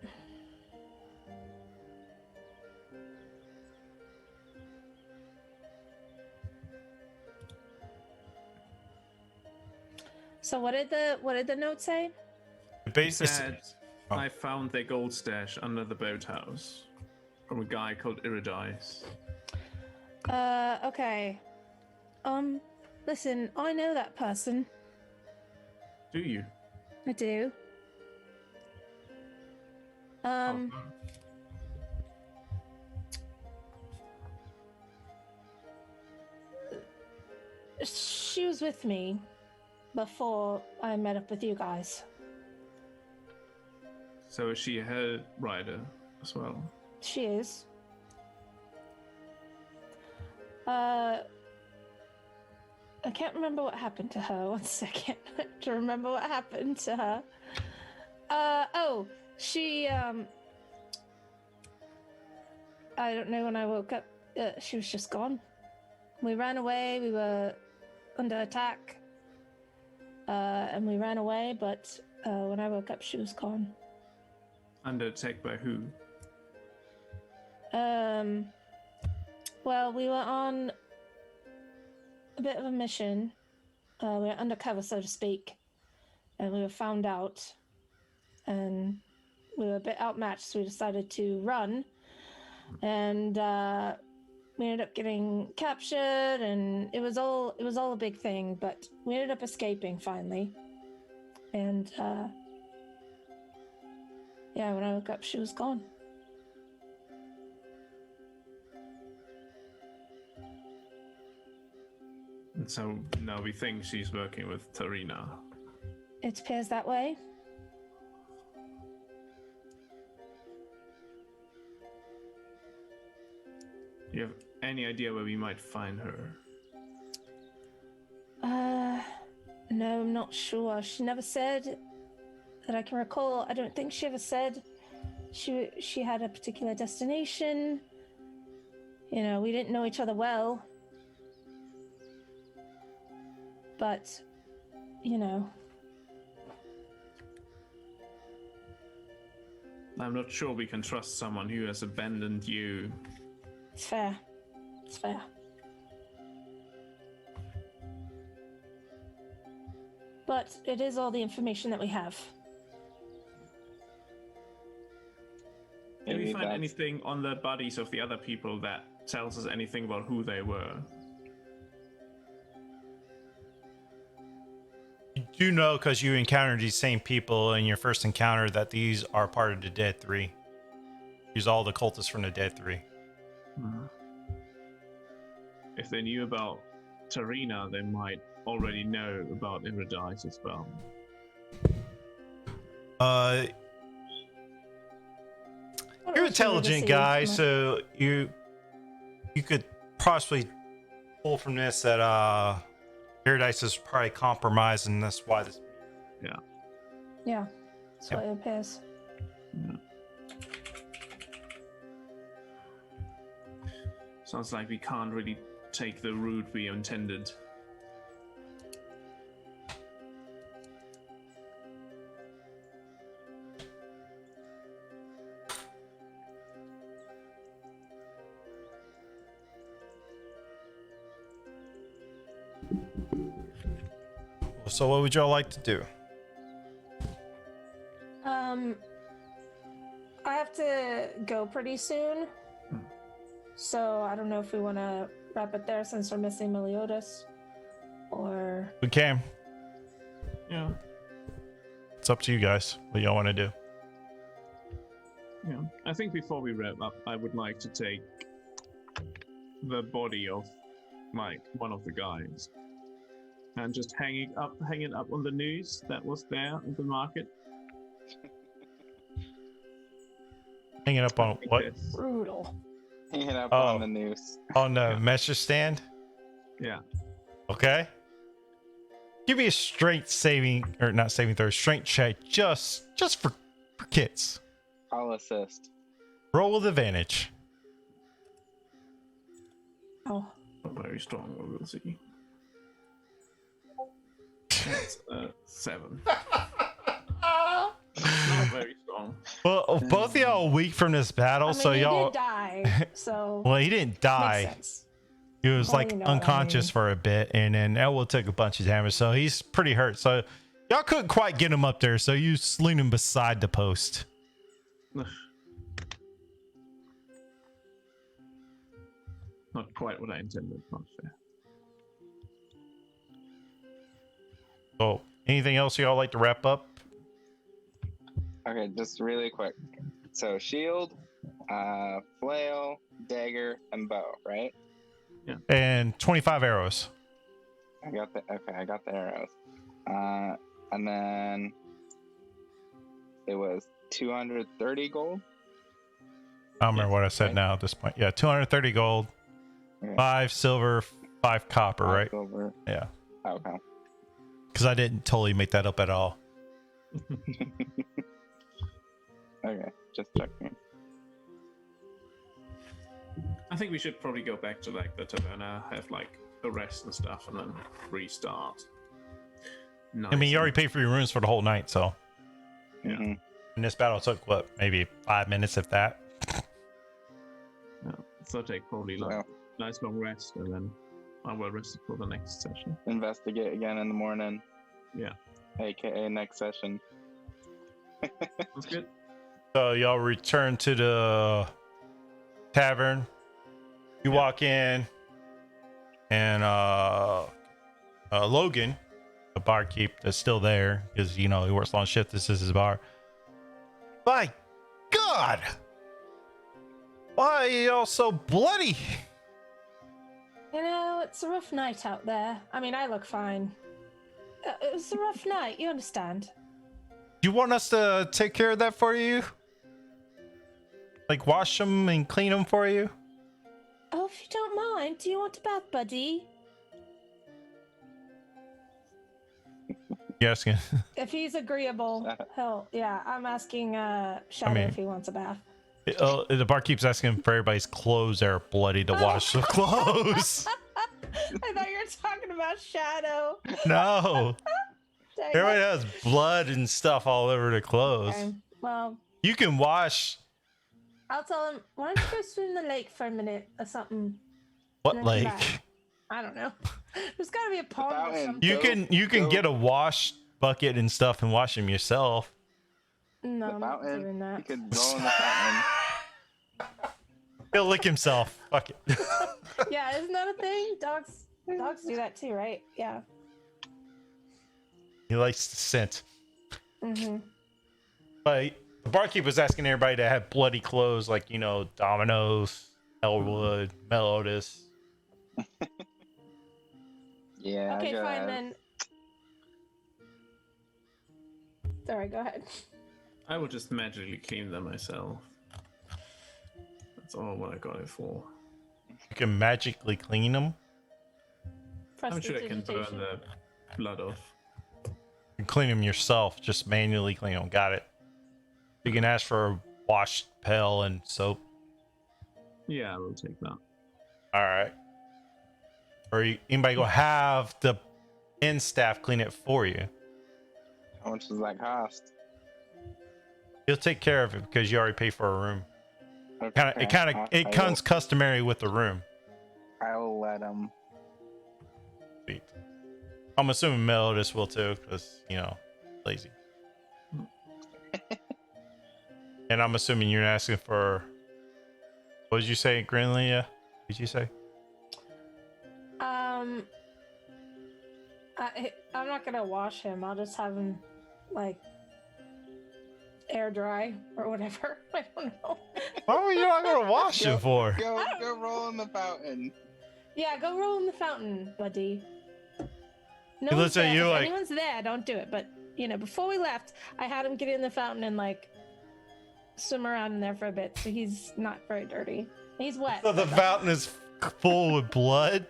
So what did the note say? it He basically said, Oh. I found their gold stash under the boathouse from a guy called Iridice. Okay. Listen, I know that person. Do you? I do. Oh, She was with me before I met up with you guys. so is she a hell rider as well? She is. I can't remember what happened to her. One second. I have to remember what happened to her. She, I don't know, when I woke up, she was just gone. We ran away, we were under attack, and we ran away, but when I woke up, she was gone. Under attack by who? Well, we were on a bit of a mission. We were undercover, so to speak, and we were found out, and we were a bit outmatched, so we decided to run, and we ended up getting captured, and it was all a big thing, but we ended up escaping finally, and yeah, when I woke up, she was gone. And so now we think she's working with Tarina. It appears that way. Do you have any idea where we might find her? No, I'm not sure. She never said that I can recall. I don't think she ever said she had a particular destination. You know, we didn't know each other well. But, you know. I'm not sure we can trust someone who has abandoned you. It's fair. It's fair. But it is all the information that we have. Did we Maybe find that's- anything on the bodies of the other people that tells us anything about who they were? you do know because you encountered these same people in your first encounter that these are part of the Dead Three. These are all the cultists from the Dead Three. If they knew about Tarina, they might already know about Iridice as well. What You're else should we intelligent receive guy, from her? so you could possibly pull from this that Paradise is probably compromised, and that's why this. Yeah, that's what it appears. Sounds like we can't really take the route we intended. So, what would y'all like to do? I have to go pretty soon. So I don't know if we want to wrap it there since we're missing Meliodas, or We can. Yeah. It's up to you guys. What y'all want to do? Yeah. I think before we wrap up, I would like to take the body of like one of the guys and just hang it up on the news that was there at the market. Hanging up on what? Yes. Brutal. Hanging up Oh. on the noose. On the Yeah. mesher stand? Yeah. Okay. Give me a strength saving, or not saving throw, strength check just for kits. I'll assist. Roll with advantage. Oh. Not very strong, but we'll see. That's 7. Not very strong. Well, both of y'all are weak from this battle, I mean, so he y'all. did die, so Well, he didn't die. makes sense. He was Well, like you know what I unconscious mean. for a bit, and then Elwood took a bunch of damage, so he's pretty hurt. So y'all couldn't quite get him up there, so you lean him beside the post. Not quite what I intended, not fair. So, anything else y'all like to wrap up? Okay, just really quick. So shield, flail, dagger, and bow, right? And 25 arrows. I got the arrows. And then it was 230 gold. I don't remember what I said right. now at this point. Yeah, 230 gold, Okay. 5 silver, 5 copper, right? Silver. Yeah. Okay. Because I didn't totally make that up at all. Okay, just checking. I think we should probably go back to like the taverna, have like a rest and stuff, and then restart. Nice. I mean, you already paid for your runes for the whole night, so. Yeah. Mhm. And this battle took, what, maybe 5 minutes, if that? Yeah. So take probably like Well, nice long rest, and then I will rest for the next session. investigate again in the morning. Yeah. AKA next session. That's good. So y'all return to the tavern. You Yeah. walk in, and Logan, the barkeep that's still there, because you know he works long shift. This is his bar. My God, why are y'all so bloody? You know, it's a rough night out there. I mean, I look fine. It was a rough night, you understand? You want us to take care of that for you? Like wash them and clean them for you? Oh, if you don't mind, do you want a bath, buddy? You asking? If he's agreeable, hell, yeah, I'm asking Shadow mean- if he wants a bath. The barkeep's asking for everybody's clothes that are bloody to wash the clothes. I thought you were talking about Shadow. No. Dang Everybody it. has blood and stuff all over their clothes. Okay, well, You can wash I'll tell him, why don't you go swim in the lake for a minute or something? what And then come lake? back. I don't know. There's gotta be a pond or fountain. something. You can Go. get a wash bucket and stuff and wash them yourself. No, The I'm not doing fountain. You that. could roll in the fountain. He'll lick himself. Fuck it. Yeah, isn't that a thing? Dogs do that too, right? Yeah. He likes the scent. Mm-hmm. But the barkeep was asking everybody to have bloody clothes, like, you know, Domino's, Elwood, Melodus. Yeah. Okay, I fine guess. then. Sorry, go ahead. I will just magically clean them myself. That's all what I got it for. You can magically clean them. I'm sure I can burn Prestidigitation. the blood off. You can clean them yourself. Just manually clean them. Got it. You can ask for a wash pail and soap. Yeah, I will take that. All right. Or anybody gonna have the inn staff clean it for you? How much does that cost? He'll take care of it because you already paid for a room. Okay, It comes customary with the room. I'll let him. Sweet. I'm assuming Melodus will too, because you know, lazy. And I'm assuming you're asking for. What did you say, Grinlia? Did you say? I'm not gonna wash him. I'll just have him like air dry or whatever. I don't know. What were you not gonna wash Go- him for? Go roll in the fountain. Yeah, go roll in the fountain, buddy. No He one's looks at there. you If like- anyone's there, don't do it. But before we left, I had him get in the fountain and like swim around in there for a bit, so he's not very dirty. He's wet. So the fountain is full with blood.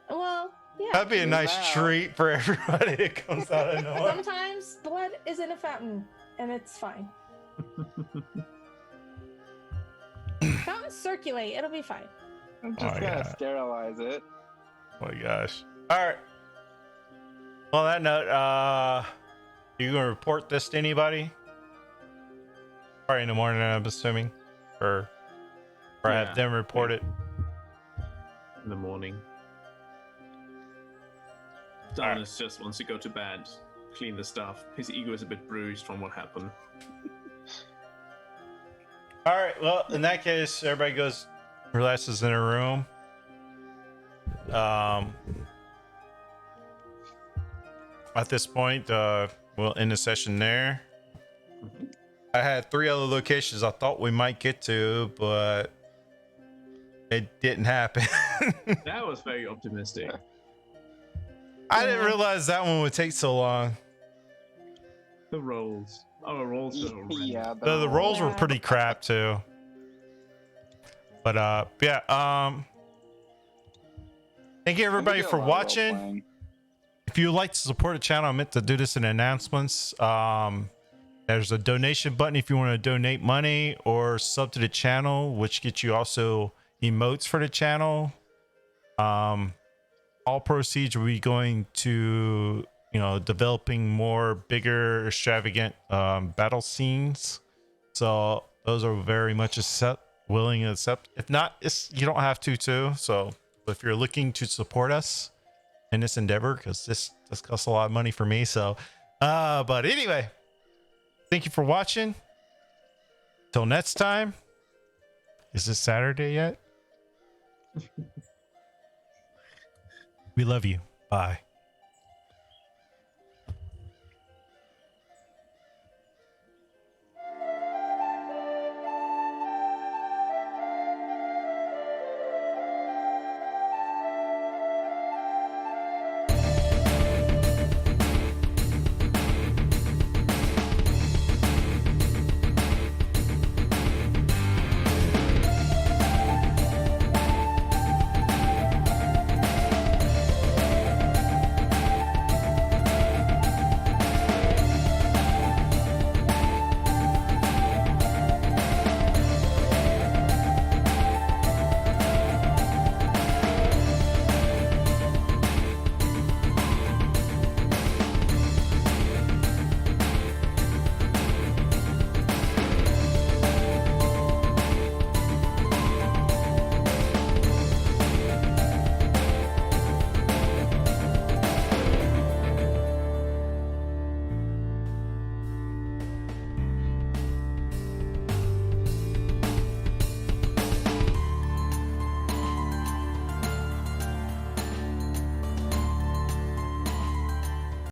Well, yeah. That'd be a nice Wow. treat for everybody that comes out of nowhere. Sometimes blood is in a fountain, and it's fine. Fountains circulate. It'll be fine. I'm Oh, just gonna yeah. sterilize it. Oh my gosh. All right. On that note, you gonna report this to anybody? Probably in the morning, I'm assuming, or Yeah. have them report it. In the morning. Darnus just wants to go to bed, clean the stuff. His ego is a bit bruised from what happened. All right. Well, in that case, everybody goes, relaxes in a room. At this point, we'll end the session there. I had 3 other locations I thought we might get to, but it didn't happen. That was very optimistic. I didn't realize that one would take so long. The rolls. Oh, rolls are horrendous. Yeah, The rolls were Yeah. pretty crap too. But yeah, thank you everybody for watching. If you would like to support the channel, I meant to do this in announcements. There's a donation button if you want to donate money or sub to the channel, which gets you also emotes for the channel. All proceeds will be going to developing more bigger, extravagant battle scenes. So those are very much willing to accept. If not, you don't have to too. So if you're looking to support us in this endeavor, because this costs a lot of money for me. So but anyway, thank you for watching. Till next time. Is it Saturday yet? We love you. Bye.